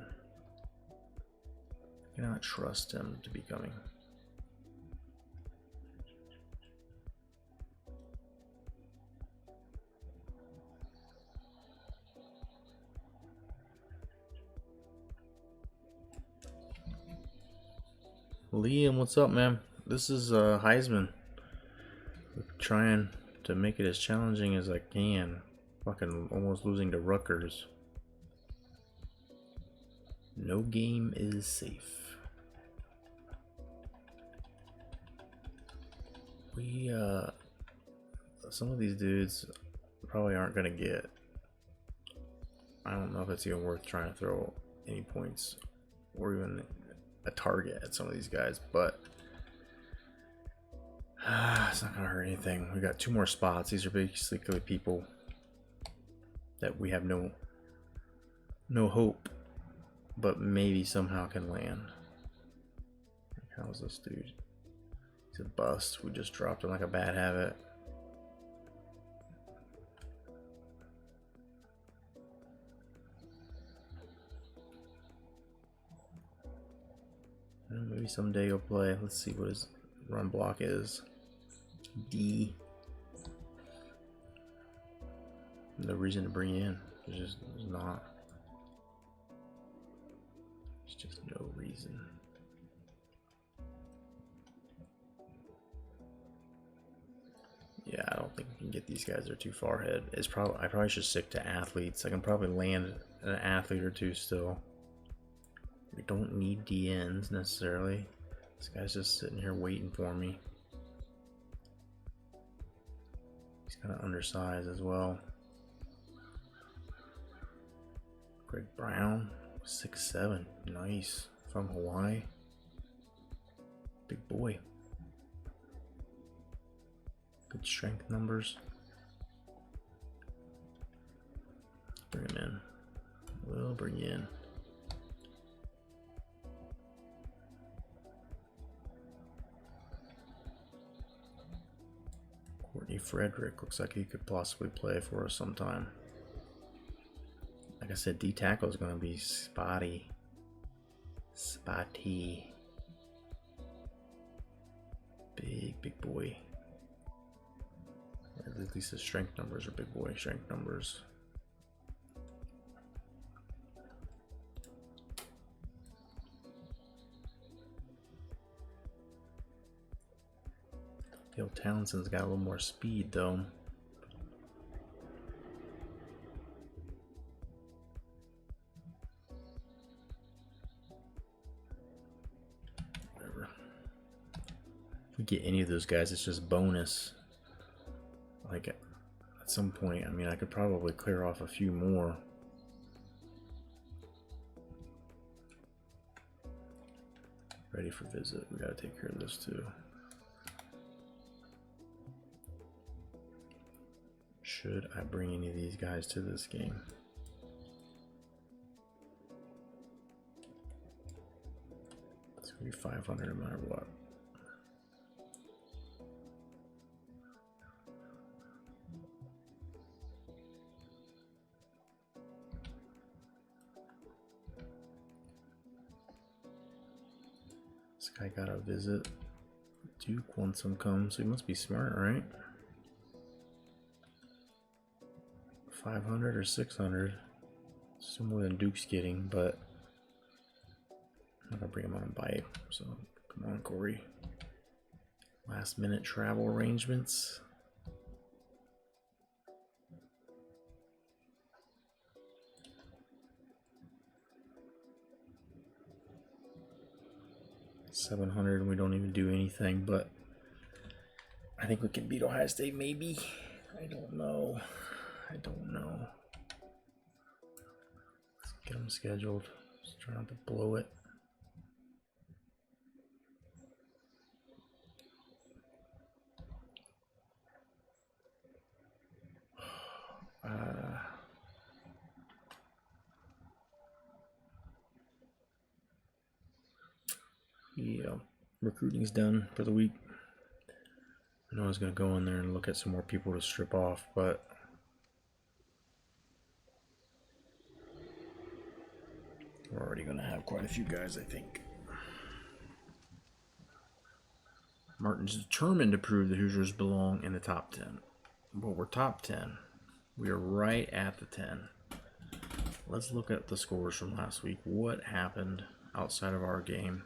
I cannot trust him to be coming. Liam, what's up, man? This is Heisman. Trying to make it as challenging as I can. Fucking almost losing to Rutgers. No game is safe. Some of these dudes probably aren't gonna get. I don't know if it's even worth trying to throw any points or even a target at some of these guys, but it's not gonna hurt anything. We got 2 more spots. These are basically people that we have no hope, but maybe somehow can land. How's this dude? He's a bust. We just dropped him like a bad habit. Maybe someday he'll play. Let's see what his run block is. D. No reason to bring in. There's not. There's just no reason. Yeah, I don't think we can get these guys. They're too far ahead. I probably should stick to athletes. I can probably land an athlete or two still. We don't need DNs necessarily. This guy's just sitting here waiting for me. He's kind of undersized as well. Greg Brown, 6'7", nice, from Hawaii. Big boy. Good strength numbers. Bring him in. We'll bring you in. Courtney Frederick looks like he could possibly play for us sometime. Like I said, D tackle is going to be spotty. Spotty. Big boy. At least his strength numbers are big boy strength numbers. Dale Townsend's got a little more speed though. Whatever. If we get any of those guys, it's just bonus. Like at some point, I mean, I could probably clear off a few more. Ready for visit. We gotta take care of this too. Should I bring any of these guys to this game? It's gonna be 500 no matter what. This guy got a visit. Duke wants him come, so he must be smart, right? 500 or 600. Still more than Duke's getting, but I'm not gonna bring him on a bite. So come on, Corey. Last minute travel arrangements. $700 and we don't even do anything, but I think we can beat Ohio State maybe. I don't know. I don't know. Let's get them scheduled. Just try not to blow it. Yeah, recruiting's done for the week. I know I was going to go in there and look at some more people to strip off, but we're already going to have quite a few guys, I think. Martin's determined to prove the Hoosiers belong in the top 10. Well, we're top 10. We are right at the 10. Let's look at the scores from last week. What happened outside of our game?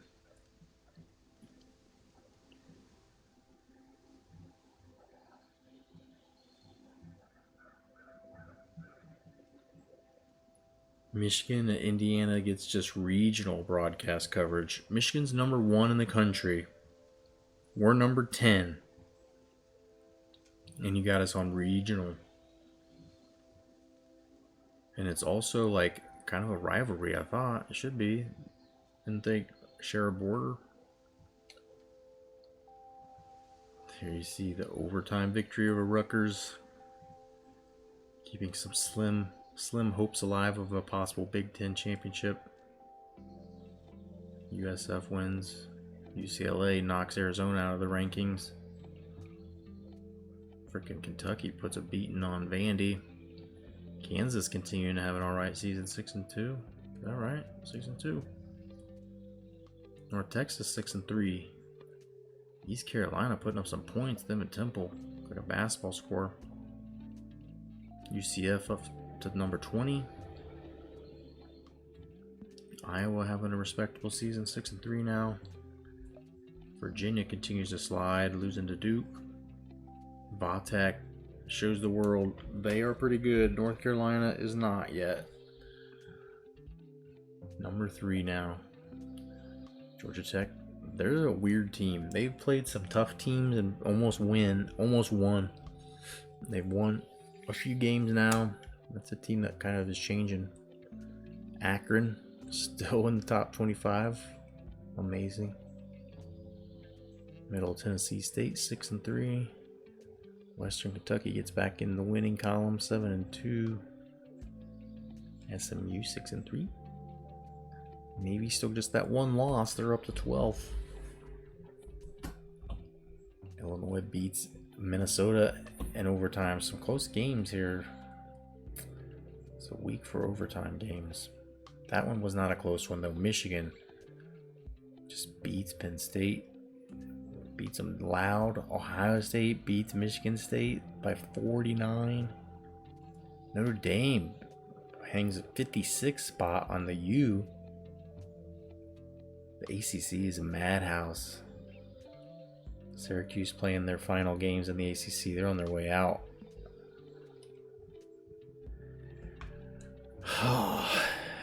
Michigan and Indiana gets just regional broadcast coverage. Michigan's number 1 in the country. We're number 10. And you got us on regional. And it's also like kind of a rivalry, I thought. It should be. Didn't they share a border? Here you see the overtime victory over Rutgers. Keeping some slim hopes alive of a possible Big Ten championship. USF wins. UCLA knocks Arizona out of the rankings. Freaking Kentucky puts a beating on Vandy. Kansas continuing to have an alright season, 6-2. Alright, 6-2. North Texas 6-3. East Carolina putting up some points. Them at Temple, like a basketball score. UCF up to number 20. Iowa having a respectable season, 6-3 now. Virginia continues to slide, losing to Duke. Vatek shows the world they are pretty good. North Carolina is not yet. Number 3 now. Georgia Tech, they're a weird team. They've played some tough teams and almost won. They've won a few games now. That's a team that kind of is changing. Akron, still in the top 25. Amazing. Middle Tennessee State, 6-3. Western Kentucky gets back in the winning column, 7-2. SMU 6-3. Maybe still just that one loss. They're up to 12th. Illinois beats Minnesota in overtime. Some close games here. It's a week for overtime games. That one was not a close one though. Michigan just beats Penn State. Beats them loud. Ohio State beats Michigan State by 49. Notre Dame hangs a 56th spot on the U. The ACC is a madhouse. Syracuse playing their final games in the ACC. They're on their way out.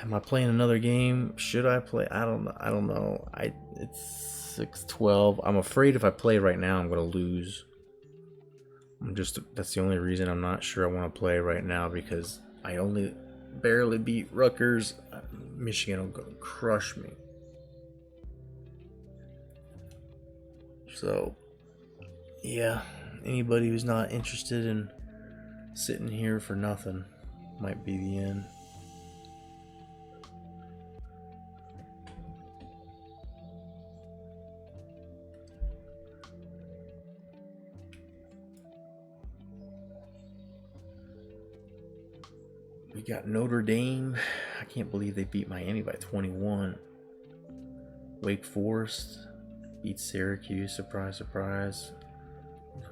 Am I playing another game? Should I play? I don't know. It's 6-12. I'm afraid if I play right now, I'm going to lose. That's the only reason I'm not sure I want to play right now, because I only barely beat Rutgers. Michigan will go crush me. So, yeah, anybody who's not interested in sitting here for nothing might be the end. We got Notre Dame. I can't believe they beat Miami by 21. Wake Forest beats Syracuse. Surprise, surprise.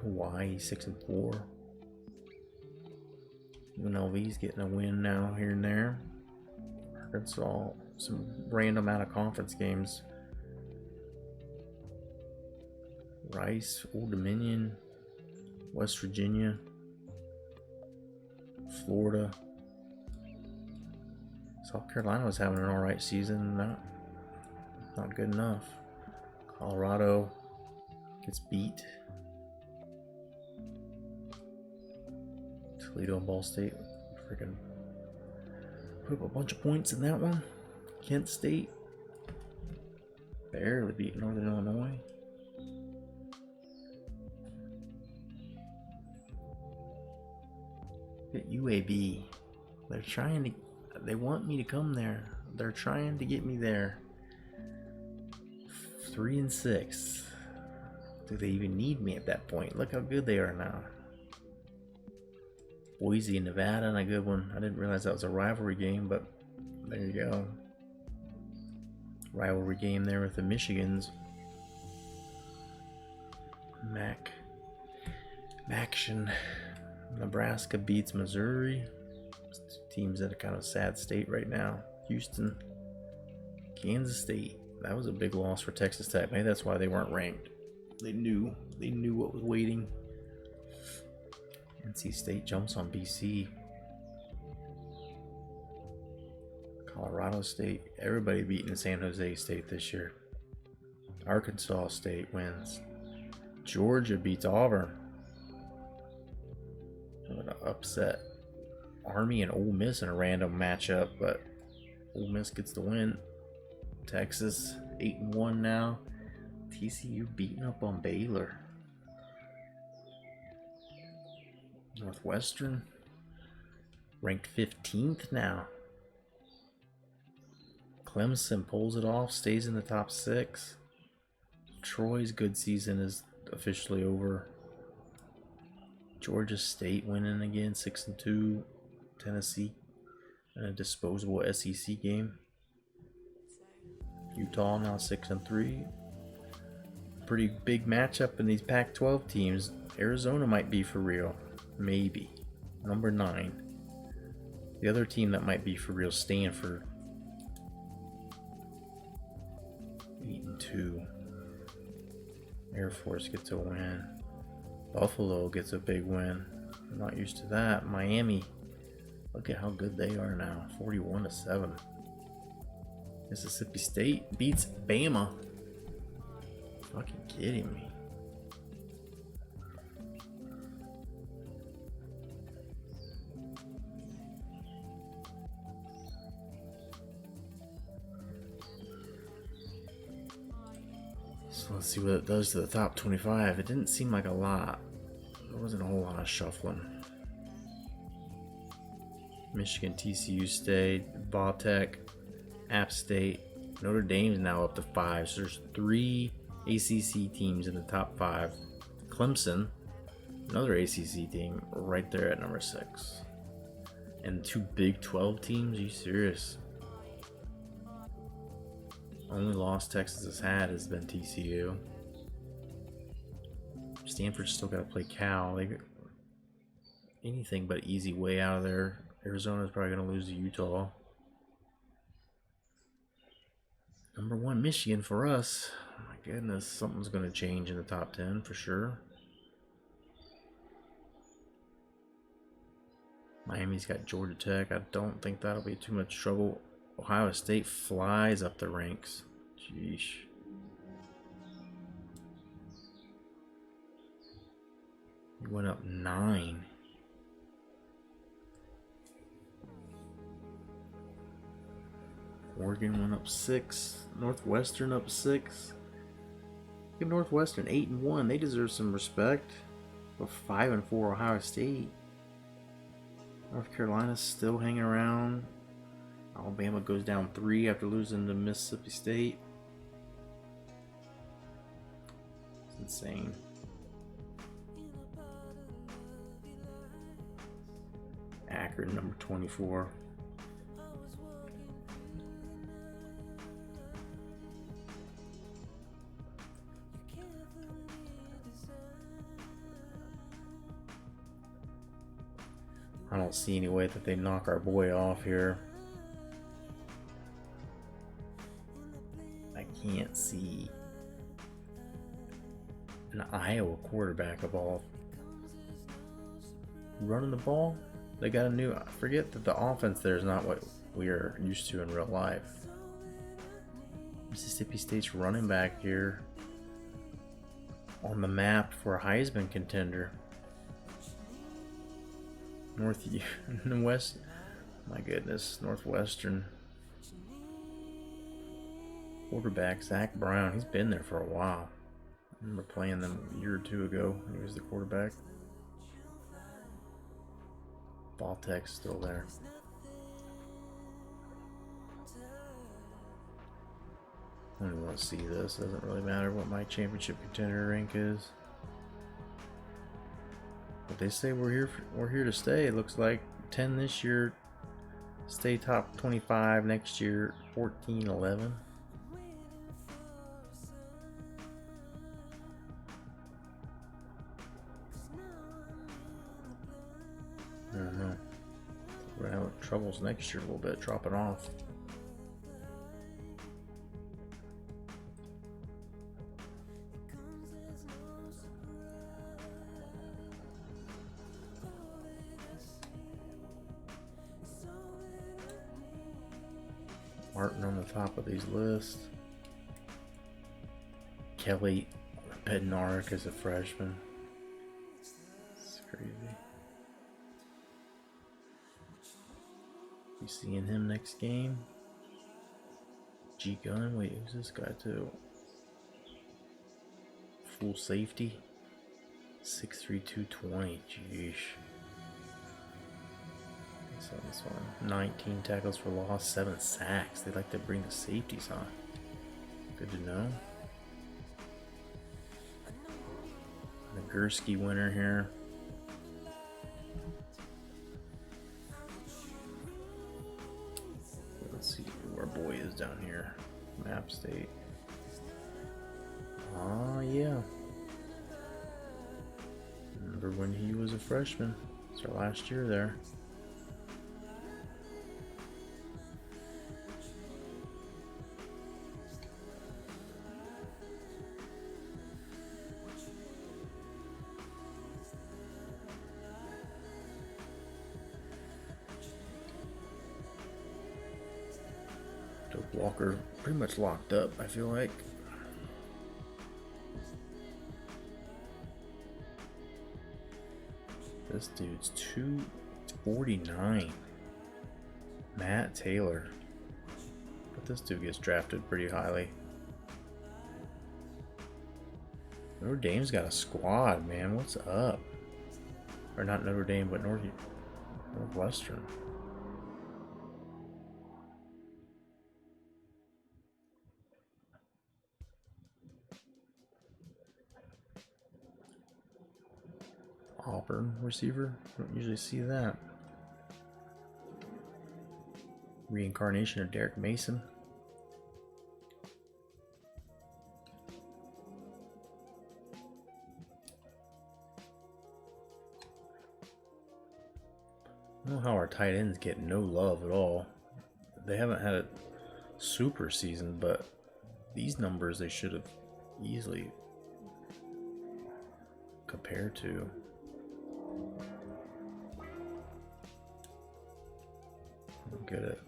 Hawaii 6-4. UNLV's getting a win now here and there. Arkansas, some random out of conference games. Rice, Old Dominion, West Virginia, Florida. South Carolina was having an alright season. Not good enough. Colorado gets beat. Toledo and Ball State freaking put up a bunch of points in that one. Kent State barely beat Northern Illinois. At UAB, they're trying to. They want me to come there. They're trying to get me there. 3-6. Do they even need me at that point? Look how good they are now. Boise and Nevada, and a good one. I didn't realize that was a rivalry game, but there you go. Rivalry game there with the Michigans. Action. Nebraska beats Missouri. Teams in a kind of sad state right now. Houston, Kansas State. That was a big loss for Texas Tech. Maybe that's why they weren't ranked. They knew what was waiting. NC State jumps on BC. Colorado State. Everybody beating San Jose State this year. Arkansas State wins. Georgia beats Auburn. I'm gonna upset Army and Ole Miss in a random matchup, but Ole Miss gets the win. Texas 8-1 now. TCU beating up on Baylor. Northwestern ranked 15th now. Clemson pulls it off, stays in the top 6. Troy's good season is officially over. Georgia State winning again, 6-2. Tennessee in a disposable SEC game. Utah now 6-3. Pretty big matchup in these Pac-12 teams. Arizona might be for real, maybe. Number 9. The other team that might be for real, Stanford. 8-2. Air Force gets a win. Buffalo gets a big win. I'm not used to that. Miami, look at how good they are now. 41-7. Mississippi State beats Bama. Fucking kidding me. So let's see what it does to the top 25. It didn't seem like a lot. There wasn't a whole lot of shuffling. Michigan, TCU State, Tech, App State, Notre Dame's now up to 5. So there's 3 ACC teams in the top 5. Clemson, another ACC team, right there at number 6. And 2 Big 12 teams? Are you serious? Only loss Texas has had has been TCU. Stanford's still got to play Cal. They got anything but easy way out of there. Arizona's probably going to lose to Utah. Number 1, Michigan for us. Oh my goodness, something's going to change in the top 10 for sure. Miami's got Georgia Tech. I don't think that'll be too much trouble. Ohio State flies up the ranks. Jeez. He went up 9. Oregon went up 6. Northwestern up 6. Give Northwestern 8-1. They deserve some respect. But 5-4 Ohio State. North Carolina's still hanging around. Alabama goes down 3 after losing to Mississippi State. It's insane. Akron, number 24. I don't see any way that they knock our boy off here. I can't see an Iowa quarterback of all running the ball. They got a new. I forget that the offense there is not what we are used to in real life. Mississippi State's running back here on the map for a Heisman contender. West. My goodness, Northwestern quarterback Zach Brown. He's been there for a while. I remember playing them a year or two ago. He was the quarterback. Baltech's still there. I don't even want to see this. Doesn't really matter what my championship contender rank is. But they say we're here to stay. It looks like 10 this year, stay top 25 next year, 14-11. I don't know. We're gonna have troubles next year a little bit, dropping off. Martin on the top of these lists. Kelly Bednarik as a freshman. It's crazy. You seeing him next game? G Gun. Wait, who's this guy too? Full safety. 6'3", 220. Jeez. So this one, 19 tackles for loss, 7 sacks. They like to bring the safeties on. Good to know. The Gursky winner here. Let's see who our boy is down here. Map State. Oh yeah. Remember when he was a freshman? It's our last year there. Walker pretty much locked up, I feel like. This dude's 249. Matt Taylor. But this dude gets drafted pretty highly. Notre Dame's got a squad, man. What's up? Or not Notre Dame, but Northwestern. Auburn receiver. Don't usually see that. Reincarnation of Derek Mason. I don't know how our tight ends get no love at all. They haven't had a super season, but these numbers they should have easily compared to. Get it.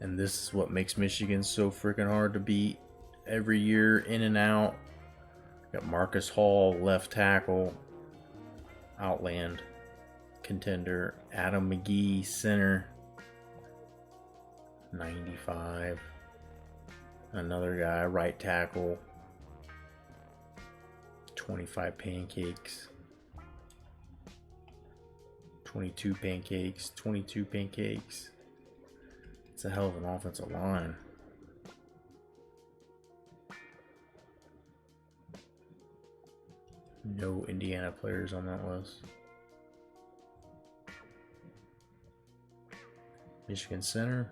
And this is what makes Michigan so freaking hard to beat every year, in and out. Got Marcus Hall, left tackle, Outland contender. Adam McGee, center, 95. Another guy, right tackle, 25 pancakes. 22 pancakes, 22 pancakes. It's a hell of an offensive line. No Indiana players on that list. Michigan center.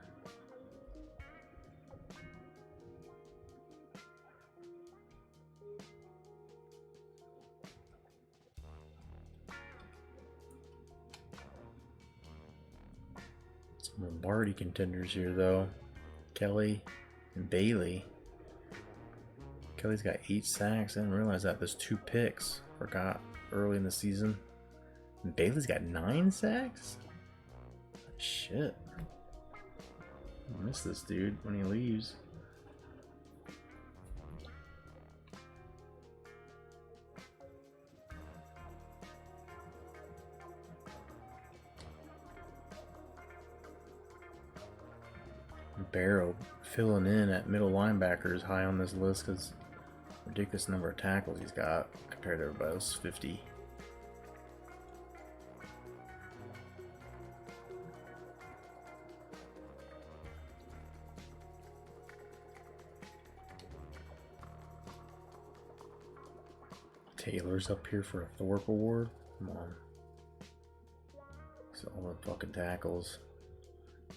Lombardi contenders here though. Kelly and Bailey. Kelly's got 8 sacks. I didn't realize that. There's 2 picks. Forgot early in the season. And Bailey's got 9 sacks? Shit. I miss this dude when he leaves. Barrow filling in at middle linebacker is high on this list because ridiculous number of tackles he's got compared to everybody else, 50. Taylor's up here for a Thorpe Award. Come on. So all the fucking tackles.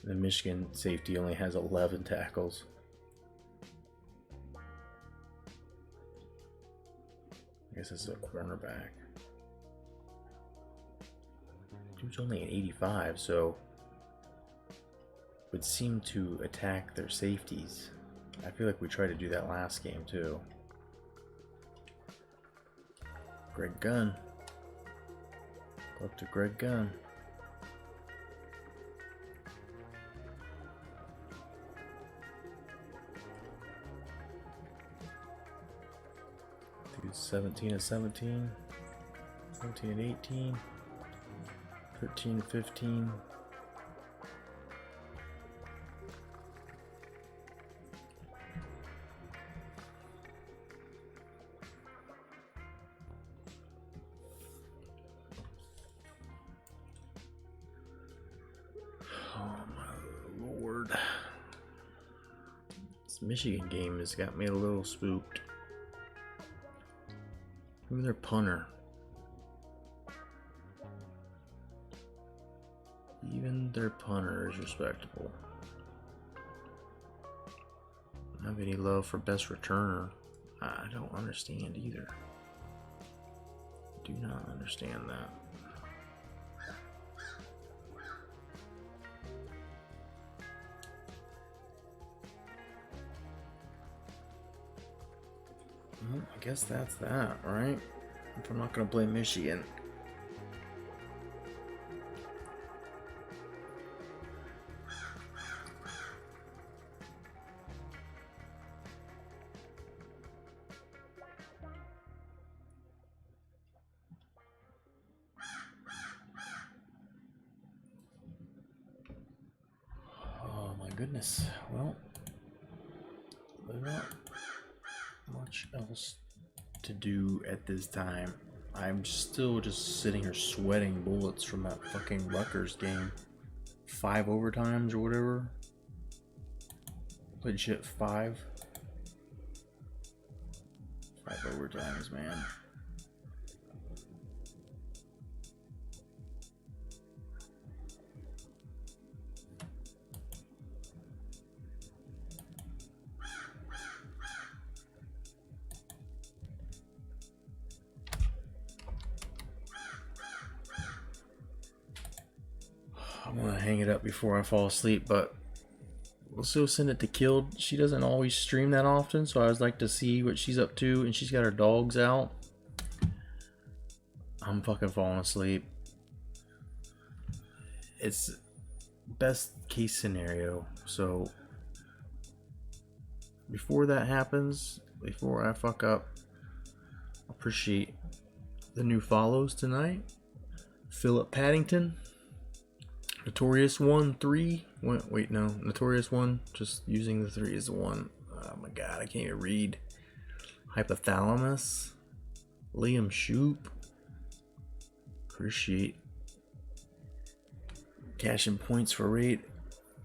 The Michigan safety only has 11 tackles. I guess this is a cornerback. Dude's only an 85, so would seem to attack their safeties. I feel like we tried to do that last game too. Greg Gunn. Go up to Greg Gunn. Dude's 17 and 17. 17 and 18. 13 and 15. This Michigan game has got me a little spooked. Even their punter. Even their punter is respectable. Don't have any love for best returner. I don't understand either. Do not understand that. Well, I guess that's that, right? If I'm not going to blame Michigan. Oh my goodness. Well, there's not much else to do at this time. I'm still just sitting here sweating bullets from that fucking Rutgers game. 5 overtimes or whatever. Legit 5 overtimes, man. I'm gonna hang it up before I fall asleep, but we'll still send it to Killed. She doesn't always stream that often, so I always like to see what she's up to, and she's got her dogs out. I'm fucking falling asleep. It's best case scenario, so before that happens, before I fuck up, appreciate the new follows tonight. Philip Paddington, Notorious 1-3. Wait, no, Notorious 1. Just using the 3 as the 1. Oh my god, I can't even read. Hypothalamus, Liam Shoop. Appreciate cashing points for raid.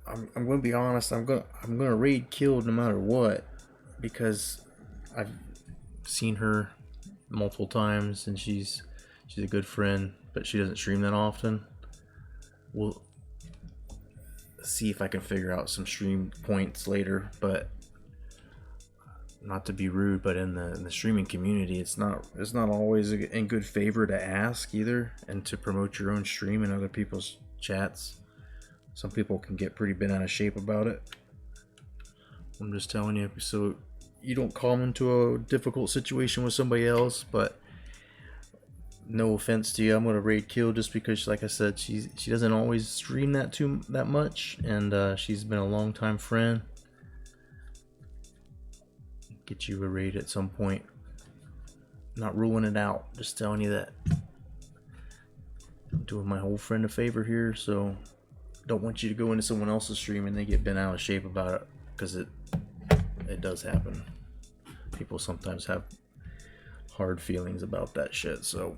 I'm gonna be honest. I'm gonna raid Killed no matter what, because I've seen her multiple times and she's a good friend, but she doesn't stream that often. We'll see if I can figure out some stream points later, but not to be rude, but in the streaming community, it's not always in good favor to ask either, and to promote your own stream in other people's chats. Some people can get pretty bent out of shape about it. I'm just telling you, so you don't come into a difficult situation with somebody else. But no offense to you, I'm gonna raid Kill just because, like I said, she doesn't always stream that much, and she's been a long time friend. Get you a raid at some point. Not ruling it out, just telling you that I'm doing my whole friend a favor here. So don't want you to go into someone else's stream and they get bent out of shape about it, because it does happen. People sometimes have hard feelings about that shit. So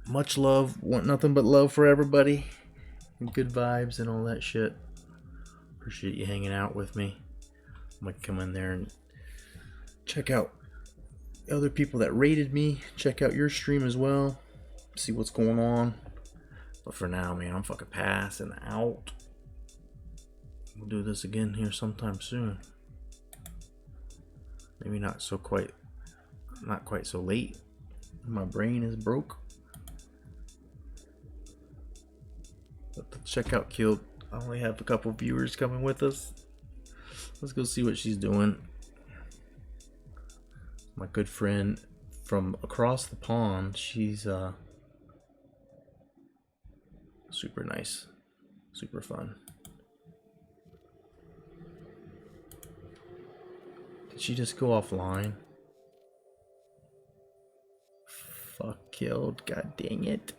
much love, want nothing but love for everybody, and good vibes and all that shit. Appreciate you hanging out with me. I'm gonna come in there and check out other people that rated me, check out your stream as well, see what's going on. But for now, man, I'm fucking passing out. We'll do this again here sometime soon. Maybe not quite so late. My brain is broke. But check out Killed. I only have a couple viewers coming with us. Let's go see what she's doing. My good friend from across the pond. She's super nice, super fun. Did she just go offline? Fuck, Killed. God dang it.